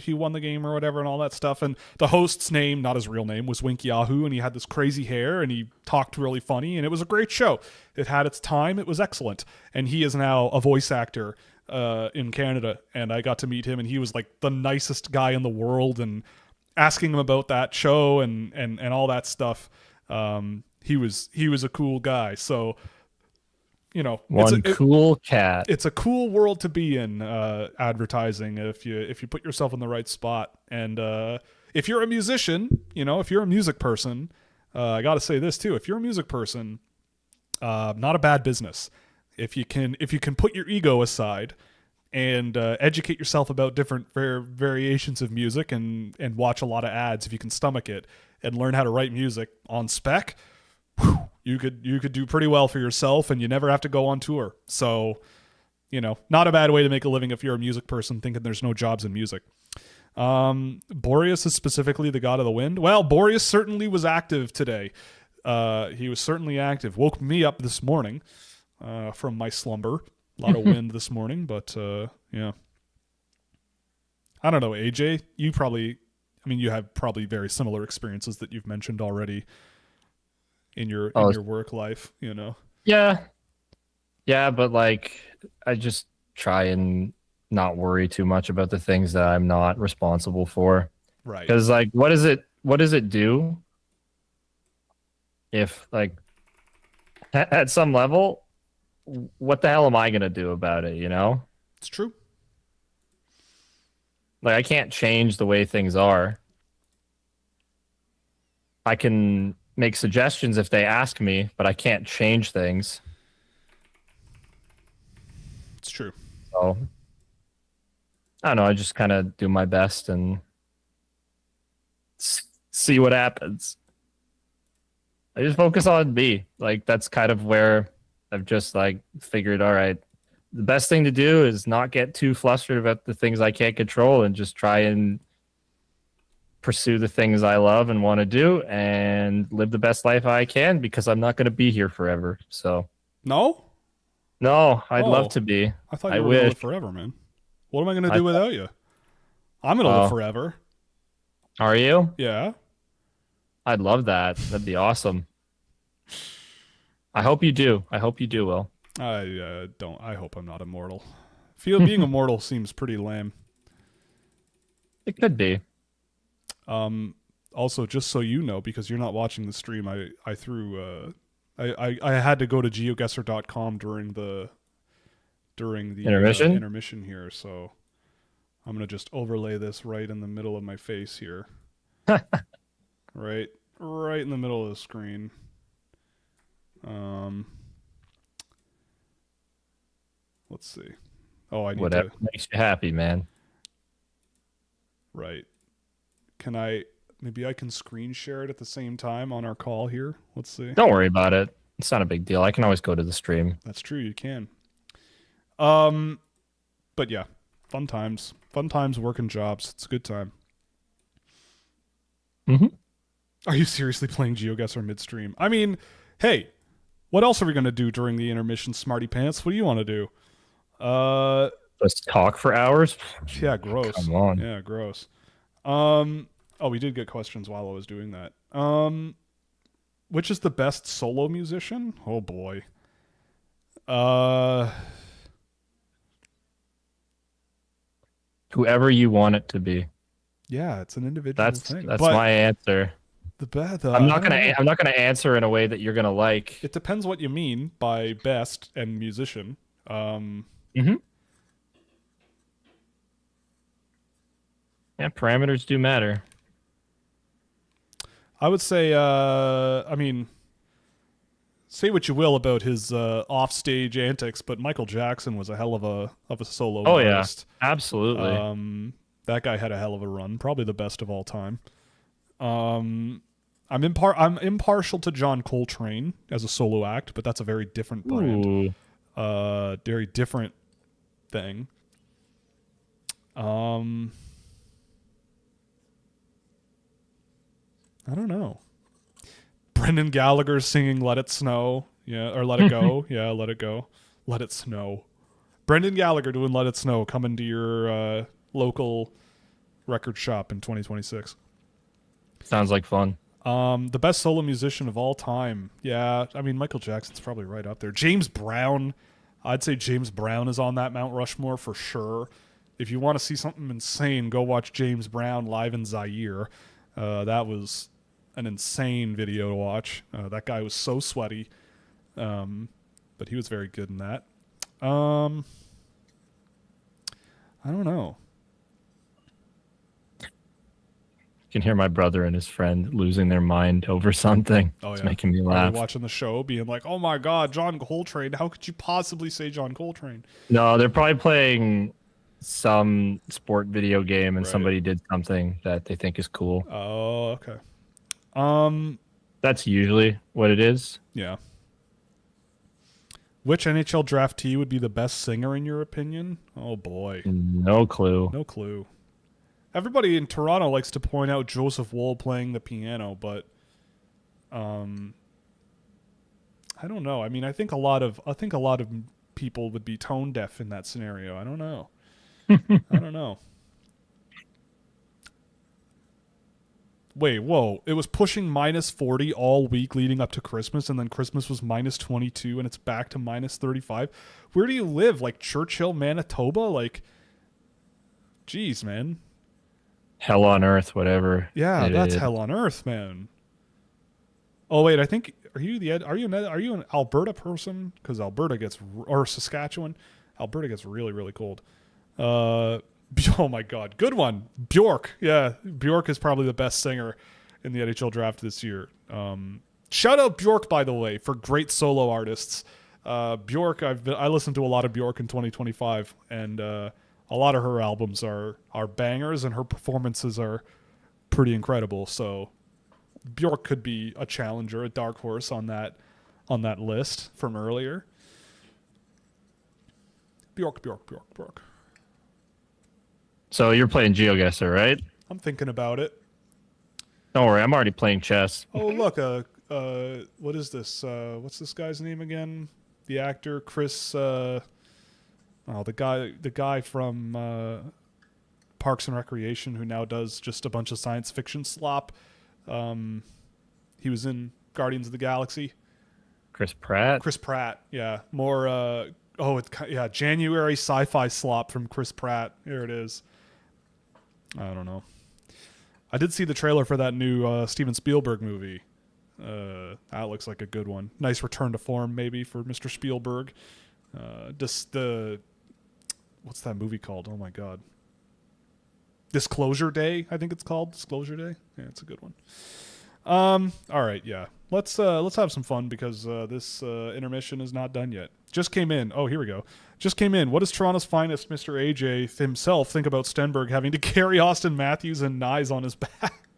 Speaker 1: you won the game or whatever and all that stuff. And the host's name, not his real name, was Wink Yahoo, and he had this crazy hair and he talked really funny, and it was a great show. It had its time. It was excellent. And he is now a voice actor in Canada, and I got to meet him, and he was like the nicest guy in the world, and asking him about that show and all that stuff. He was a cool guy. So
Speaker 2: cool cat.
Speaker 1: It's a cool world to be in, advertising, if you put yourself in the right spot. And if you're a musician, if you're a music person, I got to say this too. If you're a music person, not a bad business. If you can put your ego aside and educate yourself about different variations of music and watch a lot of ads, if you can stomach it and learn how to write music on spec, you could do pretty well for yourself, and you never have to go on tour. So, not a bad way to make a living if you're a music person thinking there's no jobs in music. Boreas is specifically the god of the wind. Well, Boreas certainly was active today. He was certainly active. Woke me up this morning from my slumber. A lot of wind this morning, but yeah. I don't know, AJ. You have probably very similar experiences that you've mentioned already in your work life,
Speaker 2: Yeah, but like I just try and not worry too much about the things that I'm not responsible for,
Speaker 1: right?
Speaker 2: Because like what does it do if, like, at some level, what the hell am I gonna do about it?
Speaker 1: It's true.
Speaker 2: Like, I can't change the way things are. I can make suggestions if they ask me, but I can't change things.
Speaker 1: It's true.
Speaker 2: So, I don't know. I just kind of do my best and see what happens. I just focus on me. Like, that's kind of where I've just like figured, all right, the best thing to do is not get too flustered about the things I can't control and just try and pursue the things I love and want to do and live the best life I can, because I'm not going to be here forever. So
Speaker 1: no,
Speaker 2: No, I'd love
Speaker 1: Oh,
Speaker 2: to be.
Speaker 1: I thought
Speaker 2: I
Speaker 1: you were gonna
Speaker 2: wish.
Speaker 1: live forever, man. What am I gonna
Speaker 2: I
Speaker 1: do without you? I'm gonna live
Speaker 2: oh,
Speaker 1: forever.
Speaker 2: are you?
Speaker 1: Yeah.
Speaker 2: I'd love that. That'd be awesome. I hope you do. I hope you do, Will.
Speaker 1: I don't. I hope I'm not immortal. Feel being immortal seems pretty lame.
Speaker 2: It could be.
Speaker 1: Also, just so you know, because you're not watching the stream, I threw I had to go to geoguessr.com during the
Speaker 2: Intermission?
Speaker 1: intermission here, so I'm gonna just overlay this right in the middle of my face here, right, right in the middle of the screen. Um, let's see. Oh, I need
Speaker 2: Whatever
Speaker 1: to.
Speaker 2: makes you happy, man.
Speaker 1: Right. Can I? Maybe I can screen share it at the same time on our call here. Let's see.
Speaker 2: Don't worry about it. It's not a big deal. I can always go to the stream.
Speaker 1: That's true. You can. Um, but yeah, fun times. Fun times working jobs. It's a good time.
Speaker 2: Mm-hmm.
Speaker 1: Are you seriously playing GeoGuessr midstream? I mean, hey, what else are we gonna do during the intermission, Smarty Pants? What do you want to do?
Speaker 2: Let's talk for hours.
Speaker 1: Yeah, gross.
Speaker 2: Come on.
Speaker 1: Yeah, gross. Oh, we did get questions while I was doing that. Which is the best solo musician? Oh boy.
Speaker 2: Whoever you want it to be.
Speaker 1: Yeah, it's an individual
Speaker 2: That's
Speaker 1: thing.
Speaker 2: that's
Speaker 1: But
Speaker 2: my answer.
Speaker 1: the best.
Speaker 2: I'm not gonna answer in a way that you're gonna like.
Speaker 1: It depends what you mean by best and musician.
Speaker 2: Mm-hmm. Yeah, parameters do matter.
Speaker 1: I would say, I mean, say what you will about his offstage antics, but Michael Jackson was a hell of a solo
Speaker 2: Oh yeah,
Speaker 1: artist.
Speaker 2: absolutely.
Speaker 1: That guy had a hell of a run, probably the best of all time. I'm impartial to John Coltrane as a solo act, but that's a very different brand.
Speaker 2: Ooh.
Speaker 1: Very different thing. I don't know. Brendan Gallagher singing "Let It Snow," yeah, or "Let It Go," yeah, "Let It Go," "Let It Snow." Brendan Gallagher doing "Let It Snow" coming to your local record shop in 2026.
Speaker 2: Sounds like fun.
Speaker 1: The best solo musician of all time. Yeah, I mean Michael Jackson's probably right up there. James Brown, I'd say James Brown is on that Mount Rushmore for sure. If you want to see something insane, go watch James Brown live in Zaire. That was an insane video to watch. That guy was so sweaty, but he was very good in that. I don't know.
Speaker 2: You can hear my brother and his friend losing their mind over something.
Speaker 1: Oh,
Speaker 2: It's
Speaker 1: yeah.
Speaker 2: making me
Speaker 1: Are
Speaker 2: laugh.
Speaker 1: they watching the show, being like, "Oh my God, John Coltrane! How could you possibly say John Coltrane?"
Speaker 2: No, they're probably playing some sport video game and
Speaker 1: Right.
Speaker 2: somebody did something that they think is cool.
Speaker 1: Oh, okay.
Speaker 2: That's usually what it is.
Speaker 1: Yeah. Which NHL draftee would be the best singer in your opinion? Oh boy,
Speaker 2: No clue.
Speaker 1: no clue. Everybody in Toronto likes to point out Joseph Woll playing the piano, but I don't know. I mean, I think a lot of people would be tone deaf in that scenario. I don't know. I don't know. Wait, whoa. It was pushing minus 40 all week leading up to Christmas, and then Christmas was minus 22, and it's back to minus 35. Where do you live? Like Churchill, Manitoba? Like, geez, man.
Speaker 2: Hell on earth, whatever.
Speaker 1: Yeah,
Speaker 2: it
Speaker 1: that's
Speaker 2: is.
Speaker 1: hell on earth, man. Oh wait, I think are you an Alberta person? Because Alberta gets or Saskatchewan, Alberta gets really really cold. Oh my God, good one, Bjork. Yeah, Bjork is probably the best singer in the NHL draft this year. Shout out Bjork, by the way, for great solo artists. Bjork, I listened to a lot of Bjork in 2025, and a lot of her albums are bangers, and her performances are pretty incredible. So Bjork could be a challenger, a dark horse on that list from earlier. Bjork.
Speaker 2: So you're playing GeoGuessr, right?
Speaker 1: I'm thinking about it.
Speaker 2: Don't worry, I'm already playing chess.
Speaker 1: Oh look, what is this? What's this guy's name again? the actor Chris. The guy from Parks and Recreation who now does just a bunch of science fiction slop. He was in Guardians of the Galaxy.
Speaker 2: Chris Pratt.
Speaker 1: Chris Pratt, yeah. More. January sci-fi slop from Chris Pratt. Here it is. I don't know. I did see the trailer for that new Steven Spielberg movie. That looks like a good one. Nice return to form, maybe, for Mr. Spielberg. What's that movie called? Oh my god. Disclosure Day, I think it's called. Disclosure Day. Yeah, it's a good one. All right, yeah. Let's have some fun because this intermission is not done yet. Just came in. Oh, here we go. Just came in. What does Toronto's finest, Mr. AJ himself, think about Stenberg having to carry Austin Matthews and Nyes on his back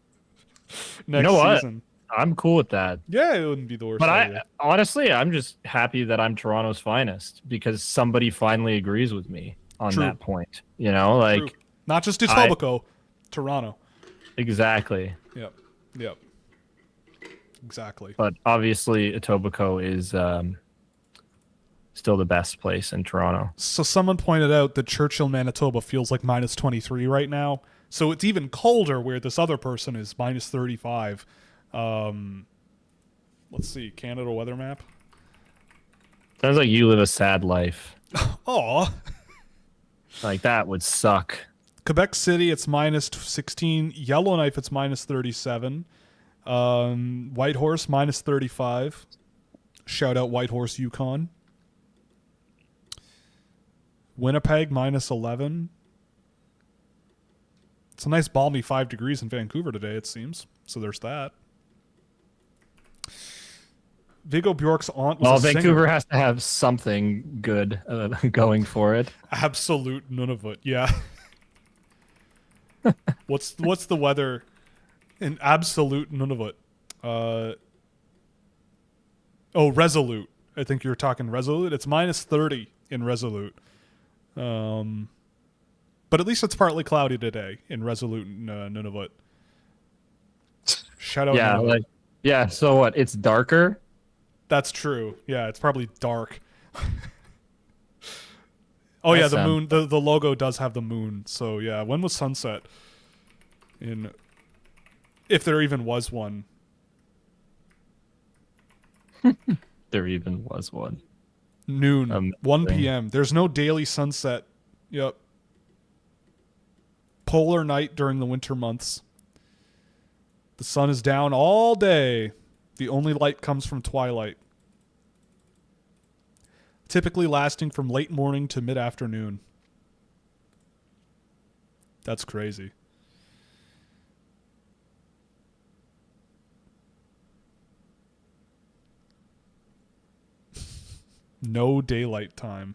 Speaker 1: next season?
Speaker 2: I'm cool with that.
Speaker 1: Yeah, it wouldn't be the worst.
Speaker 2: But honestly, I'm just happy that I'm Toronto's finest because somebody finally agrees with me on that point. You know, like
Speaker 1: True. Not just Etobicoke, Toronto.
Speaker 2: Exactly.
Speaker 1: Yep. Exactly.
Speaker 2: But obviously, Etobicoke is still the best place in Toronto.
Speaker 1: So someone pointed out that Churchill, Manitoba feels like minus 23 right now. So it's even colder where this other person is minus 35. Let's see, Canada weather map.
Speaker 2: Sounds like you live a sad life.
Speaker 1: Aw.
Speaker 2: Like that would suck.
Speaker 1: Quebec City, it's minus 16. Yellowknife, it's minus 37. Whitehorse, minus 35. Shout out Whitehorse, Yukon. Winnipeg, minus 11. It's a nice balmy 5 degrees in Vancouver today, it seems. So there's that. Viggo Bjork's aunt was a
Speaker 2: Vancouver
Speaker 1: singer.
Speaker 2: has to have something good going for it.
Speaker 1: Absolute none of it, yeah. What's the weather in absolute none of it? Resolute. I think you're talking Resolute. It's minus 30 in Resolute. But at least it's partly cloudy today in Resolute Nunavut. Shout out Nunavut.
Speaker 2: So what? It's darker?
Speaker 1: That's true. Yeah, it's probably dark. Oh yeah, the moon. The logo does have the moon. So yeah, when was sunset? If there even was one.
Speaker 2: There even was one.
Speaker 1: Noon, 1 p.m. There's no daily sunset. Yep. Polar night during the winter months. The sun is down all day. The only light comes from twilight. Typically lasting from late morning to mid-afternoon. That's crazy. No daylight time.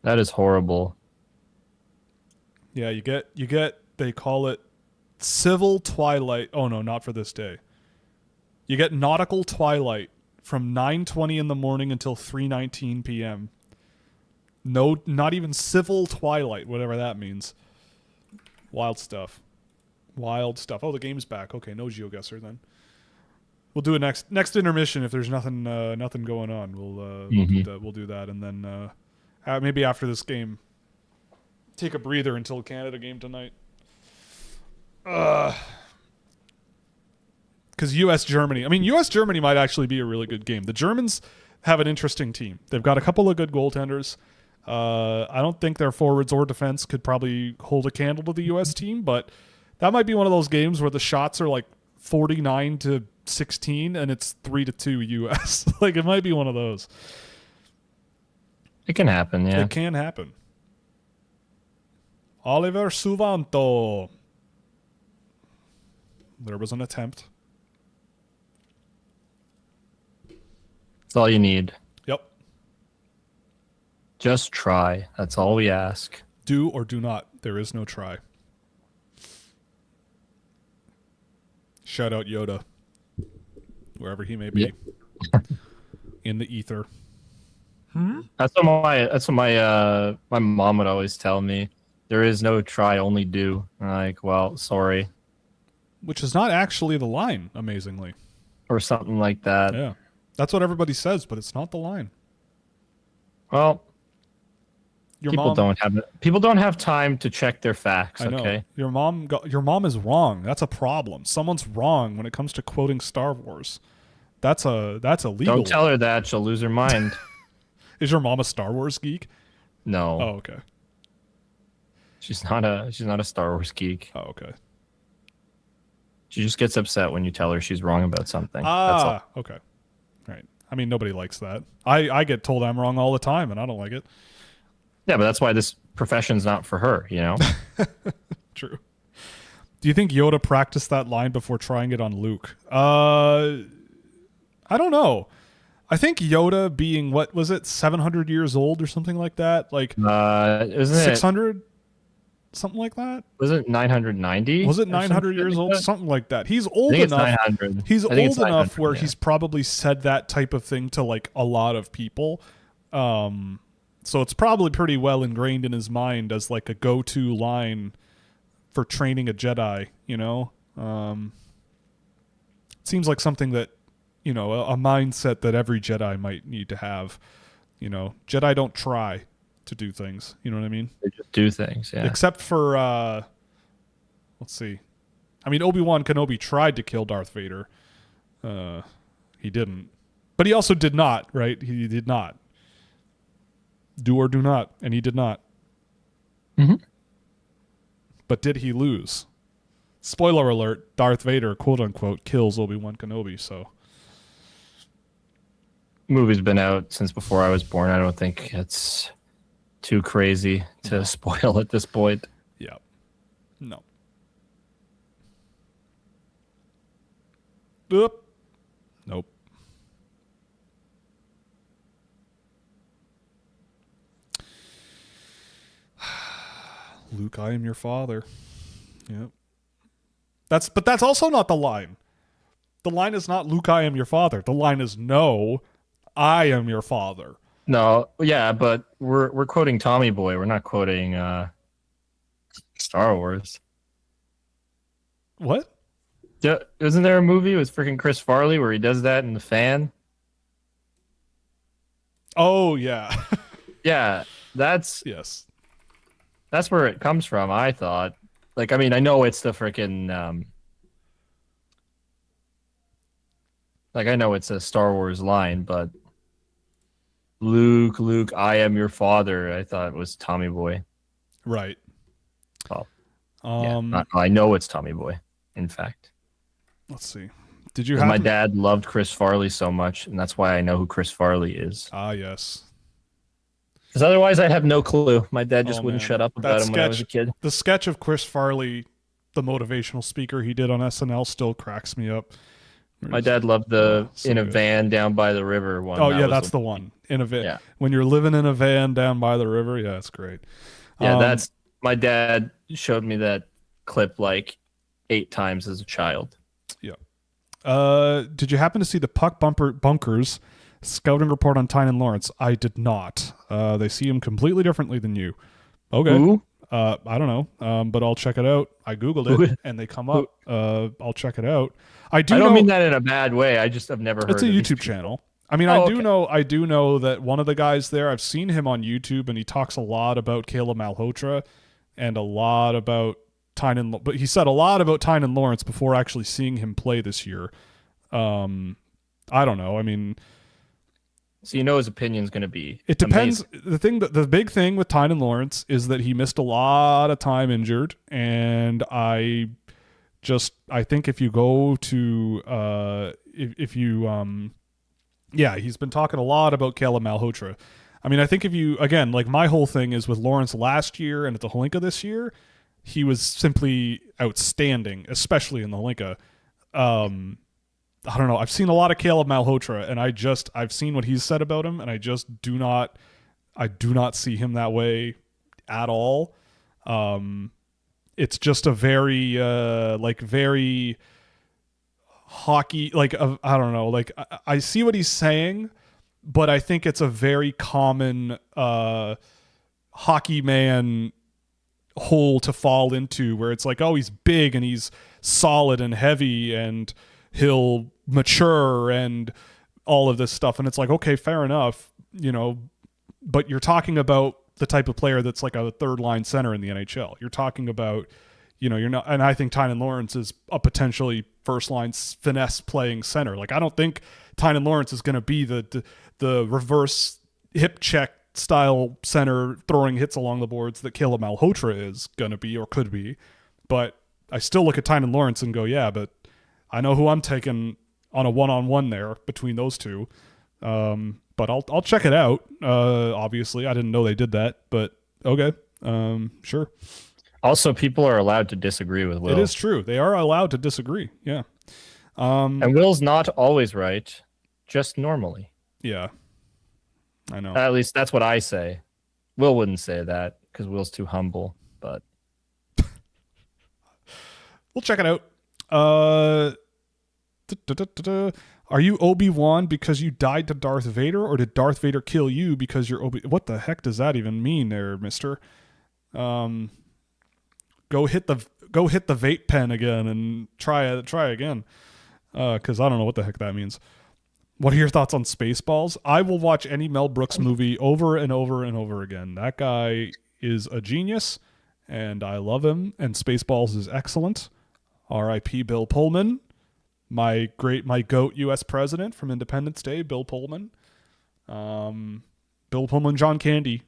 Speaker 2: That is horrible.
Speaker 1: Yeah, you get they call it civil twilight. Oh no, not for this day. You get nautical twilight from 9:20 in the morning until 3:19 p.m. No, not even civil twilight, whatever that means. Wild stuff. Oh, the game's back. Okay, no GeoGuessr then. We'll do a next intermission if there's nothing going on. We'll do that, and then maybe after this game, take a breather until the Canada game tonight. Because U.S.-Germany. I mean, U.S.-Germany might actually be a really good game. The Germans have an interesting team. They've got a couple of good goaltenders. I don't think their forwards or defense could probably hold a candle to the U.S. team, but that might be one of those games where the shots are like 49-16 and it's 3-2 U.S. Like, it might be one of those.
Speaker 2: It can happen, yeah.
Speaker 1: It can happen. Oliver Suvanto. There was an attempt.
Speaker 2: That's all you need.
Speaker 1: Yep.
Speaker 2: Just try. That's all we ask.
Speaker 1: Do or do not. There is no try. Shout out Yoda. Wherever he may be. Yep. In the ether.
Speaker 2: That's what my mom would always tell me. There is no try, only do. I'm like, well, sorry.
Speaker 1: Which is not actually the line, amazingly.
Speaker 2: Or something like that.
Speaker 1: Yeah. That's what everybody says, but it's not the line.
Speaker 2: Well,
Speaker 1: Your
Speaker 2: people
Speaker 1: mom
Speaker 2: don't have time to check their facts.
Speaker 1: I know.
Speaker 2: Okay.
Speaker 1: Your mom is wrong. That's a problem. Someone's wrong when it comes to quoting Star Wars. That's illegal.
Speaker 2: Don't tell her that; she'll lose her mind.
Speaker 1: Is your mom a Star Wars geek?
Speaker 2: No.
Speaker 1: Oh, okay.
Speaker 2: She's not a Star Wars geek.
Speaker 1: Oh, okay.
Speaker 2: She just gets upset when you tell her she's wrong about something.
Speaker 1: Ah,
Speaker 2: That's all.
Speaker 1: okay. Right. I mean, nobody likes that. I get told I'm wrong all the time, and I don't like it.
Speaker 2: Yeah, but that's why this profession's not for her, you know?
Speaker 1: True. Do you think Yoda practiced that line before trying it on Luke? I don't know. I think Yoda being, what was it, 700 years old or something like that? Like,
Speaker 2: isn't
Speaker 1: 600? Something like that?
Speaker 2: Was it 990?
Speaker 1: Was it 900 years old? Something like that. He's old
Speaker 2: I think
Speaker 1: enough.
Speaker 2: It's 900.
Speaker 1: He's old enough
Speaker 2: 900,
Speaker 1: where
Speaker 2: yeah.
Speaker 1: he's probably said that type of thing to like a lot of people. So it's probably pretty well ingrained in his mind as like a go-to line for training a Jedi, you know? It seems like something that, you know, a mindset that every Jedi might need to have. You know, Jedi don't try to do things. You know what I mean?
Speaker 2: They just do things, yeah.
Speaker 1: Except for, let's see. I mean, Obi-Wan Kenobi tried to kill Darth Vader. He didn't. But he also did not, right? He did not. Do or do not, and he did not.
Speaker 2: Mm-hmm.
Speaker 1: But did he lose? Spoiler alert, Darth Vader, quote-unquote, kills Obi-Wan Kenobi, so...
Speaker 2: Movie's been out since before I was born. I don't think it's too crazy to spoil at this point.
Speaker 1: Yeah. No. Oop. Nope. Luke, I am your father. Yep. But that's also not the line. The line is not Luke, I am your father. The line is no, I am your father.
Speaker 2: No, yeah, but we're quoting Tommy Boy. We're not quoting Star Wars.
Speaker 1: What?
Speaker 2: Yeah, isn't there a movie with freaking Chris Farley where he does that in the fan?
Speaker 1: Oh yeah.
Speaker 2: Yeah, that's
Speaker 1: Yes.
Speaker 2: That's where it comes from, I thought. Like, I mean, I know it's the freaking like I know it's a Star Wars line, but Luke, I am your father. I thought it was Tommy Boy.
Speaker 1: Right.
Speaker 2: Oh. I know it's Tommy Boy, in fact.
Speaker 1: Let's see. Did you
Speaker 2: my dad loved Chris Farley so much, and that's why I know who Chris Farley is.
Speaker 1: Ah, yes.
Speaker 2: Because otherwise I'd have no clue. My dad just wouldn't shut up about him when I was a kid.
Speaker 1: The sketch of Chris Farley, the motivational speaker he did on SNL, still cracks me up.
Speaker 2: My dad loved the in a van down by the river one.
Speaker 1: Oh, yeah, that's the one. In a van.
Speaker 2: Yeah.
Speaker 1: When you're living in a van down by the river, yeah, it's great.
Speaker 2: Yeah, that's my dad showed me that clip like 8 times as a child.
Speaker 1: Yeah. Did you happen to see the Puck Bunkers scouting report on Tynan Lawrence? I did not. They see him completely differently than you. Okay.
Speaker 2: Who?
Speaker 1: I don't know, but I'll check it out. I Googled it, and they come up. I'll check it out. I don't
Speaker 2: mean that in a bad way. I just have never heard
Speaker 1: It's a YouTube channel. I mean, I do know that one of the guys there, I've seen him on YouTube, and he talks a lot about Caleb Malhotra and a lot about Tynan, but he said a lot about Tynan Lawrence before actually seeing him play this year. I don't know. I mean,
Speaker 2: so you know his opinion's going to be.
Speaker 1: It depends.
Speaker 2: Amazing.
Speaker 1: The big thing with Tynan Lawrence is that he missed a lot of time injured, and I think if you go to he's been talking a lot about Caleb Malhotra. I mean, I think if you, again, like my whole thing is with Lawrence last year and at the Holinka this year, he was simply outstanding, especially in the Holinka. I don't know. I've seen a lot of Caleb Malhotra, and I've seen what he's said about him, and I do not see him that way at all. It's just a very very hockey, like I don't know, like I see what he's saying, but I think it's a very common hockey man hole to fall into, where it's like, oh, he's big and he's solid and heavy and he'll mature and all of this stuff. And it's like, okay, fair enough, but you're talking about the type of player that's like a third line center in the NHL. You're talking about, you're not, and I think Tynan Lawrence is a potentially first line finesse playing center. Like, I don't think Tynan Lawrence is going to be the reverse hip check style center throwing hits along the boards that Caleb Malhotra is going to be or could be. But I still look at Tynan Lawrence and go, yeah, but I know who I'm taking on a one-on-one there between those two. But I'll check it out. Obviously, I didn't know they did that, but okay, sure.
Speaker 2: Also, people are allowed to disagree with Will.
Speaker 1: It is true. They are allowed to disagree. Yeah.
Speaker 2: And Will's not always right, just normally.
Speaker 1: Yeah. I know.
Speaker 2: At least that's what I say. Will wouldn't say that because Will's too humble, but
Speaker 1: we'll check it out. Are you Obi-Wan because you died to Darth Vader, or did Darth Vader kill you because you're Obi? What the heck does that even mean, there, Mister? Go hit the vape pen again and try again. Because I don't know what the heck that means. What are your thoughts on Spaceballs? I will watch any Mel Brooks movie over and over and over again. That guy is a genius, and I love him. And Spaceballs is excellent. R.I.P. Bill Pullman. My GOAT U.S. president from Independence Day, Bill Pullman. Bill Pullman, John Candy.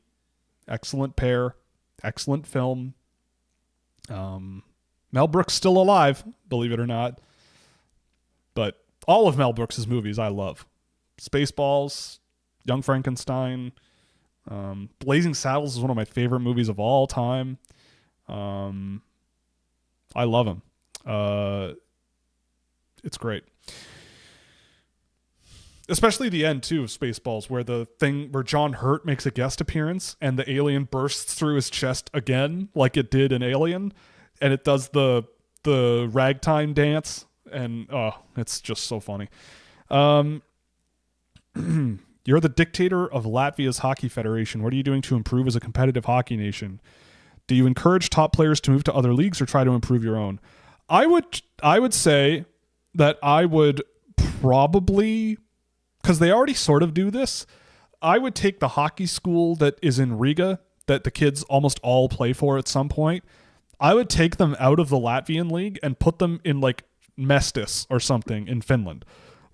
Speaker 1: Excellent pair. Excellent film. Mel Brooks still alive, believe it or not. But all of Mel Brooks' movies I love. Spaceballs, Young Frankenstein, Blazing Saddles is one of my favorite movies of all time. I love him. It's great. Especially the end, too, of Spaceballs, where John Hurt makes a guest appearance and the alien bursts through his chest again, like it did in Alien, and it does the ragtime dance, and it's just so funny. You're the dictator of Latvia's hockey federation. What are you doing to improve as a competitive hockey nation? Do you encourage top players to move to other leagues or try to improve your own? I would say that I would probably, because they already sort of do this, I would take the hockey school that is in Riga, that the kids almost all play for at some point. I would take them out of the Latvian league and put them in like Mestis or something in Finland.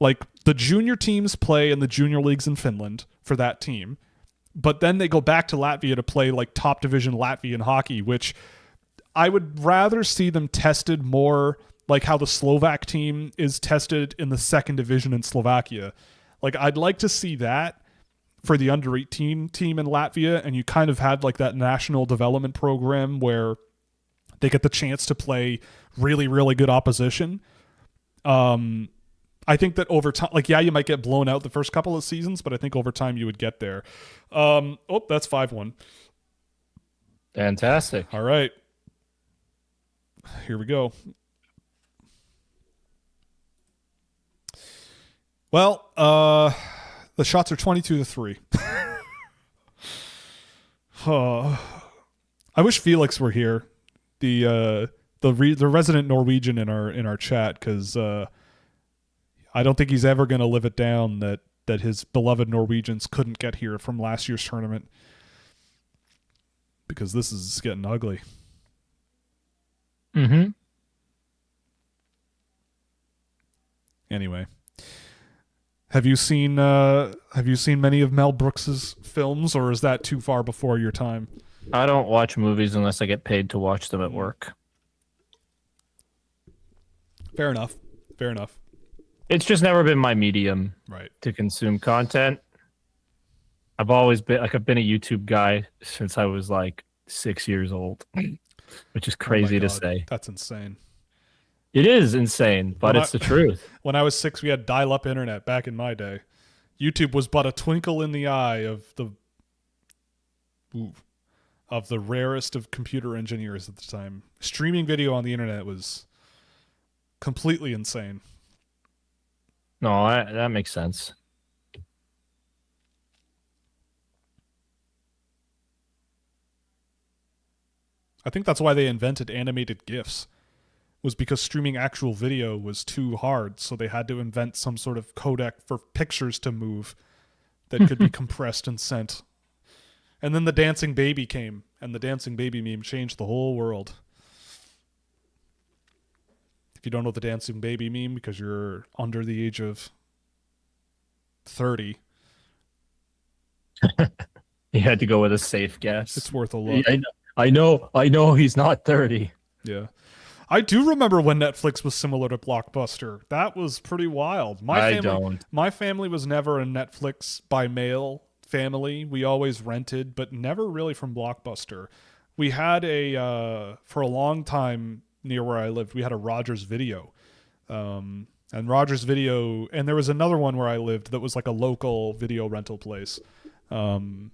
Speaker 1: Like, the junior teams play in the junior leagues in Finland for that team, but then they go back to Latvia to play like top division Latvian hockey, which I would rather see them tested more like how the Slovak team is tested in the second division in Slovakia. Like, I'd like to see that for the under 18 team in Latvia, and you kind of had like that national development program where they get the chance to play really, really good opposition. I think that over time, like, yeah, you might get blown out the first couple of seasons, but I think over time you would get there. That's 5-1.
Speaker 2: Fantastic.
Speaker 1: All right. Here we go. Well, the shots are 22-3. I wish Felix were here, the resident Norwegian in our chat, because I don't think he's ever going to live it down that his beloved Norwegians couldn't get here from last year's tournament, because this is getting ugly.
Speaker 2: Mm-hmm.
Speaker 1: Anyway, have you seen many of Mel Brooks's films, or is that too far before your time?
Speaker 2: I don't watch movies unless I get paid to watch them at work.
Speaker 1: Fair enough.
Speaker 2: It's just never been my medium,
Speaker 1: right,
Speaker 2: to consume content. I've always been I've been a YouTube guy since I was like 6 years old, which is crazy to say.
Speaker 1: That's insane.
Speaker 2: It is insane, but it's the truth. When
Speaker 1: I was 6, we had dial-up internet back in my day. YouTube was but a twinkle in the eye of the rarest of computer engineers at the time. Streaming video on the internet was completely insane.
Speaker 2: No, that makes sense.
Speaker 1: I think that's why they invented animated GIFs. was because streaming actual video was too hard, so they had to invent some sort of codec for pictures to move that could be compressed and sent. And then the dancing baby came, and the dancing baby meme changed the whole world. If you don't know the dancing baby meme because you're under the age of 30,
Speaker 2: You had to go with a safe guess.
Speaker 1: it's worth a look.
Speaker 2: I know he's not 30.
Speaker 1: Yeah. I do remember when Netflix was similar to Blockbuster. That was pretty wild. My family was never a Netflix by mail family. We always rented, but never really from Blockbuster. We had for a long time near where I lived, we had a Rogers Video. And Rogers Video, and there was another one where I lived that was like a local video rental place. And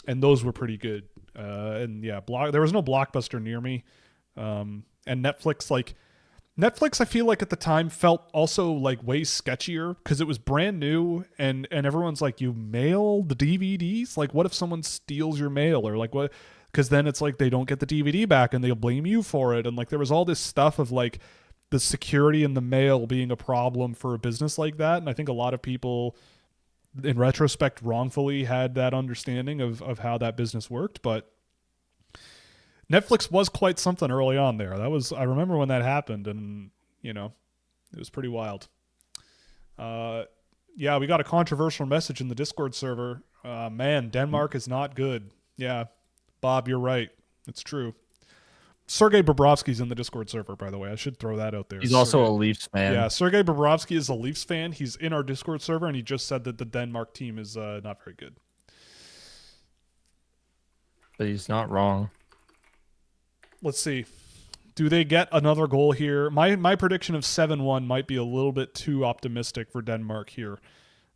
Speaker 1: those were pretty good. And yeah, there was no Blockbuster near me. And Netflix, I feel like at the time felt also like way sketchier because it was brand new, and everyone's like, you mail the DVDs? Like, what if someone steals your mail, or like what? Because then it's like they don't get the DVD back and they'll blame you for it. And like there was all this stuff of like the security in the mail being a problem for a business like that. And I think a lot of people, in retrospect, wrongfully had that understanding of how that business worked, but Netflix was quite something early on there. I remember when that happened, and it was pretty wild. Yeah, we got a controversial message in the Discord server. Man, Denmark is not good. Yeah, Bob, you're right. It's true. Sergei Bobrovsky's in the Discord server, by the way. I should throw that out there.
Speaker 2: He's also a Leafs fan.
Speaker 1: Yeah, Sergei Bobrovsky is a Leafs fan. He's in our Discord server, and he just said that the Denmark team is not very good.
Speaker 2: But he's not wrong.
Speaker 1: Let's see. Do they get another goal here? My prediction of 7-1 might be a little bit too optimistic for Denmark here.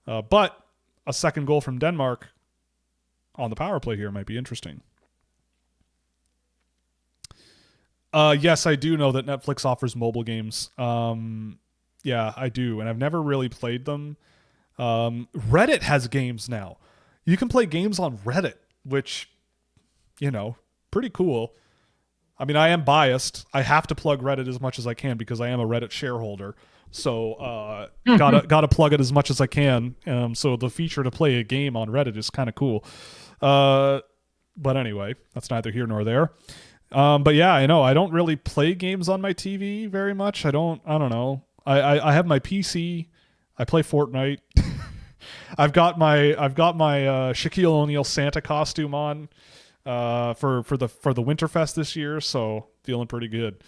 Speaker 1: But a second goal from Denmark on the power play here might be interesting. Yes, I do know that Netflix offers mobile games. Yeah, I do. And I've never really played them. Reddit has games now. You can play games on Reddit, which, pretty cool. I mean, I am biased. I have to plug Reddit as much as I can because I am a Reddit shareholder. So gotta plug it as much as I can. So the feature to play a game on Reddit is kind of cool. But anyway, that's neither here nor there. But yeah, I know I don't really play games on my TV very much. I don't know. I have my PC. I play Fortnite. I've got my Shaquille O'Neal Santa costume on. For the Winterfest this year, so feeling pretty good.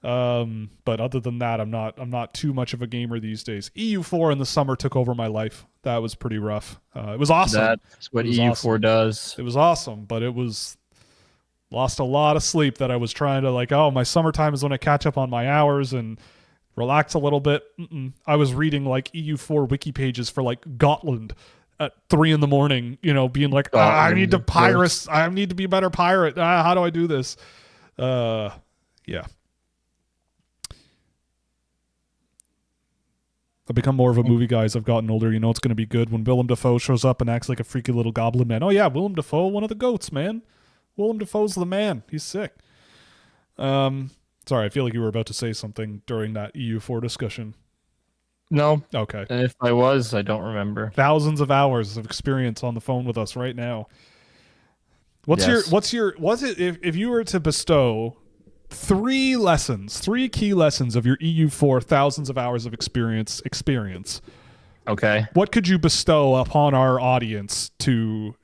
Speaker 1: But other than that, I'm not too much of a gamer these days. EU4 in the summer took over my life. That was pretty rough. It was awesome.
Speaker 2: That's what EU4 does.
Speaker 1: It was awesome, but it was lost a lot of sleep that I was trying to my summertime is when I catch up on my hours and relax a little bit. I was reading EU4 wiki pages for Gotland at 3 a.m, being like, I need to pirate. I need to be a better pirate. How do I do this? Yeah. I've become more of a movie guy as I've gotten older. It's going to be good when Willem Dafoe shows up and acts like a freaky little goblin man. Oh yeah, Willem Dafoe, one of the goats, man. Willem Dafoe's the man. He's sick. Sorry, I feel like you were about to say something during that EU4 discussion.
Speaker 2: No.
Speaker 1: Okay.
Speaker 2: And if I was, I don't remember.
Speaker 1: Thousands of hours of experience on the phone with us right now. If you were to bestow 3 key lessons of your EU4 thousands of hours of experience,
Speaker 2: okay,
Speaker 1: what could you bestow upon our audience to,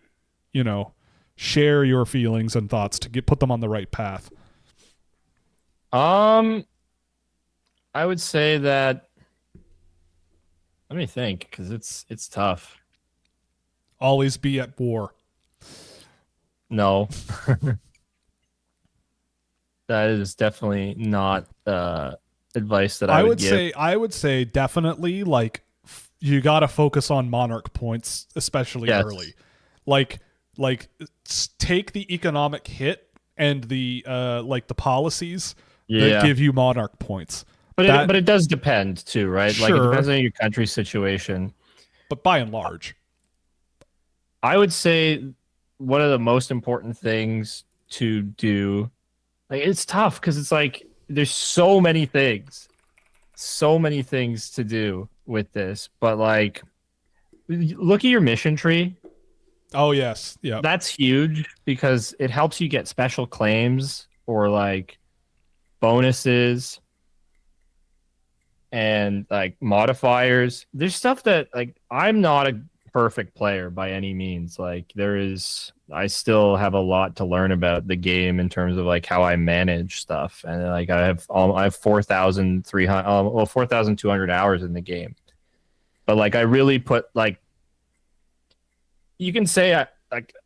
Speaker 1: share your feelings and thoughts to put them on the right path?
Speaker 2: I would say that. Let me think, because it's tough.
Speaker 1: Always be at war.
Speaker 2: No. That is definitely not advice that I would give.
Speaker 1: I would say definitely you got to focus on monarch points, especially early. Take the economic hit and the the policies that give you monarch points.
Speaker 2: But it does depend too, right?
Speaker 1: Sure.
Speaker 2: It depends on your country's situation.
Speaker 1: But by and large,
Speaker 2: I would say one of the most important things to do, it's tough because it's there's so many things to do with this, but like, look at your mission tree.
Speaker 1: Oh yes, yeah.
Speaker 2: That's huge because it helps you get special claims or like bonuses and like modifiers. There's stuff that like I'm not a perfect player by any means. Like I still have a lot to learn about the game in terms of like how I manage stuff. And like I have 4,200 hours in the game. But like I really put like you can say I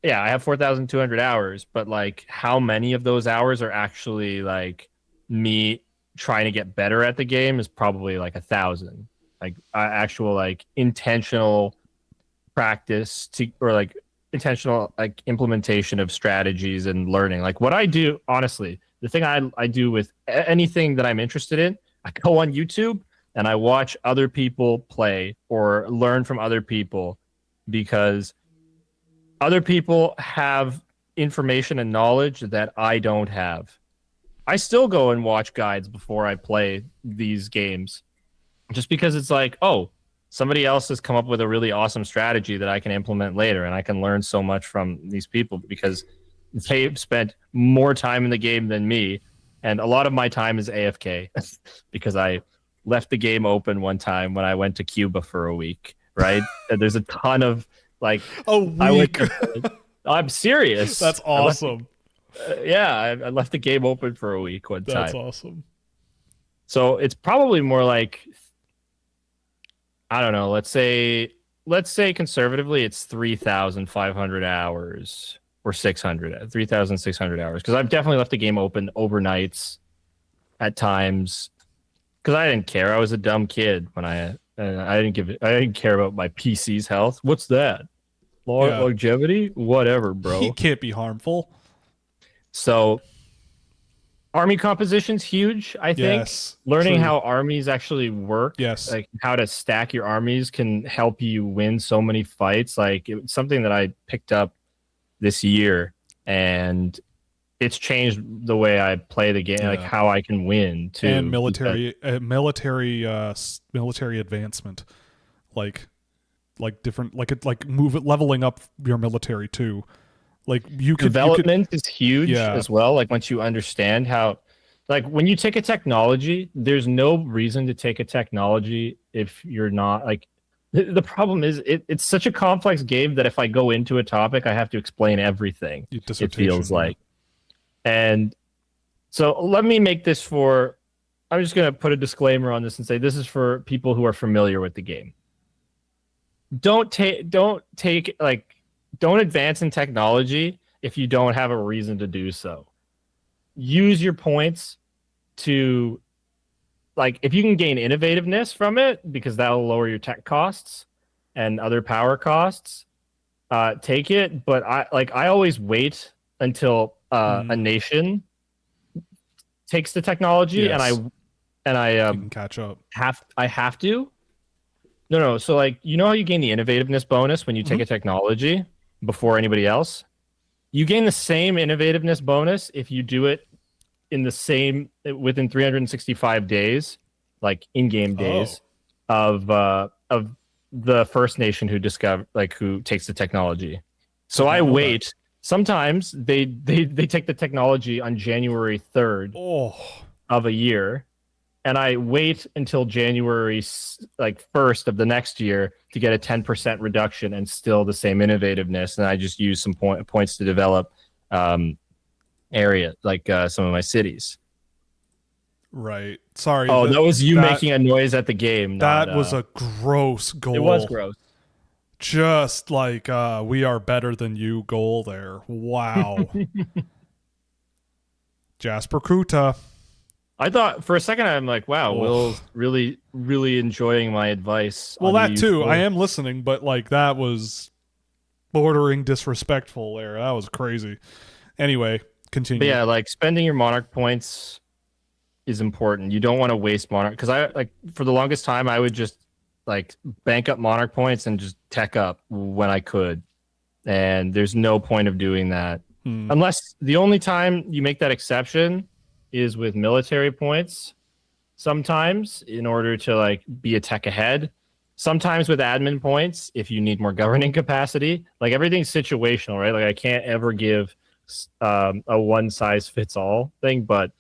Speaker 2: have 4,200 hours, but like how many of those hours are actually like me trying to get better at the game is probably like 1,000. Like actual like intentional practice or like intentional like implementation of strategies and learning. Like what I do, honestly, the thing I do with anything that I'm interested in, I go on YouTube and I watch other people play or learn from other people because other people have information and knowledge that I don't have. I still go and watch guides before I play these games just because it's like, oh, somebody else has come up with a really awesome strategy that I can implement later, and I can learn so much from these people because they've spent more time in the game than me, and a lot of my time is AFK because I left the game open one time when I went to Cuba for a week, right? And there's a ton of like
Speaker 1: A week.
Speaker 2: I'm serious.
Speaker 1: That's awesome.
Speaker 2: I left the game open for a week one time.
Speaker 1: That's awesome.
Speaker 2: So it's probably more like, I don't know, let's say conservatively it's 3,500 hours or 3,600 hours. Because I've definitely left the game open overnights at times because I didn't care. I was a dumb kid when I didn't care about my PC's health. What's that? Longevity? Whatever, bro.
Speaker 1: He can't be harmful.
Speaker 2: So army composition's huge, I think.
Speaker 1: Yes,
Speaker 2: learning
Speaker 1: true.
Speaker 2: how armies actually work,
Speaker 1: Yes,
Speaker 2: like how to stack your armies can help you win so many fights. Like it's something that I picked up this year, and it's changed the way I play the game, like how I can win too.
Speaker 1: And military advancement, like different, leveling up your military too. Like
Speaker 2: development is huge as well. Like once you understand how, like when you take a technology, there's no reason to take a technology if you're not like. The problem is it's such a complex game that if I go into a topic, I have to explain everything. It feels like, and so let me make this for. I'm just gonna put a disclaimer on this and say this is for people who are familiar with the game. Don't advance in technology if you don't have a reason to do so. Use your points to, like, if you can gain innovativeness from it, because that'll lower your tech costs and other power costs, take it. But I always wait until a nation takes the technology, and I
Speaker 1: can catch up.
Speaker 2: I have to. No. So like, you know how you gain the innovativeness bonus when you take a technology before anybody else? You gain the same innovativeness bonus if you do it within 365 days, like in-game days of the First Nation who takes the technology. So I wait. Sometimes they take the technology on January 3rd of a year. And I wait until January 1st of the next year to get a 10% reduction and still the same innovativeness. And I just use some points to develop area, like some of my cities.
Speaker 1: Right. Sorry.
Speaker 2: Oh, that was you making a noise at the game.
Speaker 1: That was a gross goal.
Speaker 2: It was gross.
Speaker 1: Just like we are better than you goal there. Wow. Jasper Kruta.
Speaker 2: I thought for a second, I'm like, wow, Will's really, really enjoying my advice.
Speaker 1: Well, that too. I am listening, but like that was bordering disrespectful there. That was crazy. Anyway, continue.
Speaker 2: But yeah, like spending your Monarch points is important. You don't want to waste Monarch, because for the longest time, I would just like bank up Monarch points and just tech up when I could. And there's no point of doing that. Unless the only time you make that exception is with military points sometimes in order to like be a tech ahead. Sometimes with admin points if you need more governing capacity. Like everything's situational, right? Like I can't ever give a one size fits all thing, but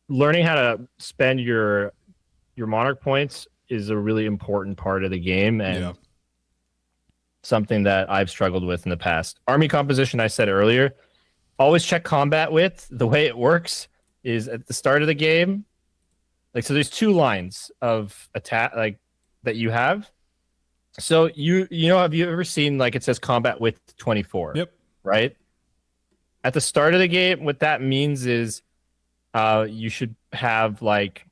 Speaker 2: learning how to spend your monarch points is a really important part of the game and something that I've struggled with in the past. Army composition, I said earlier, always check combat width. The way it works is at the start of the game, like so there's 2 lines of attack like that you have. So you know, have you ever seen like it says combat width 24?
Speaker 1: Yep.
Speaker 2: Right? At the start of the game, what that means is you should have like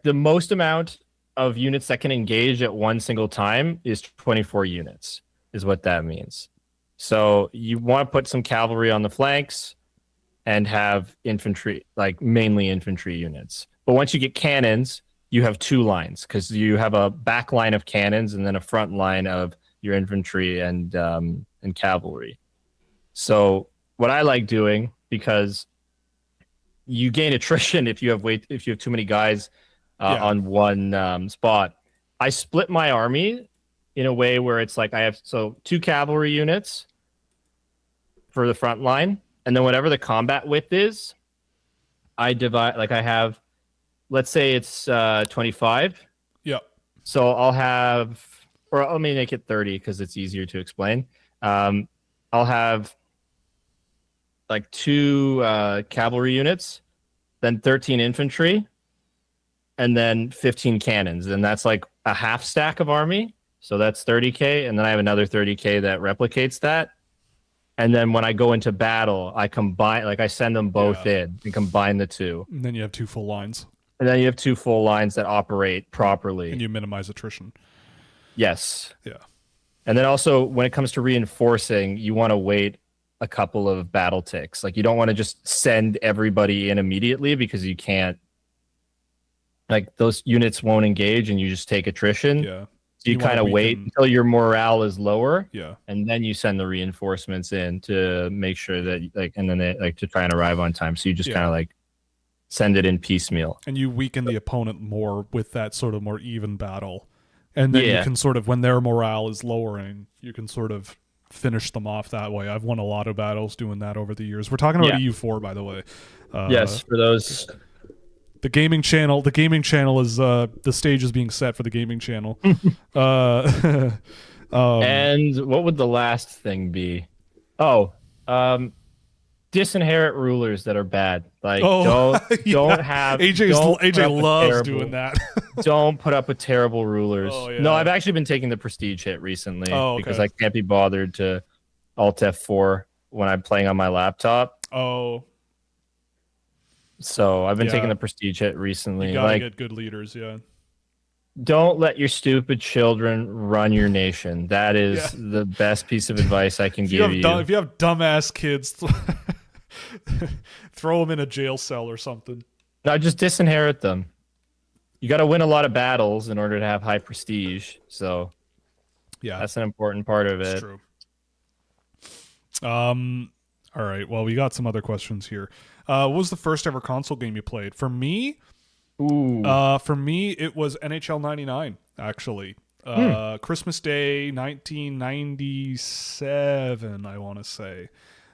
Speaker 2: the most amount of units that can engage at one single time is 24 units, is what that means. So you want to put some cavalry on the flanks and have infantry, like mainly infantry units. But once you get cannons, you have 2 lines because you have a back line of cannons and then a front line of your infantry and cavalry. So what I like doing, because you gain attrition if you have too many guys on one spot. I split my army in a way where it's like I have 2 cavalry units for the front line, and then whatever the combat width is, I divide. Like I have, let's say it's 25.
Speaker 1: Yep.
Speaker 2: So I'll have, or let me make it 30 because it's easier to explain. I'll have like 2 cavalry units, then 13 infantry, and then 15 cannons. And that's like a half stack of army. So that's 30K. And then I have another 30K that replicates that. And then when I go into battle, I combine, like I send them both in and combine the 2.
Speaker 1: And then you have 2 full lines.
Speaker 2: And then you have 2 full lines that operate properly.
Speaker 1: And you minimize attrition.
Speaker 2: Yes.
Speaker 1: Yeah.
Speaker 2: And then also when it comes to reinforcing, you want to wait a couple of battle ticks. Like you don't want to just send everybody in immediately because you can't, like those units won't engage and you just take attrition.
Speaker 1: Yeah.
Speaker 2: So you kind of wait until your morale is lower.
Speaker 1: Yeah.
Speaker 2: And then you send the reinforcements in to make sure that like, and then they like to try and arrive on time. So you just kind of like send it in piecemeal.
Speaker 1: And you weaken the opponent more with that sort of more even battle. And then you can sort of, when their morale is lowering, you can sort of finish them off that way. I've won a lot of battles doing that over the years. We're talking about EU4, by the way.
Speaker 2: Yes, for those.
Speaker 1: The gaming channel is the stage is being set for the gaming channel.
Speaker 2: And what would the last thing be? Disinherit rulers that are bad. Like don't have
Speaker 1: AJ loves doing that.
Speaker 2: Don't put up with terrible rulers.
Speaker 1: Oh, yeah.
Speaker 2: No, I've actually been taking the prestige hit recently because
Speaker 1: okay.
Speaker 2: I can't be bothered to Alt F4 when I'm playing on my laptop.
Speaker 1: Oh.
Speaker 2: So I've been taking the prestige hit recently.
Speaker 1: You gotta get good leaders,
Speaker 2: Don't let your stupid children run your nation. That is the best piece of advice I can give you.
Speaker 1: If you have dumbass kids, throw them in a jail cell or something.
Speaker 2: No, just disinherit them. You got to win a lot of battles in order to have high prestige. So that's an important part of it.
Speaker 1: That's true. All right. Well, we got some other questions here. What was the first ever console game you played? For me, it was NHL 99, actually. Christmas Day 1997, I want to say.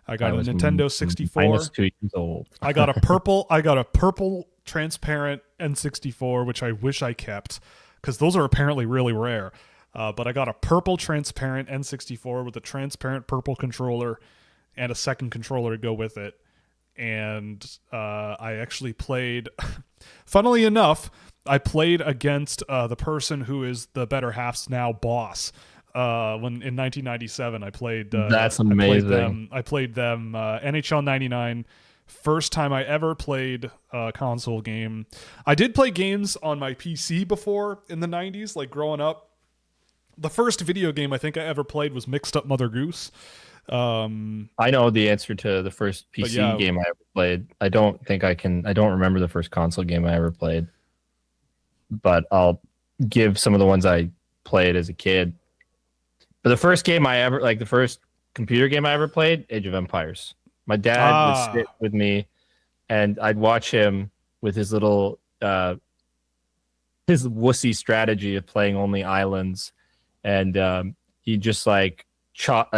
Speaker 1: I got a Nintendo 64.
Speaker 2: Minus 2 years old.
Speaker 1: I got a purple transparent N64, which I wish I kept because those are apparently really rare. But I got a purple transparent N64 with a transparent purple controller and a second controller to go with it. And I actually played, funnily enough, I played against the person who is the better half's now boss. When in 1997, I played.
Speaker 2: That's amazing.
Speaker 1: I played them NHL 99. First time I ever played a console game. I did play games on my PC before in the 90s, like growing up. The first video game I think I ever played was Mixed Up Mother Goose.
Speaker 2: I know the answer to the first PC game I ever played. I don't remember the first console game I ever played, but I'll give some of the ones I played as a kid. But the first game the first computer game I ever played, Age of Empires. My dad would sit with me, and I'd watch him with his little his wussy strategy of playing only islands, and he just like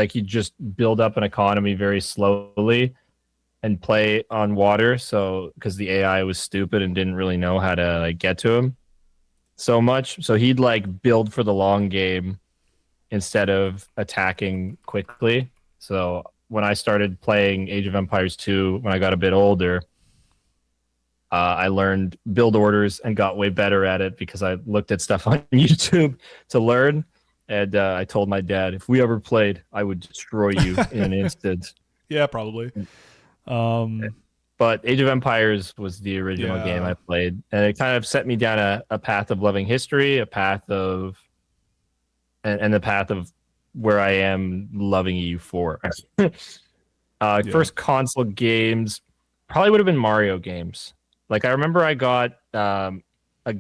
Speaker 2: he'd just build up an economy very slowly and play on water. So because the AI was stupid and didn't really know how to like get to him so much, so he'd like build for the long game instead of attacking quickly. So when I started playing Age of Empires 2, when I got a bit older, I learned build orders and got way better at it because I looked at stuff on YouTube to learn. And I told my dad, if we ever played, I would destroy you in an instant.
Speaker 1: Yeah, probably.
Speaker 2: But Age of Empires was the original game I played. And it kind of set me down a path of loving history, a path of, and the path of where I am loving EU4. First console games probably would have been Mario games. Like I remember I got a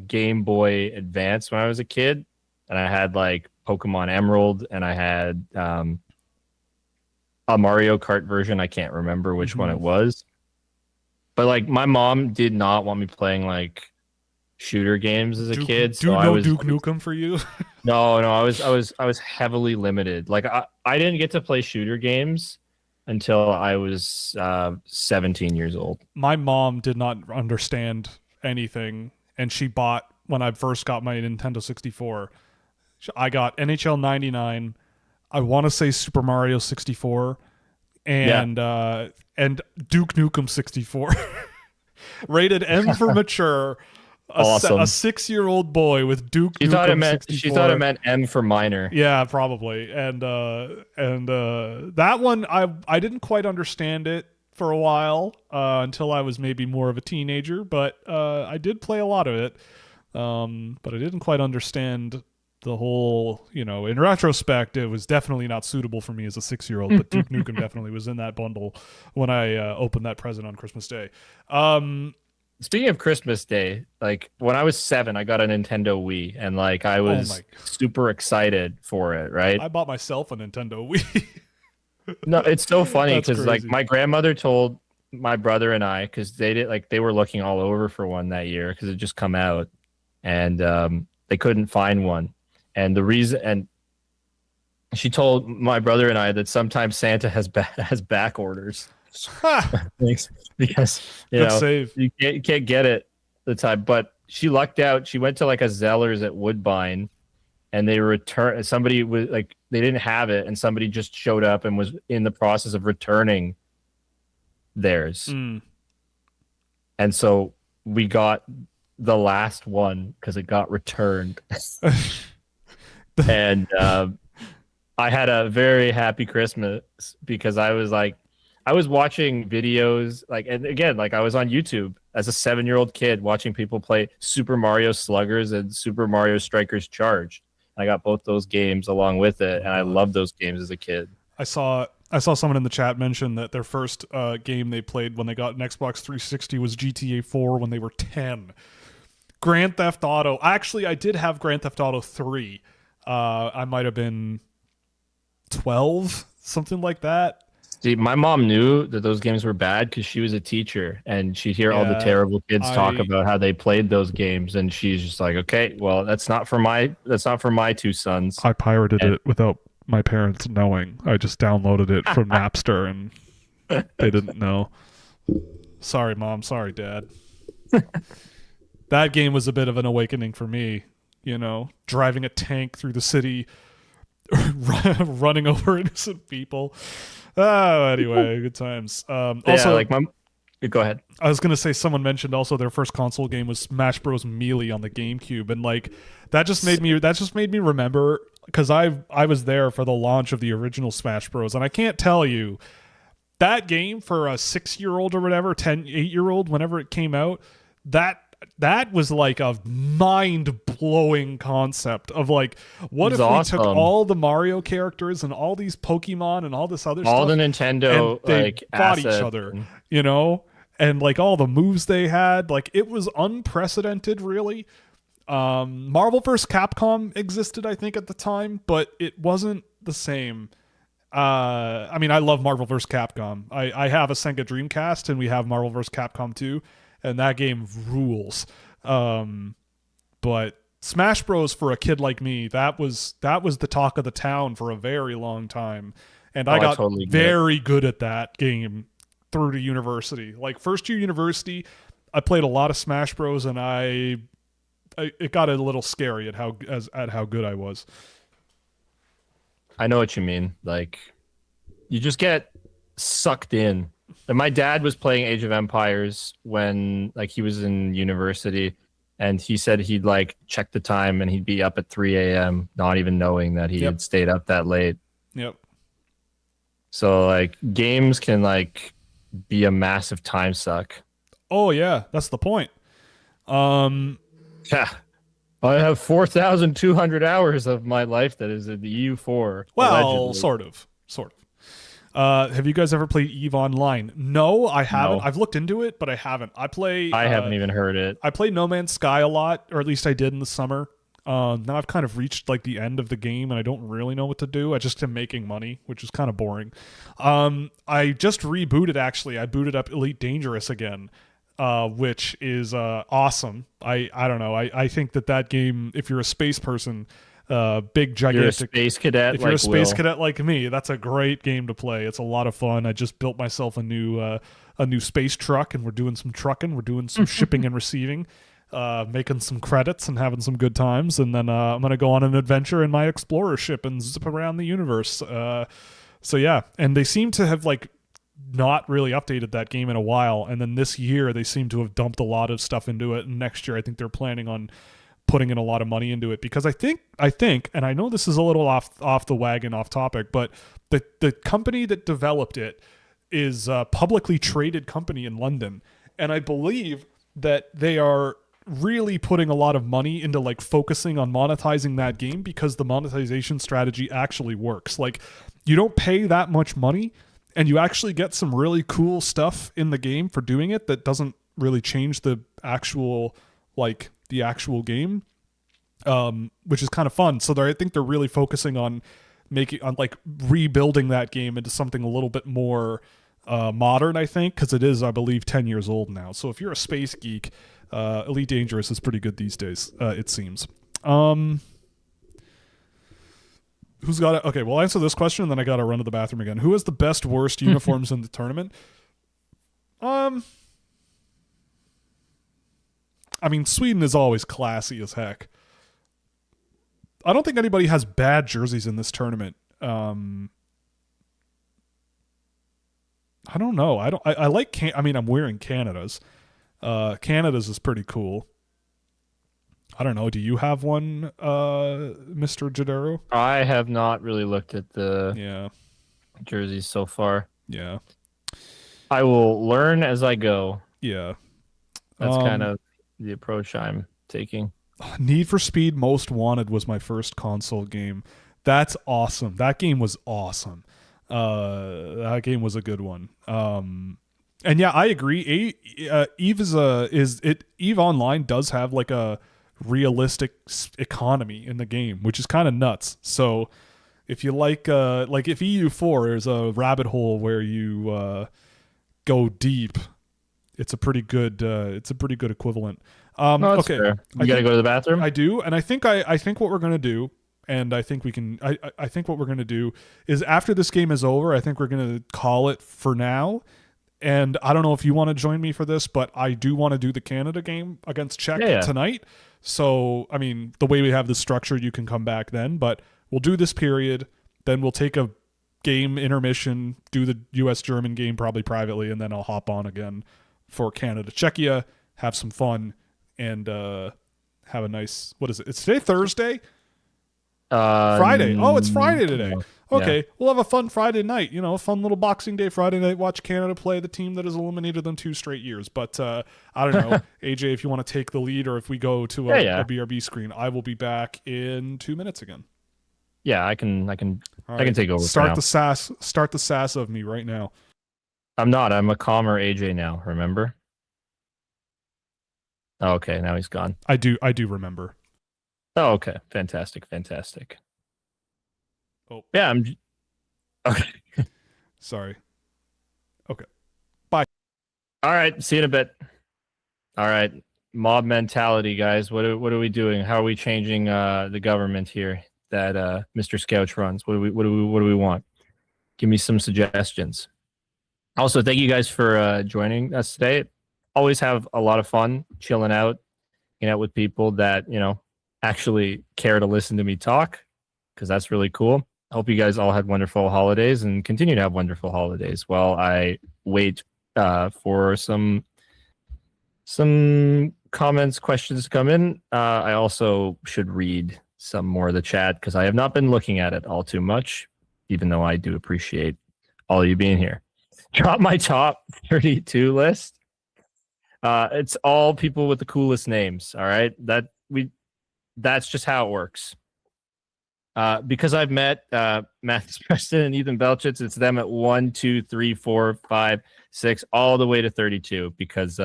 Speaker 2: Game Boy Advance when I was a kid, and I had like Pokemon Emerald, and I had a Mario Kart version. I can't remember which one it was, but like my mom did not want me playing like shooter games as a kid. So I was
Speaker 1: Duke Nukem for you.
Speaker 2: No, I was heavily limited. Like I didn't get to play shooter games until I was 17 years old.
Speaker 1: My mom did not understand anything, and she bought, when I first got my Nintendo 64, I got NHL 99, I want to say Super Mario 64, and Duke Nukem 64. Rated M for mature.
Speaker 2: Awesome.
Speaker 1: A 6-year-old boy with Duke Nukem 64.
Speaker 2: She thought it meant M for minor.
Speaker 1: Yeah, probably. And that one, I didn't quite understand it for a while until I was maybe more of a teenager, but I did play a lot of it. But I didn't quite understand the whole, in retrospect, it was definitely not suitable for me as a 6-year-old, but Duke Nukem definitely was in that bundle when I opened that present on Christmas Day.
Speaker 2: Speaking of Christmas Day, like when I was 7, I got a Nintendo Wii, and like I was super excited for it, right?
Speaker 1: I bought myself a Nintendo Wii.
Speaker 2: No, it's so funny because like my grandmother told my brother and I, because they were looking all over for one that year because it just come out, and they couldn't find one. And the reason, and she told my brother and I that sometimes Santa has back orders. Thanks, because you can't get it the time. But she lucked out. She went to like a Zellers at Woodbine, and they returned. Somebody was like, they didn't have it, and somebody just showed up and was in the process of returning theirs. And so we got the last one because it got returned. And I had a very happy Christmas because I was watching videos, like, and again, like I was on YouTube as a 7-year-old kid watching people play Super Mario Sluggers and Super Mario Strikers Charge. I got both those games along with it, and I loved those games as a kid. I saw
Speaker 1: someone in the chat mention that their first game they played when they got an Xbox 360 was GTA 4 when they were 10. Grand Theft Auto. Actually, I did have Grand Theft Auto 3. I might have been 12, something like that.
Speaker 2: See, my mom knew that those games were bad because she was a teacher, and she'd hear all the terrible kids talk about how they played those games, and she's just like, okay, well, that's not for my 2 sons.
Speaker 1: I pirated it without my parents knowing. I just downloaded it from Napster, and they didn't know. Sorry, Mom. Sorry, Dad. That game was a bit of an awakening for me. Driving a tank through the city, running over innocent people. Oh, anyway, good times. Also,
Speaker 2: like go ahead.
Speaker 1: I was gonna say, someone mentioned also their first console game was Smash Bros. Melee on the GameCube, and like that just made me remember, because I was there for the launch of the original Smash Bros. And I can't tell you, that game for a 6-year-old or whatever, 8-year-old, whenever it came out, that was like a mind-blowing concept of like, what if we took all the Mario characters and all these Pokemon and all this other stuff,
Speaker 2: all the Nintendo,
Speaker 1: and they
Speaker 2: like,
Speaker 1: fought each other, and like all the moves they had, like it was unprecedented, really. Marvel vs. Capcom existed, I think, at the time, but it wasn't the same. I mean, I love Marvel vs. Capcom. I have a Sega Dreamcast, and we have Marvel vs. Capcom 2, and that game rules. Um, but Smash Bros. For a kid like me, that was the talk of the town for a very long time, and
Speaker 2: Oh,
Speaker 1: I
Speaker 2: I
Speaker 1: got
Speaker 2: totally get it.
Speaker 1: very good at that game through to university. Like first year university, I played a lot of Smash Bros. And it got a little scary at how good I was.
Speaker 2: I know what you mean. Like, you just get sucked in. And my dad was playing Age of Empires when like he was in university, and he said he'd like check the time and he'd be up at 3 a.m. not even knowing that he
Speaker 1: Yep.
Speaker 2: had stayed up that late.
Speaker 1: Yep.
Speaker 2: So like games can like be a massive time suck.
Speaker 1: Oh yeah, that's the point. Um,
Speaker 2: Yeah. I have 4,200 hours of my life that is in the EU4,
Speaker 1: well,
Speaker 2: allegedly.
Speaker 1: sort of. Have you guys ever played Eve Online? No, I haven't.
Speaker 2: No.
Speaker 1: I've looked into it, but I haven't.
Speaker 2: I haven't even heard it.
Speaker 1: I play No Man's Sky a lot, or at least I did in the summer. Now I've kind of reached like the end of the game, and I don't really know what to do. I just am making money, which is kind of boring. I just rebooted. Actually, I booted up Elite Dangerous again, which is awesome. I don't know. I think that game, if you're a space person, big
Speaker 2: You're a
Speaker 1: gigantic.
Speaker 2: space cadet
Speaker 1: If
Speaker 2: like
Speaker 1: you're a space
Speaker 2: Will.
Speaker 1: cadet like me, that's a great game to play. It's a lot of fun. I just built myself a new space truck, and we're doing some trucking. We're doing some shipping and receiving, making some credits and having some good times. And then I'm gonna go on an adventure in my explorer ship and zip around the universe. So yeah, and they seem to have like not really updated that game in a while. And then this year they seem to have dumped a lot of stuff into it. And next year I think they're planning on putting in a lot of money into it, because I think, and I know this is a little off the wagon, off topic, but the company that developed it is a publicly traded company in London, and I believe that they are really putting a lot of money into like focusing on monetizing that game, because the monetization strategy actually works. Like, you don't pay that much money, and you actually get some really cool stuff in the game for doing it that doesn't really change the actual game, which is kind of fun. So I think they're really focusing on like rebuilding that game into something a little bit more modern, I think, because it is, I believe, 10 years old now. So if you're a space geek, Elite Dangerous is pretty good these days, it seems. Who's got it? Okay, we'll answer this question, and then I got to run to the bathroom again. Who has the best, worst uniforms in the tournament? I mean, Sweden is always classy as heck. I don't think anybody has bad jerseys in this tournament. I don't know. I like. I mean, I'm wearing Canada's. Canada's is pretty cool. I don't know. Do you have one, Mr. Jadero?
Speaker 2: I have not really looked at the
Speaker 1: Yeah.
Speaker 2: jerseys so far.
Speaker 1: Yeah.
Speaker 2: I will learn as I go.
Speaker 1: Yeah.
Speaker 2: That's kind of the approach I'm taking.
Speaker 1: Need for Speed Most Wanted was my first console game. That's awesome. That game was awesome. That game was a good one. And yeah, I agree. Eve Online does have like a realistic economy in the game, which is kind of nuts. So if you like if EU4 is a rabbit hole where you go deep, it's a pretty good equivalent.
Speaker 2: No, that's
Speaker 1: Okay,
Speaker 2: fair. You got to go to the bathroom?
Speaker 1: I do, and I think what we're gonna do, and I think we can. I think what we're gonna do is, after this game is over, I think we're gonna call it for now. And I don't know if you want to join me for this, but I do want to do the Canada game against Czech tonight. So, I mean, the way we have this structure, you can come back then, but we'll do this period, then we'll take a game intermission, do the US-German game probably privately, and then I'll hop on again for Canada-Czechia, have some fun, and have a nice, what is it? It's today Thursday? Friday. Oh, it's Friday today.
Speaker 2: No.
Speaker 1: Okay,
Speaker 2: Yeah.
Speaker 1: we'll have a fun Friday night. You know, a fun little Boxing Day Friday night. Watch Canada play the team that has eliminated them 2 straight years. But I don't know, AJ, if you want to take the lead, or if we go to a BRB screen, I will be back in 2 minutes again.
Speaker 2: Yeah, I can
Speaker 1: All
Speaker 2: I can
Speaker 1: right.
Speaker 2: take over.
Speaker 1: Start the sass of me right now.
Speaker 2: I'm not. I'm a calmer AJ now, remember? Oh, okay, now he's gone.
Speaker 1: I do remember.
Speaker 2: Oh, okay. Fantastic. Oh. Yeah, Okay.
Speaker 1: Sorry. Okay. Bye.
Speaker 2: All right. See you in a bit. All right. Mob mentality, guys. What are we doing? How are we changing the government here that Mr. Scouch runs? What do we want? Give me some suggestions. Also, thank you guys for joining us today. Always have a lot of fun chilling out, hanging out with people that, actually care to listen to me talk, because that's really cool. I hope you guys all had wonderful holidays and continue to have wonderful holidays while I wait for some comments, questions to come in. I also should read some more of the chat because I have not been looking at it all too much, even though I do appreciate all of you being here. Drop my top 32 list. It's all people with the coolest names. All right, that's just how it works. Because I've met Mathis Preston and Ethan Belchitz, it's them at 1, 2, 3, 4, 5, 6, all the way to 32. Because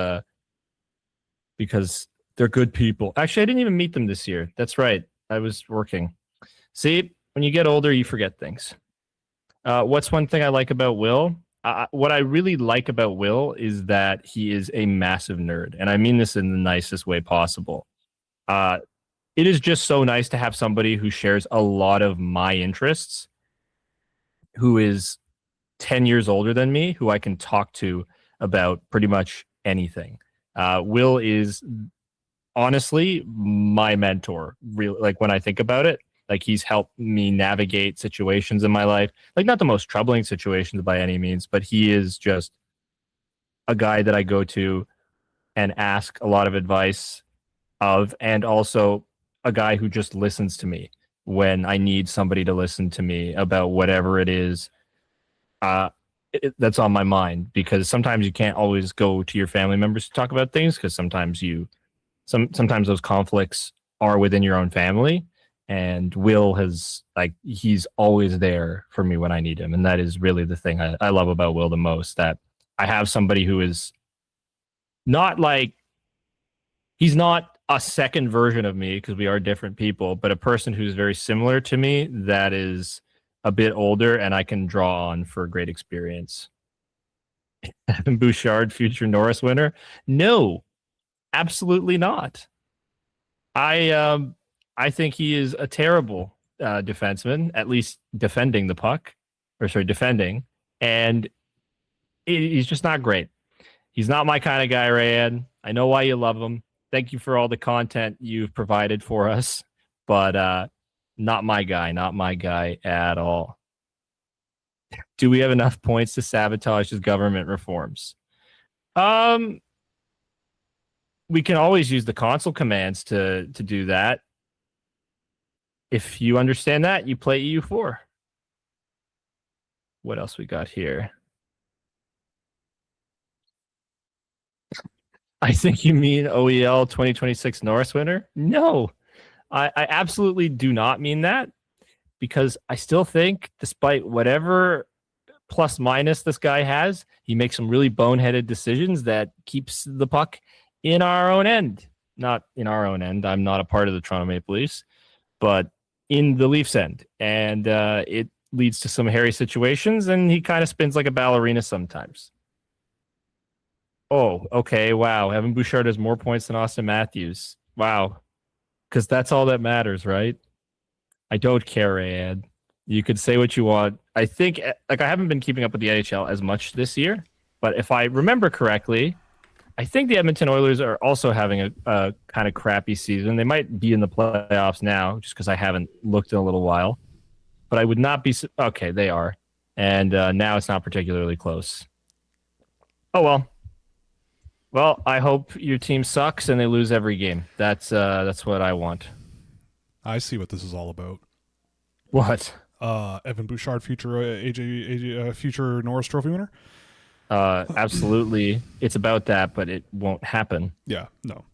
Speaker 2: they're good people. Actually, I didn't even meet them this year. That's right. I was working. See, when you get older, you forget things. What's one thing I like about Will? What I really like about Will is that he is a massive nerd. And I mean this in the nicest way possible. It is just so nice to have somebody who shares a lot of my interests, who is 10 years older than me, who I can talk to about pretty much anything. Will is honestly my mentor. Really, like when I think about it, like he's helped me navigate situations in my life, like not the most troubling situations by any means, but he is just a guy that I go to and ask a lot of advice of, and also a guy who just listens to me when I need somebody to listen to me about whatever it is that's on my mind, because sometimes you can't always go to your family members to talk about things, because sometimes sometimes those conflicts are within your own family, and Will he's always there for me when I need him. And that is really the thing I love about Will the most, that I have somebody who is not like, he's not a second version of me because we are different people, but a person who's very similar to me that is a bit older and I can draw on for a great experience. Evan Bouchard, future Norris winner? No, absolutely not. I think he is a terrible defenseman, at least defending the puck, defending, and he's just not great. He's not my kind of guy, Rayan. I know why you love him. Thank you for all the content you've provided for us, but not my guy at all. Do we have enough points to sabotage his government reforms? We can always use the console commands to do that. If you understand that, you play EU4. What else we got here? I think you mean OEL 2026 Norris winner? No, I absolutely do not mean that, because I still think, despite whatever plus minus this guy has, he makes some really boneheaded decisions that keeps the puck in our own end. Not in our own end. I'm not a part of the Toronto Maple Leafs, but in the Leafs end. And it leads to some hairy situations, and he kind of spins like a ballerina sometimes. Oh, okay. Wow. Evan Bouchard has more points than Austin Matthews. Wow. Because that's all that matters, right? I don't care, Ed. You could say what you want. I think, I haven't been keeping up with the NHL as much this year, but if I remember correctly, I think the Edmonton Oilers are also having a kind of crappy season. They might be in the playoffs now, just because I haven't looked in a little while. But I would not be... Okay, they are. And now it's not particularly close. Oh, well. Well, I hope your team sucks and they lose every game. That's what I want.
Speaker 1: I see what this is all about.
Speaker 2: What?
Speaker 1: Evan Bouchard, future future Norris Trophy winner?
Speaker 2: Absolutely. It's about that, but it won't happen.
Speaker 1: Yeah, no.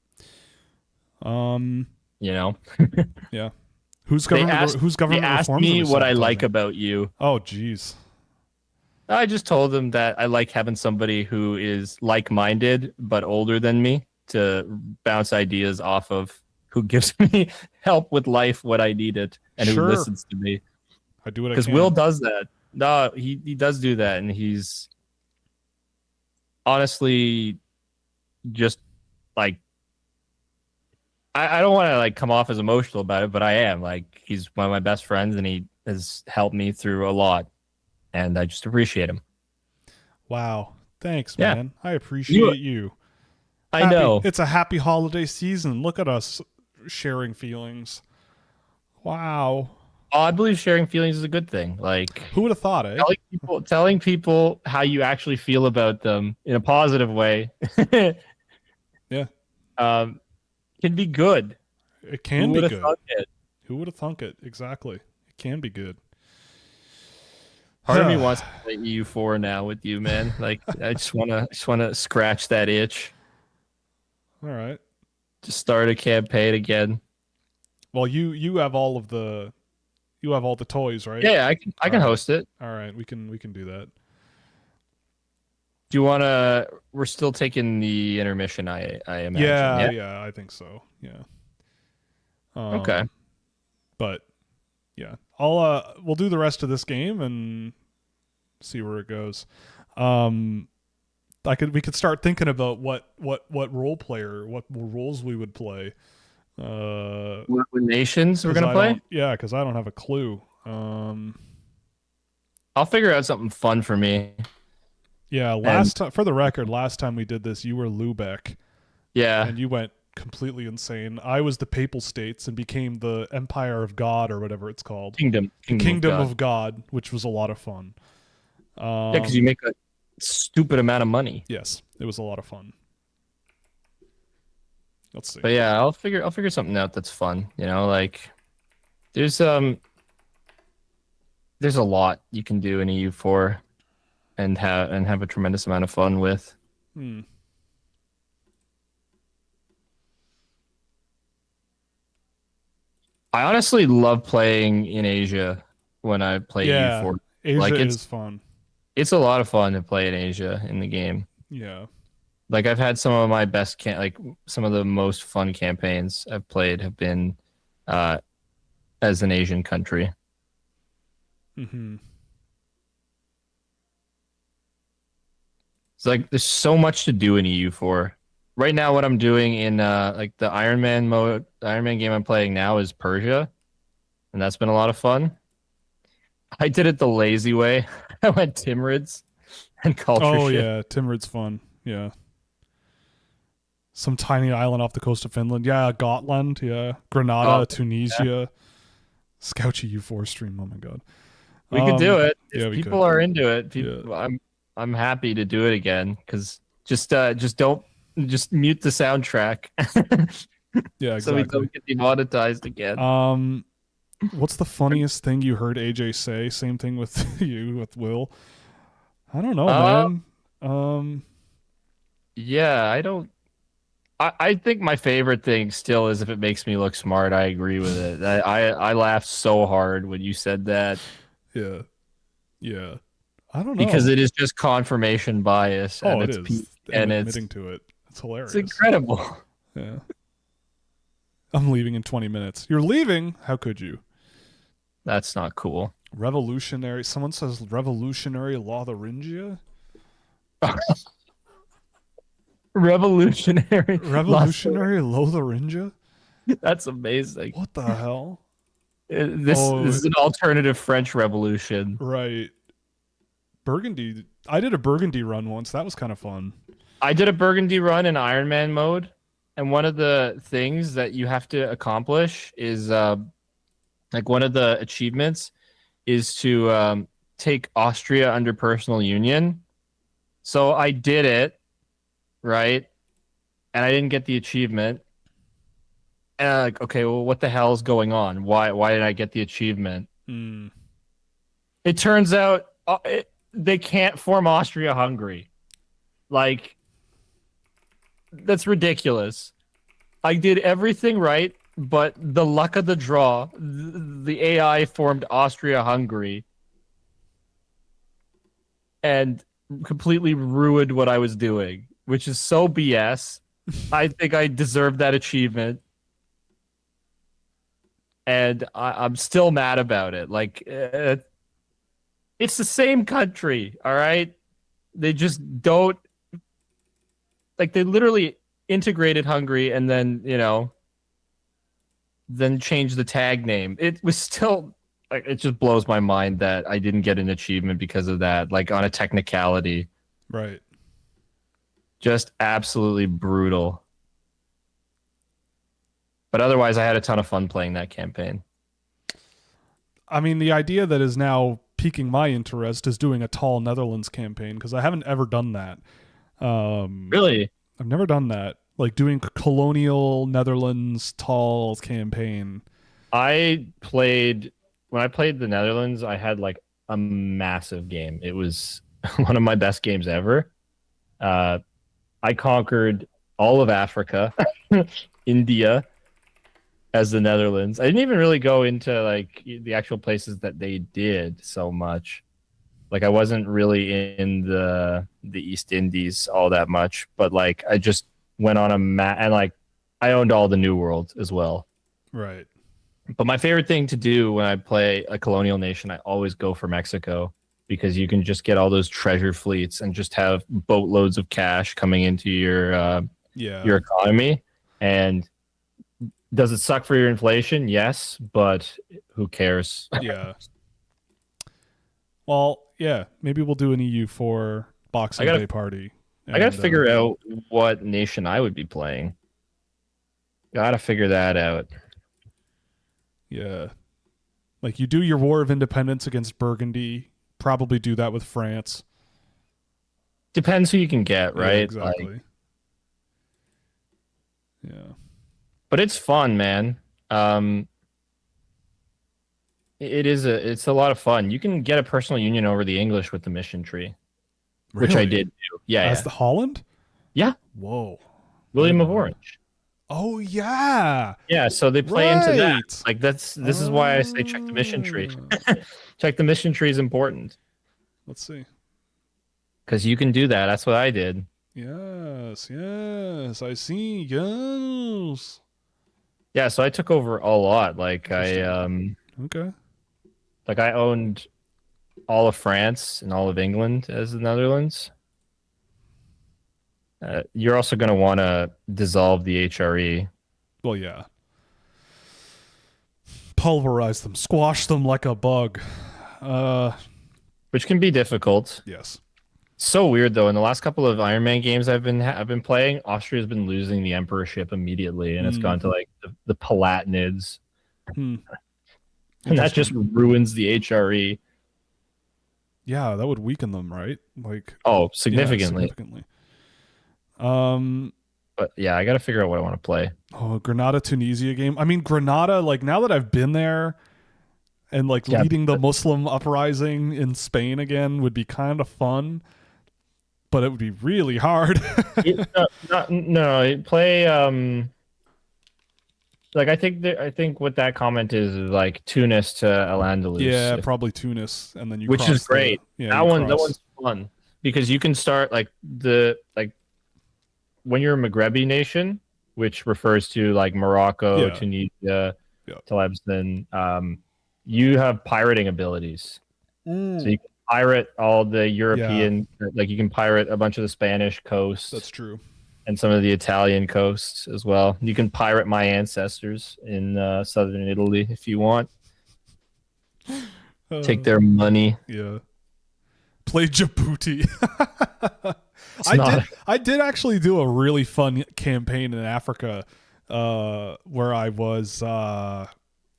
Speaker 1: Yeah. Who's government
Speaker 2: They asked me what I like about you.
Speaker 1: Oh, geez.
Speaker 2: I just told them that I like having somebody who is like-minded but older than me to bounce ideas off of, who gives me help with life when I need it, and who listens to me.
Speaker 1: I do what I can.
Speaker 2: Because Will does that. No, he does do that, and he's honestly just like I don't want to like come off as emotional about it, but I am. Like he's one of my best friends, and he has helped me through a lot, and I just appreciate him.
Speaker 1: Wow. Thanks,
Speaker 2: Yeah,
Speaker 1: man. I appreciate you.
Speaker 2: I
Speaker 1: Happy.
Speaker 2: know.
Speaker 1: It's a happy holiday season. Look at us sharing feelings. Wow.
Speaker 2: Oh, I believe sharing feelings is a good thing. Like
Speaker 1: Who would have thought, eh?
Speaker 2: telling people how you actually feel about them in a positive way,
Speaker 1: Yeah.
Speaker 2: um, can be good.
Speaker 1: It
Speaker 2: Who
Speaker 1: can be
Speaker 2: would have
Speaker 1: good.
Speaker 2: thought it?
Speaker 1: Who would have thunk it? Exactly. It can be good.
Speaker 2: Part of me
Speaker 1: All
Speaker 2: wants to play EU4 now with you, man. Like I just wanna scratch that itch.
Speaker 1: right.
Speaker 2: Just start a campaign again.
Speaker 1: Well, you have all the toys, right?
Speaker 2: Yeah, I can
Speaker 1: All right.
Speaker 2: host it.
Speaker 1: All right. We can do that.
Speaker 2: Do you wanna? We're still taking the intermission. I imagine.
Speaker 1: Yeah,
Speaker 2: Yeah.
Speaker 1: yeah, I think so. Yeah.
Speaker 2: Okay.
Speaker 1: But yeah. We'll do the rest of this game and see where it goes. We could start thinking about what roles we would play.
Speaker 2: What nations we're
Speaker 1: 'Cause
Speaker 2: gonna
Speaker 1: I
Speaker 2: play?
Speaker 1: don't, yeah, because I don't have a clue.
Speaker 2: I'll figure out something fun for me.
Speaker 1: Yeah,
Speaker 2: And
Speaker 1: last time, for the record, last time we did this, you were Lubeck,
Speaker 2: yeah,
Speaker 1: and you went completely insane. I was the Papal States and became the Empire of God or whatever it's called,
Speaker 2: Kingdom
Speaker 1: of God, which was a lot of fun.
Speaker 2: Yeah, because you make a stupid amount of money.
Speaker 1: Yes, it was a lot of fun. Let's see.
Speaker 2: But yeah, I'll figure something out that's fun. You know, like there's there's a lot you can do in EU4 and have a tremendous amount of fun with.
Speaker 1: Hmm.
Speaker 2: I honestly love playing in Asia when I play
Speaker 1: Yeah,
Speaker 2: EU4.
Speaker 1: Asia
Speaker 2: Like
Speaker 1: is fun.
Speaker 2: it's a lot of fun to play in Asia in the game.
Speaker 1: Yeah.
Speaker 2: Like I've had some of my best like some of the most fun campaigns I've played have been uh as an Asian country.
Speaker 1: Mm-hmm.
Speaker 2: It's like there's so much to do in EU4. Right now what I'm doing in like the Iron Man mode, the Iron Man game I'm playing now is Persia, and that's been a lot of fun. I did it the lazy way. I went Timurids and culture
Speaker 1: Oh
Speaker 2: shift.
Speaker 1: yeah, Timrid's fun. Yeah. Some tiny island off the coast of Finland. Yeah, Gotland. Yeah, Grenada,
Speaker 2: Oh, yeah.
Speaker 1: Tunisia. Scouching U4 stream. Oh my god.
Speaker 2: We could do it.
Speaker 1: Yeah,
Speaker 2: If
Speaker 1: we
Speaker 2: people
Speaker 1: could.
Speaker 2: are into it,
Speaker 1: Yeah.
Speaker 2: I'm happy to do it again because just don't just mute the soundtrack
Speaker 1: Yeah,
Speaker 2: so we
Speaker 1: exactly.
Speaker 2: don't get demonetized again.
Speaker 1: What's the funniest thing you heard AJ say? Same thing with you with Will. I don't know,
Speaker 2: Uh,
Speaker 1: man.
Speaker 2: yeah, I don't. I think my favorite thing still is if it makes me look smart. I agree with it. I laughed so hard when you said that
Speaker 1: Yeah, yeah. I don't
Speaker 2: because
Speaker 1: know.
Speaker 2: it is just confirmation bias
Speaker 1: Oh,
Speaker 2: and
Speaker 1: it
Speaker 2: it's
Speaker 1: is.
Speaker 2: and
Speaker 1: And
Speaker 2: it's
Speaker 1: admitting to it. It's hilarious.
Speaker 2: it's incredible.
Speaker 1: Yeah. I'm leaving in 20 minutes. You're leaving? How could you?
Speaker 2: That's not cool.
Speaker 1: Revolutionary. Someone says revolutionary Lotharingia?
Speaker 2: Revolutionary.
Speaker 1: Revolutionary Lotharingia?
Speaker 2: That's amazing.
Speaker 1: What the hell?
Speaker 2: This
Speaker 1: Oh,
Speaker 2: this is an alternative French Revolution.
Speaker 1: right. Burgundy. I did a Burgundy run once. That was kind of fun.
Speaker 2: I did a Burgundy run in Iron Man mode, and one of the things that you have to accomplish is like one of the achievements is to take Austria under personal union. So I did it, right? And I didn't get the achievement. And I'm like, okay, well, what the hell is going on? Why did I get the achievement?
Speaker 1: Hmm.
Speaker 2: It turns out they can't form Austria-Hungary. Like, that's ridiculous. I did everything right, but the luck of the draw, the AI formed Austria-Hungary and completely ruined what I was doing, which is so BS. I think I deserved that achievement. And I'm still mad about it. Like, it It's the same country, all right? They just don't like they literally integrated Hungary and then, then changed the tag name. It was still like it just blows my mind that I didn't get an achievement because of that, like on a technicality.
Speaker 1: Right.
Speaker 2: Just absolutely brutal. But otherwise, I had a ton of fun playing that campaign.
Speaker 1: I mean, the idea that is now piquing my interest is doing a tall Netherlands campaign because I haven't ever done that.
Speaker 2: Really?
Speaker 1: I've never done that. Like doing colonial Netherlands tall campaign.
Speaker 2: When I played the Netherlands, I had like a massive game. It was one of my best games ever. I conquered all of Africa, India as the Netherlands. I didn't even really go into like the actual places that they did so much. Like I wasn't really in the East Indies all that much, but like I just went on a map and like I owned all the New World as well.
Speaker 1: Right.
Speaker 2: But my favorite thing to do when I play a colonial nation, I always go for Mexico because you can just get all those treasure fleets and just have boatloads of cash coming into your economy. And does it suck for your inflation? Yes, but who cares?
Speaker 1: Yeah. Well, yeah, maybe we'll do an EU4 Boxing Day party.
Speaker 2: I gotta figure out what nation I would be playing. Gotta figure that out.
Speaker 1: Yeah. Like you do your War of Independence against Burgundy, probably do that with France.
Speaker 2: Depends who you can get, right?
Speaker 1: Yeah, exactly.
Speaker 2: Like,
Speaker 1: yeah.
Speaker 2: But it's fun, man. It's a lot of fun. You can get a personal union over the English with the mission tree, which I
Speaker 1: Really?
Speaker 2: did do. Yeah,
Speaker 1: As the Holland?
Speaker 2: yeah.
Speaker 1: Whoa.
Speaker 2: William of Orange.
Speaker 1: Oh yeah.
Speaker 2: Yeah, so they play into that.
Speaker 1: Right.
Speaker 2: Like this is why I say check the mission tree. Check the mission tree is important
Speaker 1: Let's see.
Speaker 2: because you can do that. That's what I did.
Speaker 1: Yes, I see. Yes.
Speaker 2: Yeah, so I took over a lot. Like
Speaker 1: Okay.
Speaker 2: I owned all of France and all of England as the Netherlands. You're also going to want to dissolve the HRE.
Speaker 1: Well, yeah. Pulverize them, squash them like a bug.
Speaker 2: Which can be difficult.
Speaker 1: Yes.
Speaker 2: So weird though. In the last couple of Iron Man games I've been playing, Austria's been losing the emperorship immediately, and it's gone to like the Palatinids, and that just ruins the HRE.
Speaker 1: Yeah, that would weaken them, right? Like
Speaker 2: Significantly.
Speaker 1: Yeah, significantly.
Speaker 2: But yeah, I got to figure out what I want to play.
Speaker 1: Oh, Granada Tunisia game. I mean, Granada. Like now that I've been there, and like leading the Muslim uprising in Spain again would be kind of fun. But it would be really hard.
Speaker 2: No, play. Like I think what that comment is like Tunis to Al-Andalus.
Speaker 1: Yeah, probably Tunis, and then you.
Speaker 2: Which is great. That one's fun because you can start like when you're a Maghrebi nation, which refers to like Morocco, Tunisia, Tlemcen. You have pirating abilities, so you can pirate all the European, like you can pirate a bunch of the Spanish coast.
Speaker 1: That's true.
Speaker 2: And some of the Italian coasts as well. You can pirate my ancestors in southern Italy if you want. Take their money.
Speaker 1: Yeah. Play Djibouti. I did actually do a really fun campaign in Africa where I was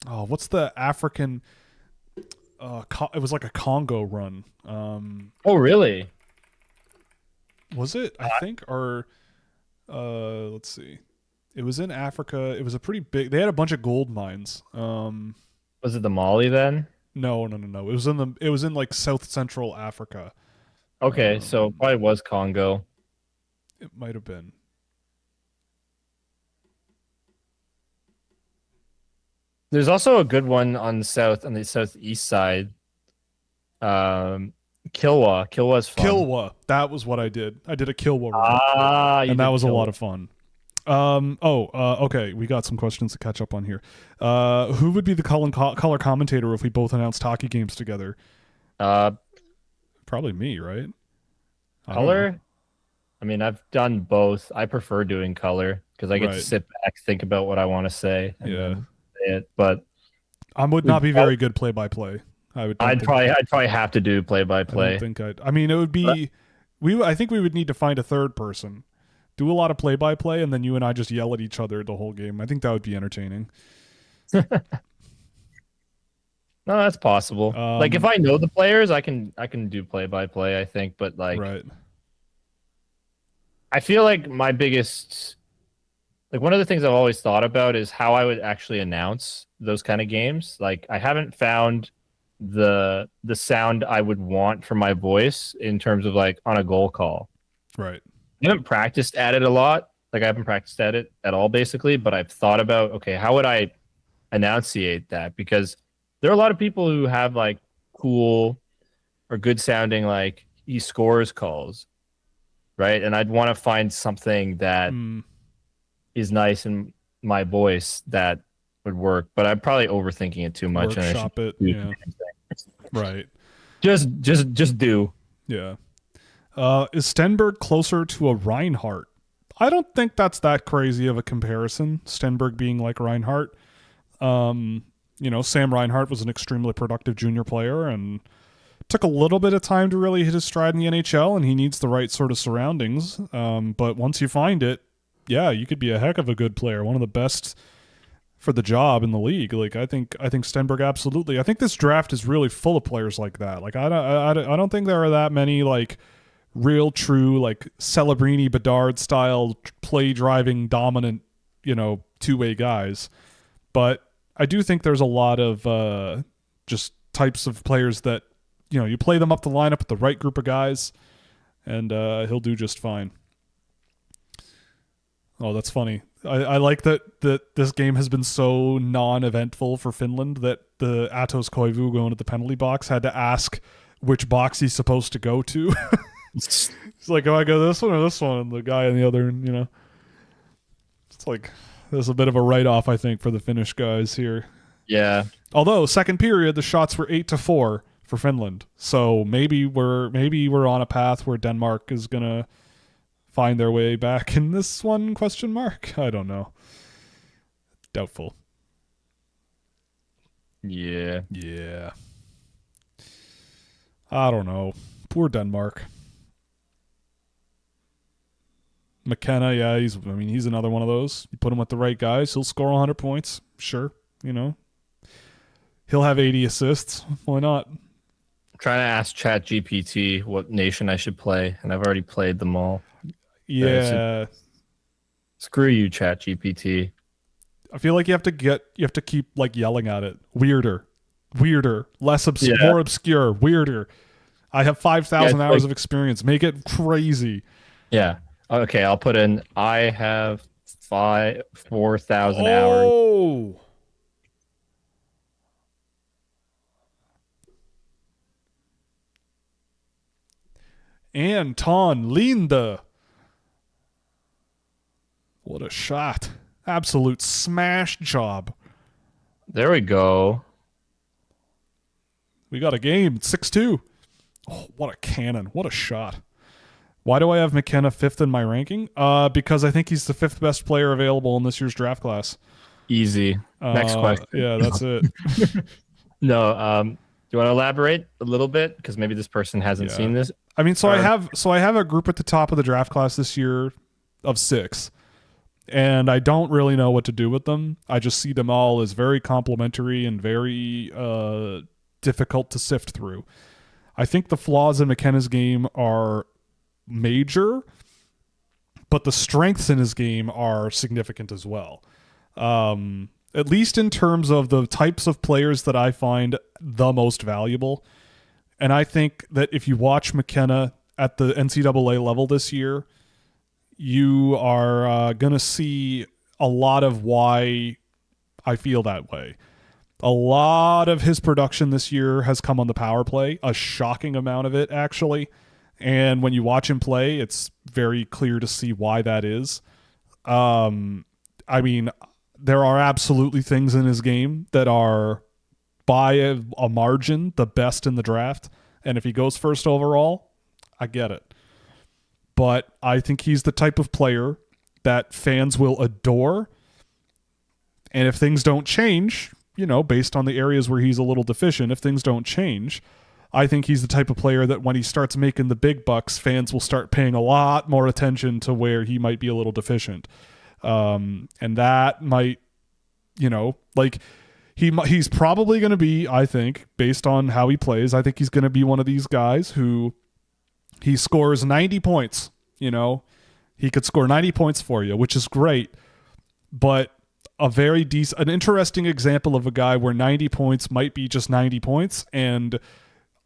Speaker 1: what's the African it was like a Congo run.
Speaker 2: Oh really?
Speaker 1: Was it? I think or let's see. It was in Africa. It was a pretty big. They had a bunch of gold mines.
Speaker 2: Was it the Mali then?
Speaker 1: No. It was in like South Central Africa.
Speaker 2: Okay, so probably was Congo.
Speaker 1: It might have been.
Speaker 2: There's also a good one on the southeast side. Kilwa. Kilwa's fun.
Speaker 1: Kilwa. That was what I did. I did a Kilwa run. And that was a lot of fun. Okay. We got some questions to catch up on here. Who would be the color commentator if we both announced hockey games together? Probably me, right? I don't know.
Speaker 2: Color? I mean, I've done both. I prefer doing color because I get to
Speaker 1: Right.
Speaker 2: sit back, think about what I want to say, and
Speaker 1: Yeah.
Speaker 2: then say it. But
Speaker 1: I would
Speaker 2: we
Speaker 1: not be very good play by play. I would don't think
Speaker 2: I'd probably have to do play by
Speaker 1: I don't
Speaker 2: play.
Speaker 1: think I'd I mean it would be I think we would need to find a third person. Do a lot of play by play and then you and I just yell at each other the whole game. I think that would be entertaining.
Speaker 2: No, that's possible. Like if
Speaker 1: Um
Speaker 2: I know the players, I can do play by play, I think, but like
Speaker 1: right.
Speaker 2: I feel like my biggest like one of the things I've always thought about is how I would actually announce those kind of games. Like I haven't found the sound I would want for my voice in terms of like on a goal call.
Speaker 1: Right.
Speaker 2: I haven't practiced at it a lot. Like I haven't practiced at it at all basically, but I've thought about okay, how would I enunciate that? Because there are a lot of people who have like cool or good sounding like he scores calls, right? And I'd want to find something that
Speaker 1: Mm,
Speaker 2: is nice in my voice that would work, but I'm probably overthinking it too much, and I should
Speaker 1: workshop it.
Speaker 2: do the
Speaker 1: Yeah.
Speaker 2: same thing.
Speaker 1: Right.
Speaker 2: Just do.
Speaker 1: Yeah. Is Stenberg closer to a Reinhardt? I don't think that's that crazy of a comparison. Stenberg being like Reinhardt. Sam Reinhart was an extremely productive junior player and took a little bit of time to really hit his stride in the NHL, and he needs the right sort of surroundings. But once you find it, yeah, you could be a heck of a good player, one of the best for the job in the league. Like I think Stenberg absolutely. I think this draft is really full of players like that. Like I don't think there are that many like real true like Celebrini Bedard style play driving dominant, two-way guys. But I do think there's a lot of just types of players that you play them up the lineup with the right group of guys, and he'll do just fine. Oh, that's funny. I like that this game has been so non-eventful for Finland that the Atos Koivu going to the penalty box had to ask which box he's supposed to go to. It's like, oh, I go this one or this one, and the guy in the other, it's like there's a bit of a write-off, I think, for the Finnish guys here.
Speaker 2: Yeah.
Speaker 1: Although second period, the shots were 8-4 for Finland, so maybe we're on a path where Denmark is gonna find their way back in this one? Question mark. I don't know. Doubtful.
Speaker 2: Yeah.
Speaker 1: Yeah. I don't know. Poor Denmark. McKenna, yeah, he's another one of those. You put him with the right guys, he'll score 100 points. Sure, He'll have 80 assists. Why not?
Speaker 2: I'm trying to ask ChatGPT what nation I should play, and I've already played them all.
Speaker 1: Yeah.
Speaker 2: Screw you, ChatGPT.
Speaker 1: I feel like you have to keep like yelling at it. Weirder, less
Speaker 2: Yeah.
Speaker 1: more obscure, weirder. I have 5,000
Speaker 2: Yeah,
Speaker 1: hours
Speaker 2: like-
Speaker 1: of experience. Make it crazy.
Speaker 2: Yeah. Okay, I'll put in I have 4,000 hours.
Speaker 1: Oh. Anton Linde. What a shot. Absolute smash job.
Speaker 2: There we go.
Speaker 1: We got a game. 6-2. Oh, what a cannon. What a shot. Why do I have McKenna 5th in my ranking? Because I think he's the 5th best player available in this year's draft class.
Speaker 2: Easy. Next question.
Speaker 1: Yeah, that's it.
Speaker 2: No, do you want to elaborate a little bit? Because maybe this person hasn't
Speaker 1: Yeah.
Speaker 2: seen this.
Speaker 1: I mean, I have a group at the top of the draft class this year of 6. And I don't really know what to do with them. I just see them all as very complimentary and very difficult to sift through. I think the flaws in McKenna's game are major, but the strengths in his game are significant as well. At least in terms of the types of players that I find the most valuable. And I think that if you watch McKenna at the NCAA level this year, you are going to see a lot of why I feel that way. A lot of his production this year has come on the power play, a shocking amount of it, actually. And when you watch him play, it's very clear to see why that is. I mean, there are absolutely things in his game that are by a margin the best in the draft. And if he goes first overall, I get it. But I think he's the type of player that fans will adore. And if things don't change, based on the areas where he's a little deficient, if things don't change, I think he's the type of player that when he starts making the big bucks, fans will start paying a lot more attention to where he might be a little deficient. And that might, he's probably going to be, I think, based on how he plays, I think he's going to be one of these guys who he scores 90 points. He could score 90 points for you, which is great. But an interesting example of a guy where 90 points might be just 90 points, and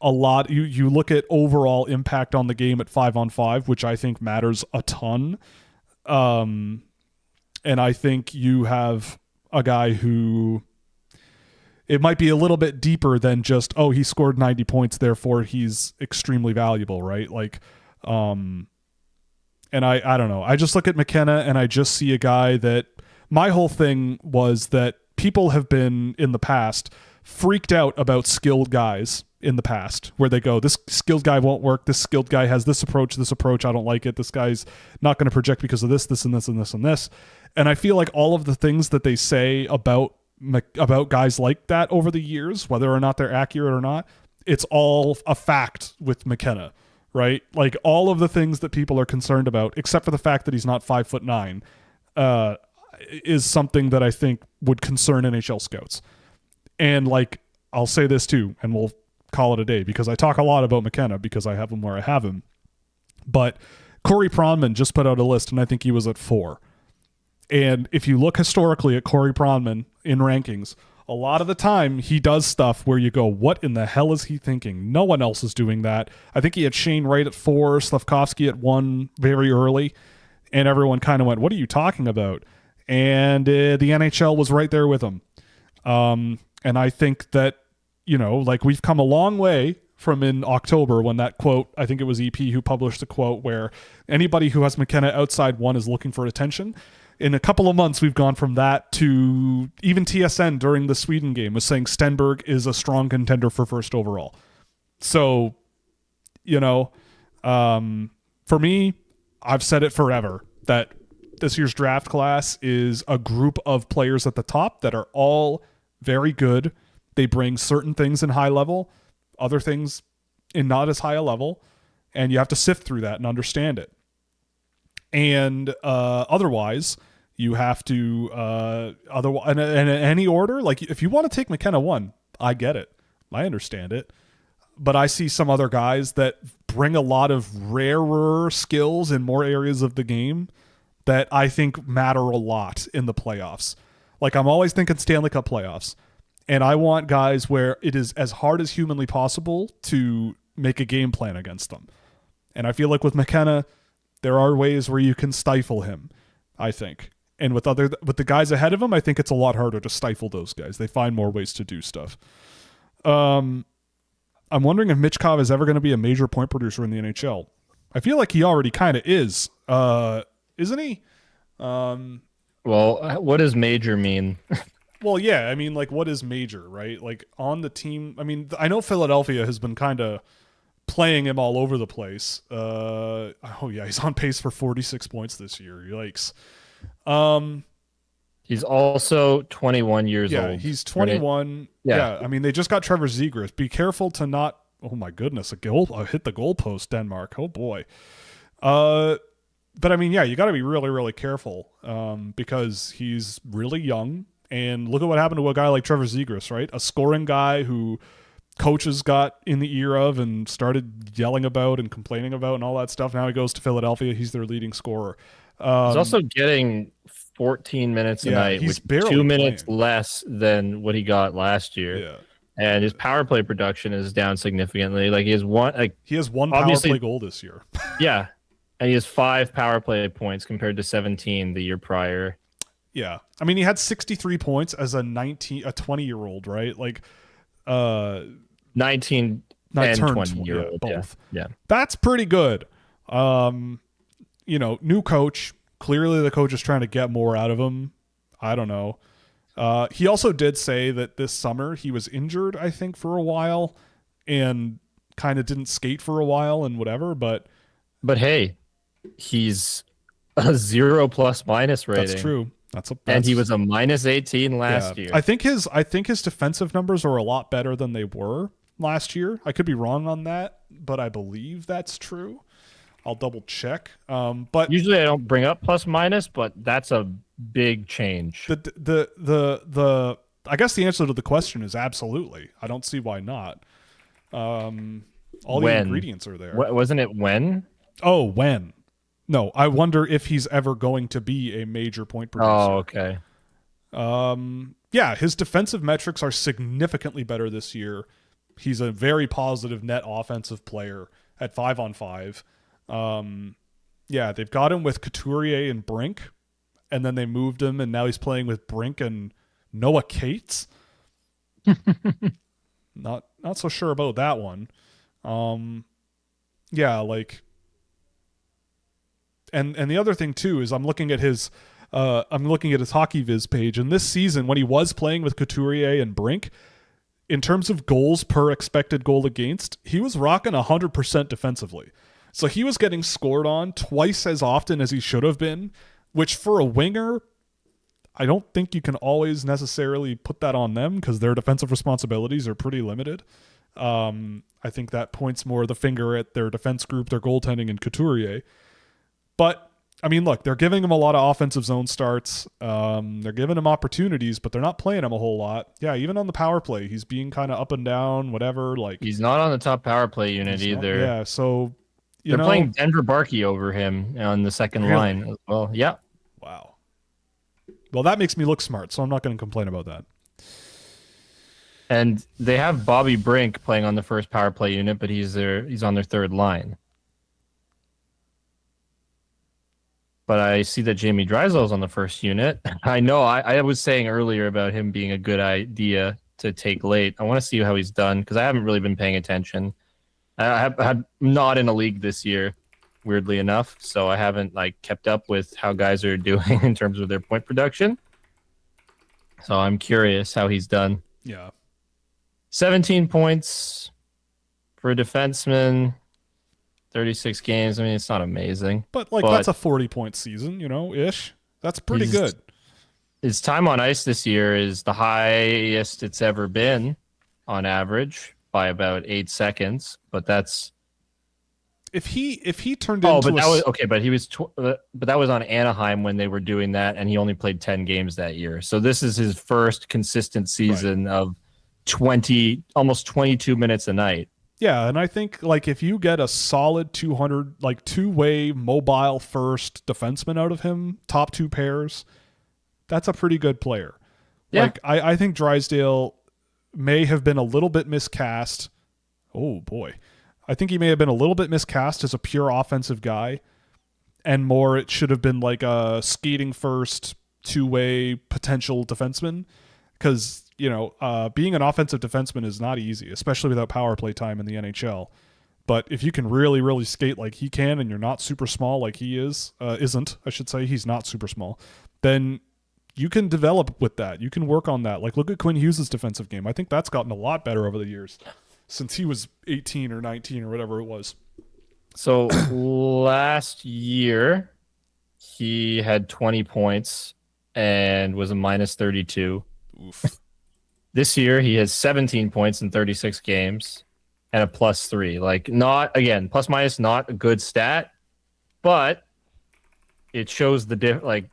Speaker 1: a lot. You look at overall impact on the game at 5-on-5, which I think matters a ton. And I think you have a guy who it might be a little bit deeper than just, he scored 90 points, therefore he's extremely valuable, right? And I don't know. I just look at McKenna and I just see a guy that my whole thing was that people have been in the past freaked out about skilled guys in the past, where they go, this skilled guy won't work. This skilled guy has this approach. I don't like it. This guy's not going to project because of this, and this, and this, and this. And I feel like all of the things that they say about guys like that over the years, whether or not they're accurate or not, it's all a fact with McKenna, right? Like all of the things that people are concerned about, except for the fact that he's not 5'9", is something that I think would concern NHL scouts. And I'll say this too, and we'll call it a day, because I talk a lot about McKenna because I have him where I have him. But Corey Pronman just put out a list, and I think he was at 4. And if you look historically at Corey Pronman in rankings, a lot of the time he does stuff where you go, what in the hell is he thinking? No one else is doing that. I think he had Shane Wright at 4, Slavkovsky at 1 very early, and everyone kind of went, what are you talking about? And the NHL was right there with him. And I think that, we've come a long way from in October when that quote, I think it was EP who published the quote where anybody who has McKenna outside 1 is looking for attention. In a couple of months, we've gone from that to even TSN during the Sweden game was saying Stenberg is a strong contender for first overall. So, for me, I've said it forever that this year's draft class is a group of players at the top that are all very good. They bring certain things in high level, other things in not as high a level, and you have to sift through that and understand it. And otherwise, you have to in any order. Like if you want to take McKenna 1, I get it, I understand it. But I see some other guys that bring a lot of rarer skills in more areas of the game that I think matter a lot in the playoffs. Like I'm always thinking Stanley Cup playoffs. And I want guys where it is as hard as humanly possible to make a game plan against them. And I feel like with McKenna, there are ways where you can stifle him, I think. And with the guys ahead of him, I think it's a lot harder to stifle those guys. They find more ways to do stuff. I'm wondering if Michkov is ever going to be a major point producer in the NHL. I feel like he already kind of is. Isn't he?
Speaker 2: Well, what does major mean?
Speaker 1: Well, yeah, I mean, what is major, right? On the team, I mean, I know Philadelphia has been kind of playing him all over the place. He's on pace for 46 points this year. Yikes.
Speaker 2: He's also 21 years old.
Speaker 1: Yeah, he's 21. Right? Yeah, I mean, they just got Trevor Zegras. Be careful to not, oh my goodness, hit the goalpost, Denmark. Oh boy. But I mean, yeah, you got to be really, really careful because he's really young. And look at what happened to a guy like Trevor Zegras, right? A scoring guy who coaches got in the ear of and started yelling about and complaining about and all that stuff. Now he goes to Philadelphia. He's their leading scorer.
Speaker 2: He's also getting 14 minutes a night,
Speaker 1: he's
Speaker 2: which
Speaker 1: barely
Speaker 2: 2 minutes
Speaker 1: playing.
Speaker 2: Less than what he got last year.
Speaker 1: Yeah.
Speaker 2: And his power play production is down significantly. He has one
Speaker 1: power play goal this year.
Speaker 2: Yeah. And he has 5 power play points compared to 17 the year prior.
Speaker 1: Yeah. I mean, he had 63 points as a 20-year-old, right?
Speaker 2: 19 and 20-year-old.
Speaker 1: Both.
Speaker 2: Yeah.
Speaker 1: That's pretty good. New coach. Clearly the coach is trying to get more out of him. I don't know. He also did say that this summer he was injured, I think, for a while and kind of didn't skate for a while and whatever, but
Speaker 2: hey, he's a 0 plus minus rating.
Speaker 1: that's true.
Speaker 2: And he was a minus 18
Speaker 1: yeah.
Speaker 2: last year.
Speaker 1: I think his defensive numbers are a lot better than they were last year. I could be wrong on that, but I believe that's true. I'll double check. But
Speaker 2: usually I don't bring up plus minus, but that's a big change.
Speaker 1: The I guess the answer to the question is absolutely. I don't see why not. All the ingredients are there.
Speaker 2: Wasn't it when?
Speaker 1: Oh, when? No, I wonder if he's ever going to be a major point producer.
Speaker 2: Oh, okay.
Speaker 1: Yeah, his defensive metrics are significantly better this year. He's a very positive net offensive player at 5-on-5. Yeah, they've got him with Couturier and Brink, and then they moved him, and now he's playing with Brink and Noah Cates. Not so sure about that one. Yeah, like, and the other thing too is I'm looking at his Hockey Viz page, and this season when he was playing with Couturier and Brink, in terms of goals per expected goal against, he was rocking 100% defensively. So he was getting scored on twice as often as he should have been, which for a winger, I don't think you can always necessarily put that on them because their defensive responsibilities are pretty limited. I think that points more the finger at their defense group, their goaltending, and Couturier. But, I mean, look, they're giving him a lot of offensive zone starts. They're giving him opportunities, but they're not playing him a whole lot. Yeah, even on the power play, he's being kind of up and down, whatever. Like,
Speaker 2: he's not on the top power play unit either.
Speaker 1: Yeah, so
Speaker 2: they're playing Denver Barkey over him on the second line as well. Yeah.
Speaker 1: Wow. Well, that makes me look smart, so I'm not going to complain about that.
Speaker 2: And they have Bobby Brink playing on the first power play unit, but he's on their third line. But I see that Jamie Drysdale's on the first unit. I know I was saying earlier about him being a good idea to take late. I want to see how he's done because I haven't really been paying attention. I'm not in a league this year, weirdly enough, so I haven't kept up with how guys are doing in terms of their point production. So I'm curious how he's done.
Speaker 1: Yeah.
Speaker 2: 17 points for a defenseman, 36 games. I mean, it's not amazing.
Speaker 1: But that's a 40-point season, ish. That's pretty good.
Speaker 2: His time on ice this year is the highest it's ever been on average by about 8 seconds. But that's
Speaker 1: if he turned into
Speaker 2: that was okay. But he was but that was on Anaheim when they were doing that, and he only played 10 games that year. So this is his first consistent season of almost 22 minutes a night.
Speaker 1: Yeah, and I think if you get a solid 200 two-way mobile first defenseman out of him, top two pairs, that's a pretty good player.
Speaker 2: Yeah.
Speaker 1: I think Drysdale may have been a little bit miscast. Oh boy. I think he may have been a little bit miscast as a pure offensive guy, and more it should have been like a skating first two-way potential defenseman, because being an offensive defenseman is not easy, especially without power play time in the NHL. But if you can really, really skate like he can, and you're not super small like he isn't, I should say, he's not super small, then you can develop with that. You can work on that. Look at Quinn Hughes' defensive game. I think that's gotten a lot better over the years since he was 18 or 19 or whatever it was.
Speaker 2: So last year, he had 20 points and was a minus 32.
Speaker 1: Oof.
Speaker 2: This year, he has 17 points in 36 games and a +3. Not, again, plus minus, not a good stat, but it shows the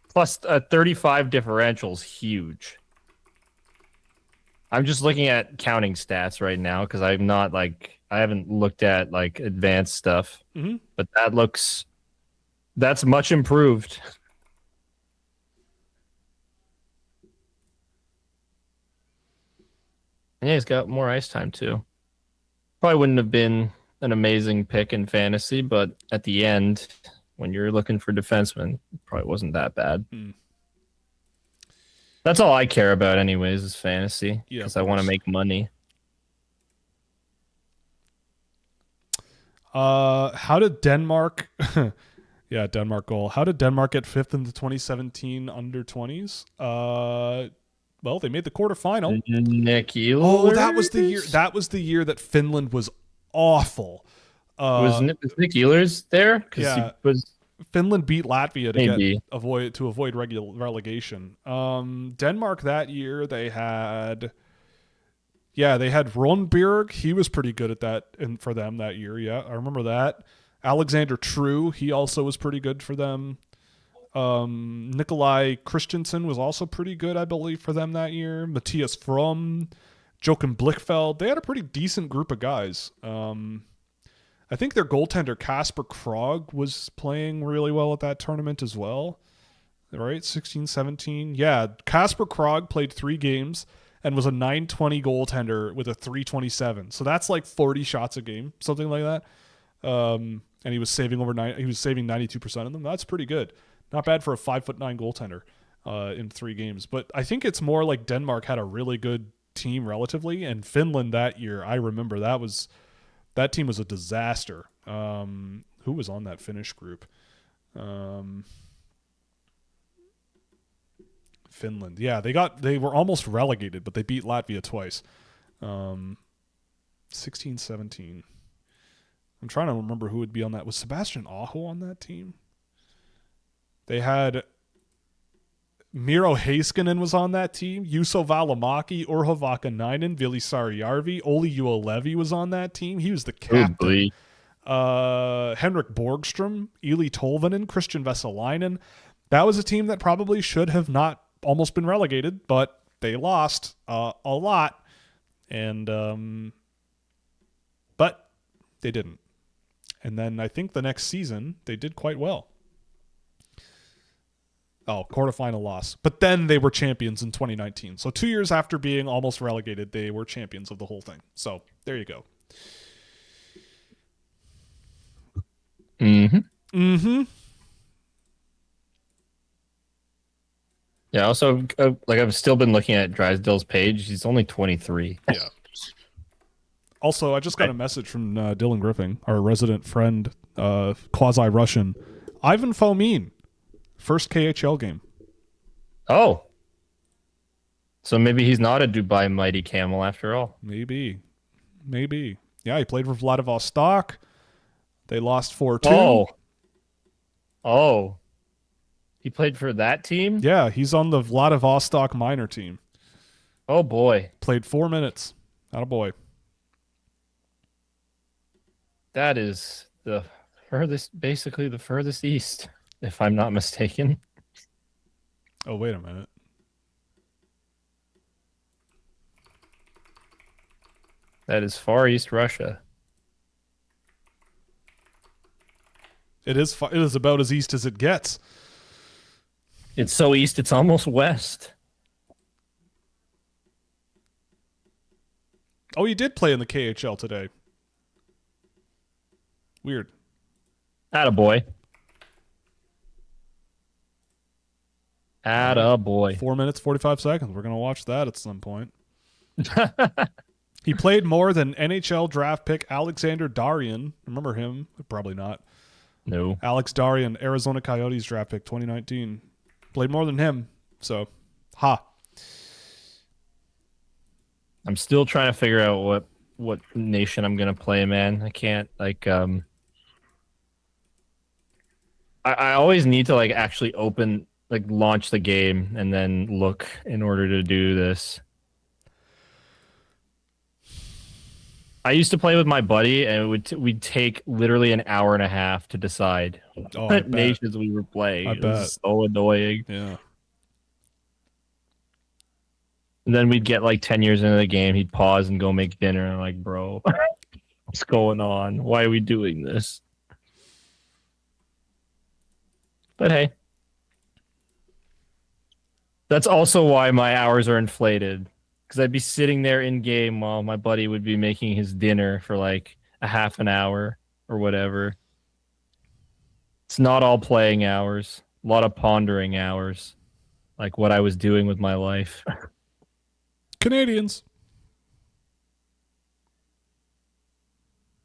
Speaker 2: plus 35 differential's huge. I'm just looking at counting stats right now because I'm not I haven't looked at advanced stuff, but that's much improved. Yeah, he's got more ice time too. Probably wouldn't have been an amazing pick in fantasy, but at the end, when you're looking for defensemen, it probably wasn't that bad. That's all I care about anyways, is fantasy, because I want to make money.
Speaker 1: How did Denmark... yeah, Denmark goal. How did Denmark get fifth in the 2017 under-20s? Well, they made the quarterfinal.
Speaker 2: Nick Ehlers?
Speaker 1: Oh, that was the year. That was the year that Finland was awful.
Speaker 2: Was Nick Ehlers there? Because he
Speaker 1: Yeah,
Speaker 2: was
Speaker 1: Finland beat Latvia to
Speaker 2: maybe.
Speaker 1: avoid relegation. Denmark that year they had Ronberg. He was pretty good at that and for them that year. Yeah, I remember that. Alexander True, he also was pretty good for them. Nikolai Christensen was also pretty good, I believe, for them that year. Matthias Fromm, Joachim Blichfeld. They had a pretty decent group of guys. I think their goaltender Kasper Krog was playing really well at that tournament as well. Right? 16, 17. Yeah, Kasper Krog played 3 games and was a 920 goaltender with a 327. So that's like 40 shots a game, something like that. And he was saving he was saving 92% of them. That's pretty good. Not bad for a 5'9" goaltender in 3 games. But I think it's more like Denmark had a really good team relatively, and Finland that year, I remember that team was a disaster. Who was on that Finnish group? Finland. Yeah, they were almost relegated, but they beat Latvia twice. 16, 17. I'm trying to remember who would be on that. Was Sebastian Aho on that team? They had Miro Heiskanen was on that team. Juuso Valimaki, Urho Vakanainen, Vili Saarjärvi, Olli Juolevi was on that team. He was the captain. Henrik Borgstrom, Eli Tolvanen, Christian Vesalainen. That was a team that probably should have not almost been relegated, but they lost a lot. And but they didn't. And then I think the next season they did quite well. Oh, quarterfinal loss. But then they were champions in 2019. So 2 years after being almost relegated, they were champions of the whole thing. So there you go.
Speaker 2: Yeah, also, I've still been looking at Drysdale's page. He's only 23.
Speaker 1: Yeah. Also, I just got a message from Dylan Griffin, our resident friend, quasi-Russian. Ivan Fomin, first KHL game.
Speaker 2: Oh. So maybe he's not a Dubai Mighty Camel after all.
Speaker 1: Maybe. Yeah, he played for Vladivostok. They lost 4-2.
Speaker 2: Oh. He played for that team?
Speaker 1: Yeah, he's on the Vladivostok minor team.
Speaker 2: Oh, boy.
Speaker 1: Played 4 minutes. Attaboy.
Speaker 2: That is basically the furthest east, if I'm not mistaken.
Speaker 1: Oh, wait a minute.
Speaker 2: That is Far East Russia.
Speaker 1: It is about as east as it gets.
Speaker 2: It's so east, it's almost west.
Speaker 1: Oh, he did play in the KHL today. Weird.
Speaker 2: Attaboy.
Speaker 1: 4 minutes, 45 seconds. We're going to watch that at some point. He played more than NHL draft pick Alexander Darian. Remember him? Probably not.
Speaker 2: No.
Speaker 1: Alex Darian, Arizona Coyotes draft pick 2019. Played more than him. So,
Speaker 2: I'm still trying to figure out what nation I'm going to play, man. I can't, I always need to, actually launch the game and then look in order to do this. I used to play with my buddy, and we'd take literally an hour and a half to decide what nations we were playing. It was so annoying.
Speaker 1: Yeah.
Speaker 2: And then we'd get 10 years into the game, he'd pause and go make dinner, and I'm like, bro, what's going on? Why are we doing this? But hey. That's also why my hours are inflated. Because I'd be sitting there in game while my buddy would be making his dinner for a half an hour or whatever. It's not all playing hours. A lot of pondering hours. Like what I was doing with my life.
Speaker 1: Canadians.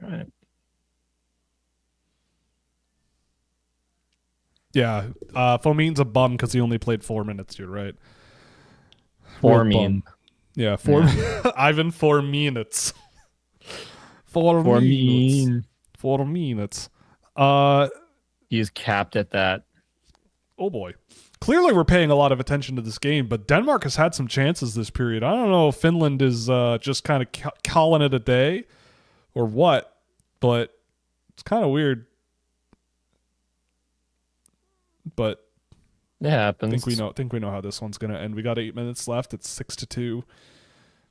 Speaker 2: All right.
Speaker 1: Yeah. Fomin's a bum because he only played 4 minutes. You're right.
Speaker 2: Formin.
Speaker 1: Yeah, Ivan 4 minutes. 4
Speaker 2: For
Speaker 1: minutes.
Speaker 2: me,
Speaker 1: 4 minutes. Uh,
Speaker 2: he is capped at that.
Speaker 1: oh boy. Clearly, we're paying a lot of attention to this game, but Denmark has had some chances this period. I don't know if Finland is just kind of calling it a day or what, but it's kind of weird. But
Speaker 2: It happens.
Speaker 1: think we know how this one's gonna end. We got 8 minutes left. It's 6-2.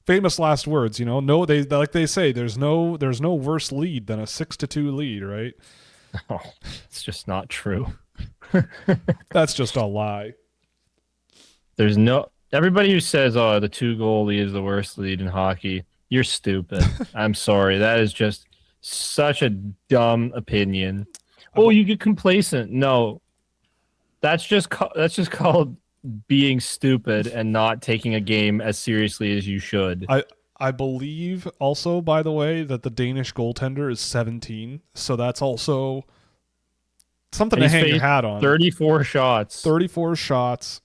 Speaker 1: Famous last words, No, they say there's no worse lead than a 6-2 lead, right?
Speaker 2: Oh, it's just not true.
Speaker 1: That's just a lie.
Speaker 2: There's no everybody who says, "Oh, the 2-goal lead is the worst lead in hockey." You're stupid. I'm sorry. That is just such a dumb opinion. Oh, you get complacent. No, that's just called being stupid and not taking a game as seriously as you should.
Speaker 1: I believe also, by the way, that the Danish goaltender is 17, so that's also something to hang your hat on.
Speaker 2: 34 shots.
Speaker 1: 34 shots,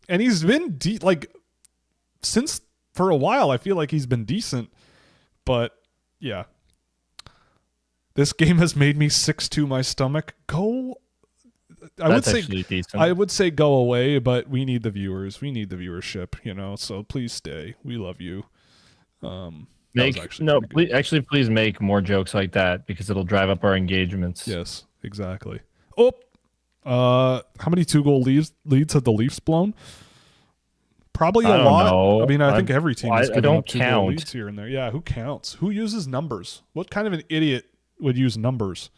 Speaker 1: And he's been since for a while. I feel like he's been decent, but yeah, this game has made me sick to my stomach. I would say go away, but we need the viewers. We need the viewership. So please stay. We love you.
Speaker 2: Please make more jokes like that because it'll drive up our engagements.
Speaker 1: Yes, exactly. Oh. How many 2-goal leads have the Leafs blown? Probably a lot.
Speaker 2: Know.
Speaker 1: I mean, I think every team is giving up 2-goal leads
Speaker 2: count.
Speaker 1: here and there. Yeah, who counts? Who uses numbers? What kind of an idiot would use numbers?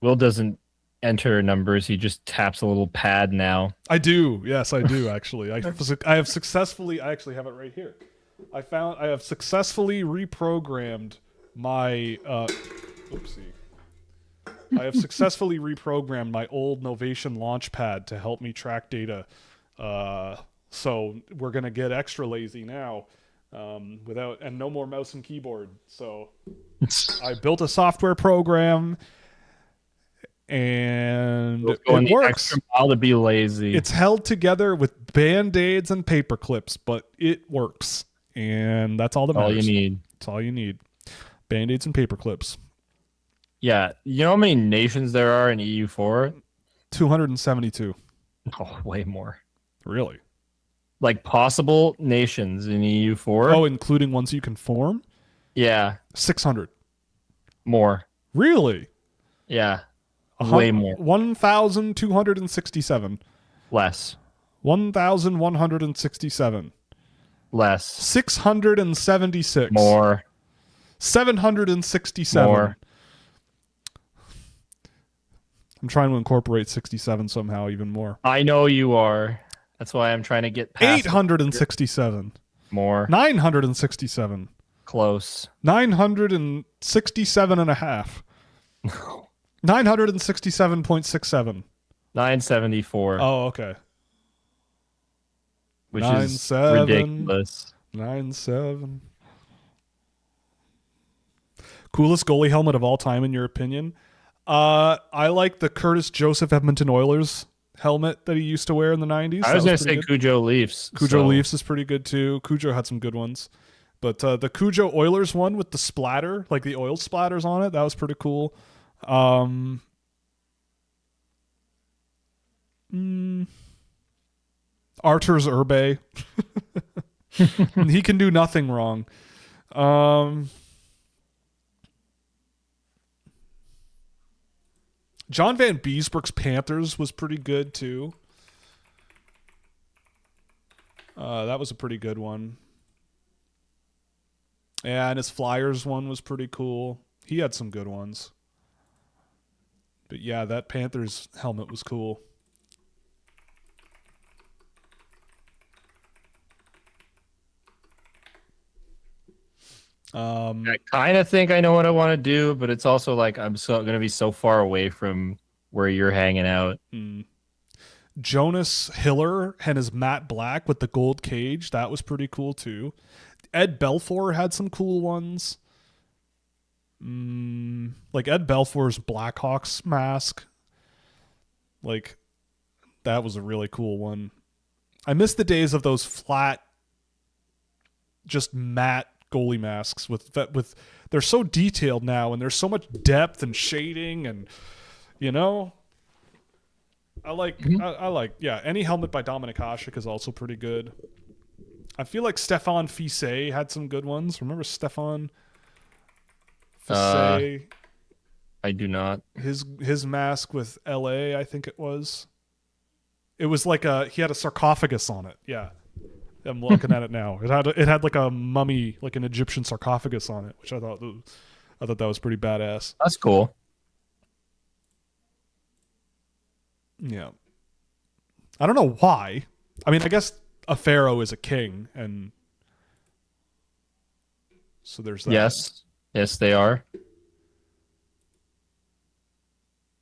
Speaker 2: Will doesn't enter numbers. He just taps a little pad now.
Speaker 1: I do. Yes, I do actually. I have successfully. I actually have it right here. I have successfully reprogrammed my. Oopsie. I have successfully reprogrammed my old Novation Launchpad to help me track data. So we're gonna get extra lazy now, and no more mouse and keyboard. So I built a software program, and it works.
Speaker 2: Extra mile to be lazy.
Speaker 1: It's held together with Band-Aids and paper clips, but it works, and that's all that matters.
Speaker 2: All you need.
Speaker 1: That's all you need. Band-Aids and paper clips.
Speaker 2: Yeah, you know how many nations there are in EU4?
Speaker 1: 272.
Speaker 2: Oh, way more.
Speaker 1: Really?
Speaker 2: Like possible nations in EU4?
Speaker 1: Oh, including ones you can form?
Speaker 2: Yeah.
Speaker 1: 600.
Speaker 2: More.
Speaker 1: Really?
Speaker 2: Yeah. Way more.
Speaker 1: 1,267.
Speaker 2: Less.
Speaker 1: 1,167.
Speaker 2: Less.
Speaker 1: 676.
Speaker 2: More.
Speaker 1: 767.
Speaker 2: More.
Speaker 1: I'm trying to incorporate 67 somehow even more.
Speaker 2: I know you are. That's why I'm trying to get past
Speaker 1: 867.
Speaker 2: More.
Speaker 1: 967.
Speaker 2: Close.
Speaker 1: 967 and a half. 967.67.
Speaker 2: 974.
Speaker 1: Oh, okay.
Speaker 2: Which is ridiculous.
Speaker 1: 97. Coolest goalie helmet of all time, in your opinion? I like the Curtis Joseph Edmonton Oilers helmet that he used to wear in the 90s.
Speaker 2: I was going to say Cujo Leafs.
Speaker 1: Cujo Leafs is pretty good too. Cujo had some good ones. But the Cujo Oilers one with the splatter, like the oil splatters on it, that was pretty cool. Artur's Urbe. He can do nothing wrong. John Van Beesbrook's Panthers was pretty good too. That was a pretty good one. Yeah, and his Flyers one was pretty cool. He had some good ones. But yeah, that Panthers helmet was cool.
Speaker 2: I kind of think I know what I want to do, but it's also like I'm going to be so far away from where you're hanging out.
Speaker 1: Jonas Hiller and his matte black with the gold cage, that was pretty cool too. Ed Belfour had some cool ones. Like Ed Belfour's Blackhawks mask. Like, that was a really cool one. I miss the days of those flat, just matte goalie masks with they're so detailed now, and there's so much depth and shading, and you know, I like yeah. Any helmet by Dominic Hasek is also pretty good. I feel like Stefan Fissé had some good ones. Remember Stefan Fissé?
Speaker 2: I do not.
Speaker 1: His mask with LA, I think it was. It was like he had a sarcophagus on it. Yeah. I'm looking at it now. It had like a mummy, like an Egyptian sarcophagus on it, which I thought that was pretty badass.
Speaker 2: That's cool.
Speaker 1: Yeah. I don't know why. I mean, I guess a pharaoh is a king, and so there's that.
Speaker 2: Yes, they are. Do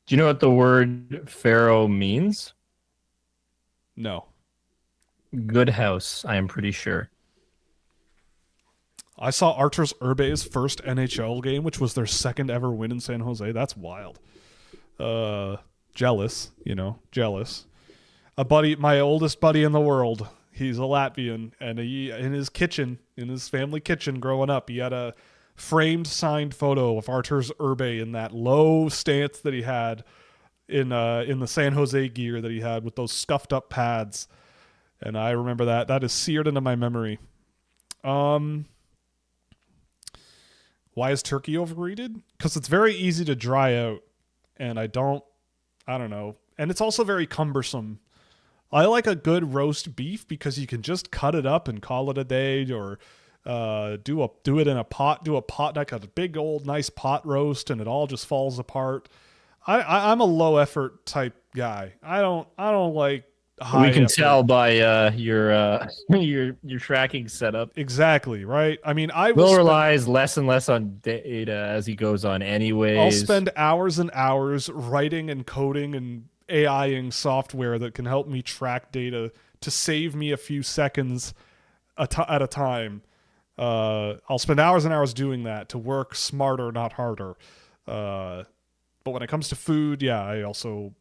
Speaker 2: you know what the word pharaoh means?
Speaker 1: No.
Speaker 2: Good house, I am pretty sure.
Speaker 1: I saw Arturs Urbe's first NHL game, which was their second ever win in San Jose. That's wild. Jealous, jealous. My oldest buddy in the world, he's a Latvian, and in his family kitchen growing up, he had a framed signed photo of Arturs Urbe in that low stance that he had in the San Jose gear that he had with those scuffed up pads. And I remember that. That is seared into my memory. Why is turkey overrated? Because it's very easy to dry out, and I don't know. And it's also very cumbersome. I like a good roast beef because you can just cut it up and call it a day, or do it in a pot. Do a pot, like a big old nice pot roast, and it all just falls apart. I'm a low effort type guy. I don't like.
Speaker 2: We can tell by your tracking setup.
Speaker 1: Exactly, right? I mean,
Speaker 2: Will relies less and less on data as he goes on anyways.
Speaker 1: I'll spend hours and hours writing and coding and AIing software that can help me track data to save me a few seconds at a time. I'll spend hours and hours doing that to work smarter, not harder. But when it comes to food, yeah, I also...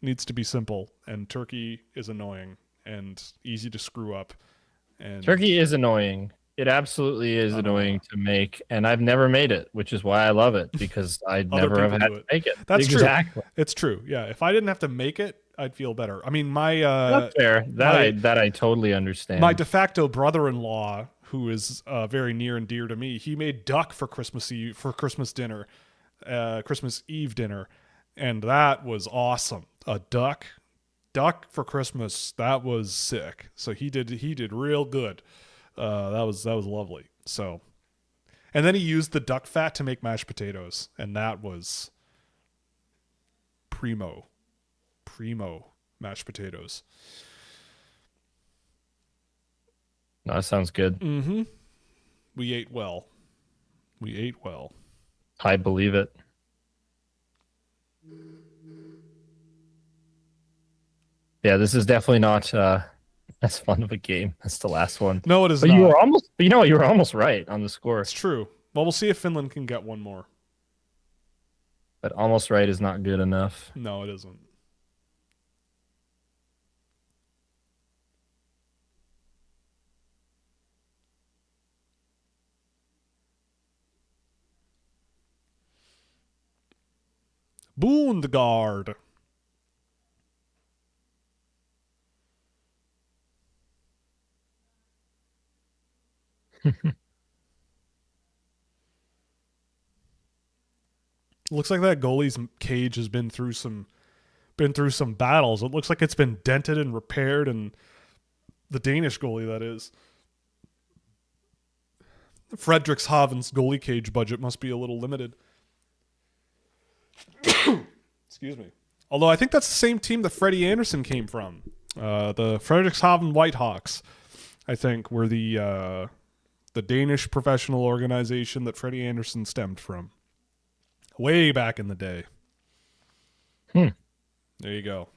Speaker 1: needs to be simple, and turkey is annoying and easy to screw up. And
Speaker 2: turkey is annoying. It absolutely is annoying to make, and I've never made it, which is why I love it, because I never have had to make it.
Speaker 1: That's exactly true. It's true. Yeah, if I didn't have to make it, I'd feel better. I mean,
Speaker 2: that's fair. That I totally understand.
Speaker 1: My de facto brother-in-law, who is very near and dear to me, he made duck for Christmas dinner, Christmas Eve dinner. And that was awesome. A duck for Christmas. That was sick. So he did real good. That was lovely. So, and then he used the duck fat to make mashed potatoes, and that was primo mashed potatoes.
Speaker 2: No, that sounds good.
Speaker 1: Mm-hmm. We ate well.
Speaker 2: I believe it. Yeah, this is definitely not as fun of a game as the last one.
Speaker 1: No, it is
Speaker 2: not. You were almost right on the score.
Speaker 1: It's true. Well, we'll see if Finland can get one more.
Speaker 2: But almost right is not good enough.
Speaker 1: No, it isn't. Bundgaard. Looks like that goalie's cage has been through some battles. It looks like it's been dented and repaired, and the Danish goalie, that is. Frederikshaven's goalie cage budget must be a little limited. Excuse me. Although I think that's the same team that Freddie Anderson came from. The Frederikshavn Whitehawks, I think, were the Danish professional organization that Freddie Anderson stemmed from. Way back in the day.
Speaker 2: There
Speaker 1: you go.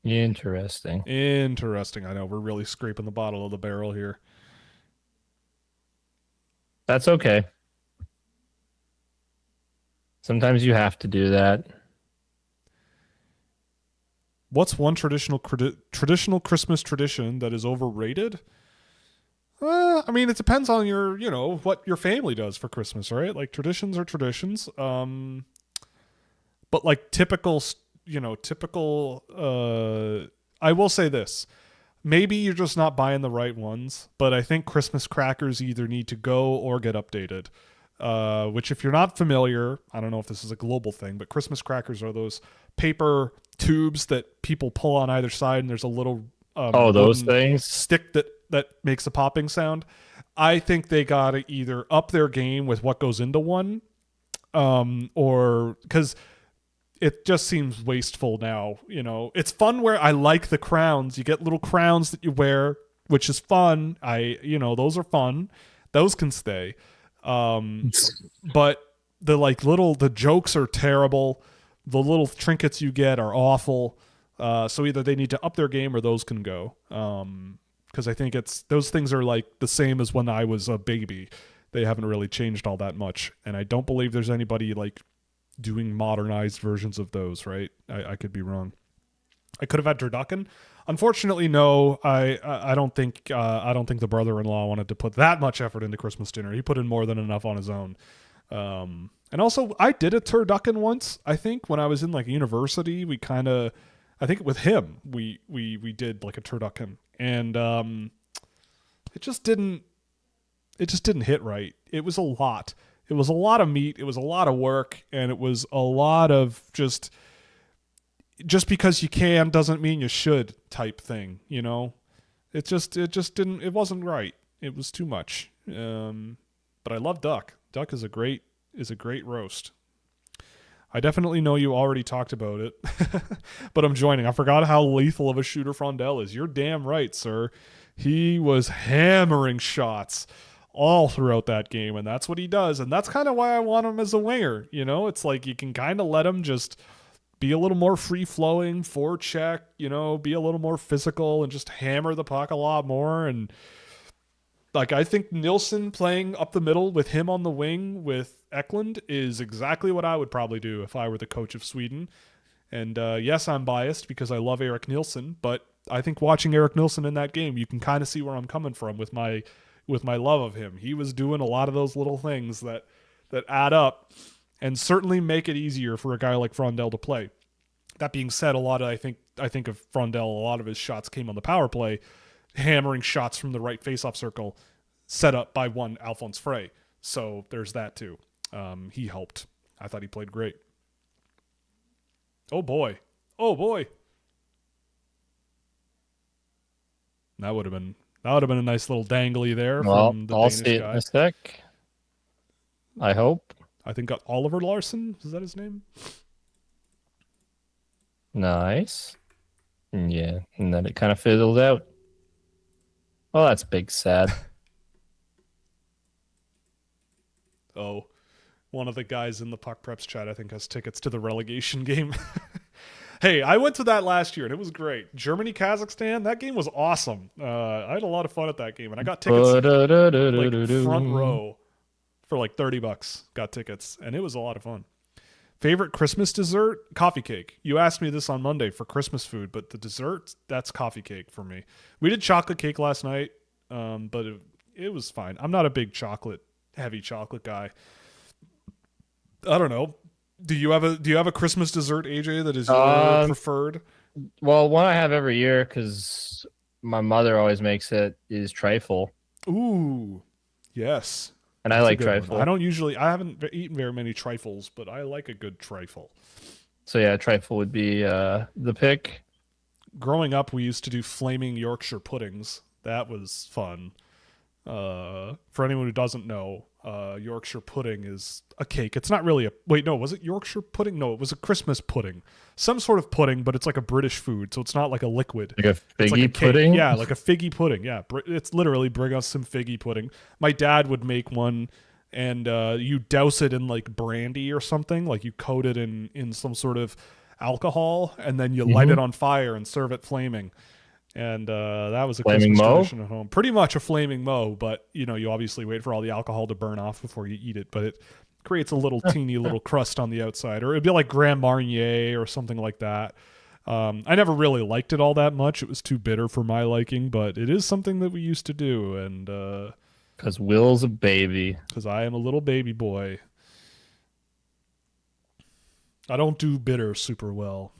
Speaker 2: Interesting.
Speaker 1: I know, we're really scraping the bottom of the barrel here.
Speaker 2: That's okay. Sometimes you have to do that.
Speaker 1: What's one traditional Christmas tradition that is overrated? I mean, it depends on what your family does for Christmas, right? Like traditions are traditions. But like typical. I will say this: maybe you're just not buying the right ones, but I think Christmas crackers either need to go or get updated. Which, if you're not familiar, I don't know if this is a global thing, but Christmas crackers are those paper tubes that people pull on either side, and there's a little
Speaker 2: Oh, those
Speaker 1: wooden
Speaker 2: things.
Speaker 1: stick that makes a popping sound. I think they gotta either up their game with what goes into one, or because it just seems wasteful now. It's fun where I like the crowns. You get little crowns that you wear, which is fun. Those are fun. Those can stay. But the jokes are terrible. The little trinkets you get are awful. So either they need to up their game or those can go. Because I think those things are like the same as when I was a baby. They haven't really changed all that much. And I don't believe there's anybody like doing modernized versions of those, right? I could be wrong. I could have had turducken. Unfortunately, no. I don't think the brother-in-law wanted to put that much effort into Christmas dinner. He put in more than enough on his own. And also, I did a turducken once. I think when I was in like university, I think with him, we did like a turducken, and it just didn't hit right. It was a lot. It was a lot of meat. It was a lot of work, and it was a lot of just because you can doesn't mean you should type thing. It just didn't. It wasn't right. It was too much. But I love duck. Duck is a great roast. I definitely know you already talked about it, but I'm joining. I forgot how lethal of a shooter Frondell is. You're damn right, sir. He was hammering shots all throughout that game, and that's what he does, and that's kind of why I want him as a winger. It's like you can kind of let him just be a little more free-flowing, forecheck, be a little more physical, and just hammer the puck a lot more. And like, I think Nilsson playing up the middle with him on the wing with Eklund is exactly what I would probably do if I were the coach of Sweden. And yes, I'm biased because I love Eric Nilsson, but I think watching Eric Nilsson in that game, you can kind of see where I'm coming from with my love of him. He was doing a lot of those little things that add up and certainly make it easier for a guy like Frondell to play. That being said, I think of Frondell, a lot of his shots came on the power play, hammering shots from the right faceoff circle set up by one Alphonse Frey. So there's that too. He helped. I thought he played great. Oh boy. That would have been a nice little dangly there from the
Speaker 2: I'll
Speaker 1: Danish
Speaker 2: see it
Speaker 1: guy.
Speaker 2: in a sec. I hope.
Speaker 1: I think Oliver Larson, is that his name?
Speaker 2: Nice. Yeah, and then it kind of fizzled out. Well, that's big sad.
Speaker 1: Oh, one of the guys in the Puck Preps chat, I think, has tickets to the relegation game. Hey, I went to that last year, and it was great. Germany, Kazakhstan, that game was awesome. I had a lot of fun at that game, and I got tickets like front row for like $30. Got tickets, and it was a lot of fun. Favorite Christmas dessert? Coffee cake. You asked me this on Monday for Christmas food, but the dessert, that's coffee cake for me. We did chocolate cake last night, but it was fine. I'm not a big heavy chocolate guy. I don't know. Do you have a Christmas dessert, AJ, that is your preferred?
Speaker 2: Well, one I have every year because my mother always makes it is trifle.
Speaker 1: Ooh, yes.
Speaker 2: And I like trifle.
Speaker 1: I haven't eaten very many trifles, but I like a good trifle.
Speaker 2: So yeah, trifle would be the pick.
Speaker 1: Growing up, we used to do flaming Yorkshire puddings. That was fun. For anyone who doesn't know, Yorkshire pudding is a cake. It's not really was it Yorkshire pudding? No, it was a Christmas pudding. Some sort of pudding, but it's like a British food, so it's not like a liquid.
Speaker 2: Like a figgy pudding?
Speaker 1: Yeah, like a figgy pudding. Yeah, it's literally bring us some figgy pudding. My dad would make one, and you douse it in like brandy or something. Like you coat it in some sort of alcohol, and then you light it on fire and serve it flaming. And that was a
Speaker 2: flaming
Speaker 1: Christmas
Speaker 2: mo?
Speaker 1: tradition at home. Pretty much a flaming mo, but you obviously wait for all the alcohol to burn off before you eat it. But it creates a little teeny little crust on the outside, or it'd be like Grand Marnier or something like that. I never really liked it all that much. It was too bitter for my liking, but it is something that we used to do, and
Speaker 2: Because Will's a baby.
Speaker 1: because I am a little baby boy. I don't do bitter super well.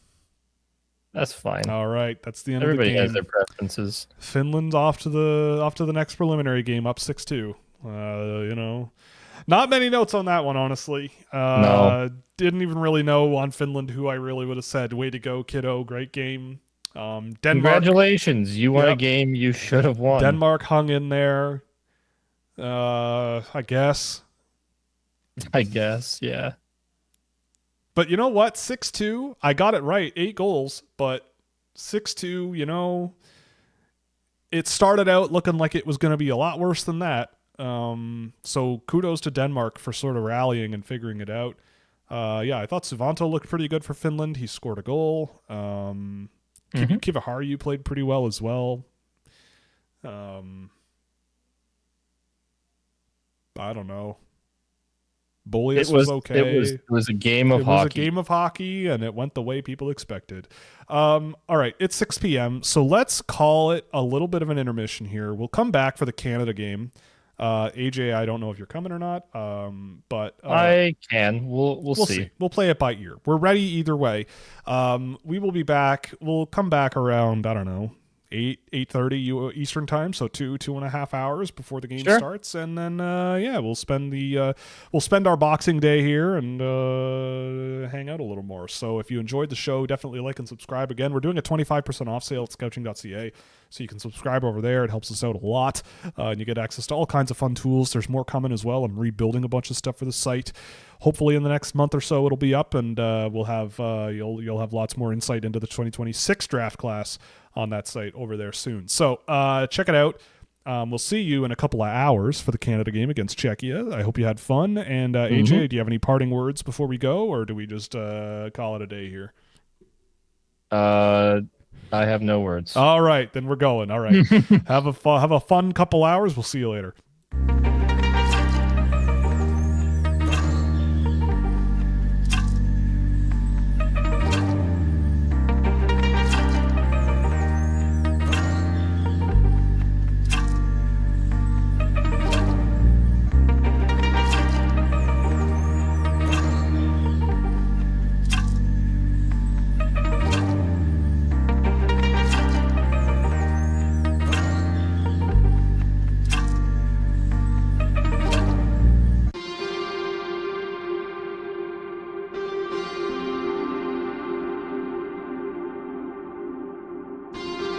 Speaker 2: That's fine.
Speaker 1: All right, that's the end
Speaker 2: Everybody
Speaker 1: of the
Speaker 2: has
Speaker 1: game.
Speaker 2: their preferences.
Speaker 1: Finland off to the next preliminary game, up 6-2. You know, not many notes on that one, honestly.
Speaker 2: No.
Speaker 1: Didn't even really know on Finland who I really would have said, way to go, kiddo, great game. Denmark.
Speaker 2: Congratulations. You won a
Speaker 1: Yep.
Speaker 2: game you should have won.
Speaker 1: Denmark hung in there. I guess.
Speaker 2: I guess, yeah.
Speaker 1: But you know what? 6-2. I got it right. 8 goals, but 6-2, it started out looking like it was going to be a lot worse than that. So kudos to Denmark for sort of rallying and figuring it out. Yeah, I thought Suvanto looked pretty good for Finland. He scored a goal. Kiviharju played pretty well as well. I don't know. Bolius was okay.
Speaker 2: It was a game of hockey.
Speaker 1: It was a game of hockey, and it went the way people expected. All right, it's 6 p.m., so let's call it a little bit of an intermission here. We'll come back for the Canada game. AJ, I don't know if you're coming or not, but
Speaker 2: I can. We'll see.
Speaker 1: We'll play it by ear. We're ready either way. We will be back. We'll come back around, I don't know, 8:30 Eastern time, so 2.5 hours before the game starts, and then we'll spend our Boxing Day here and hang out a little more. So if you enjoyed the show, definitely like and subscribe. Again, we're doing a 25% off sale at Scouching.ca, so you can subscribe over there. It helps us out a lot, and you get access to all kinds of fun tools. There's more coming as well. I'm rebuilding a bunch of stuff for the site. Hopefully in the next month or so it'll be up, and we'll have you'll have lots more insight into the 2026 draft class on that site over there soon. So check it out. We'll see you in a couple of hours for the Canada game against Czechia. I hope you had fun. And AJ, do you have any parting words before we go, or do we just call it a day here?
Speaker 2: I have no words.
Speaker 1: All right, then we're going. All right. Have a fun couple hours. We'll see you later.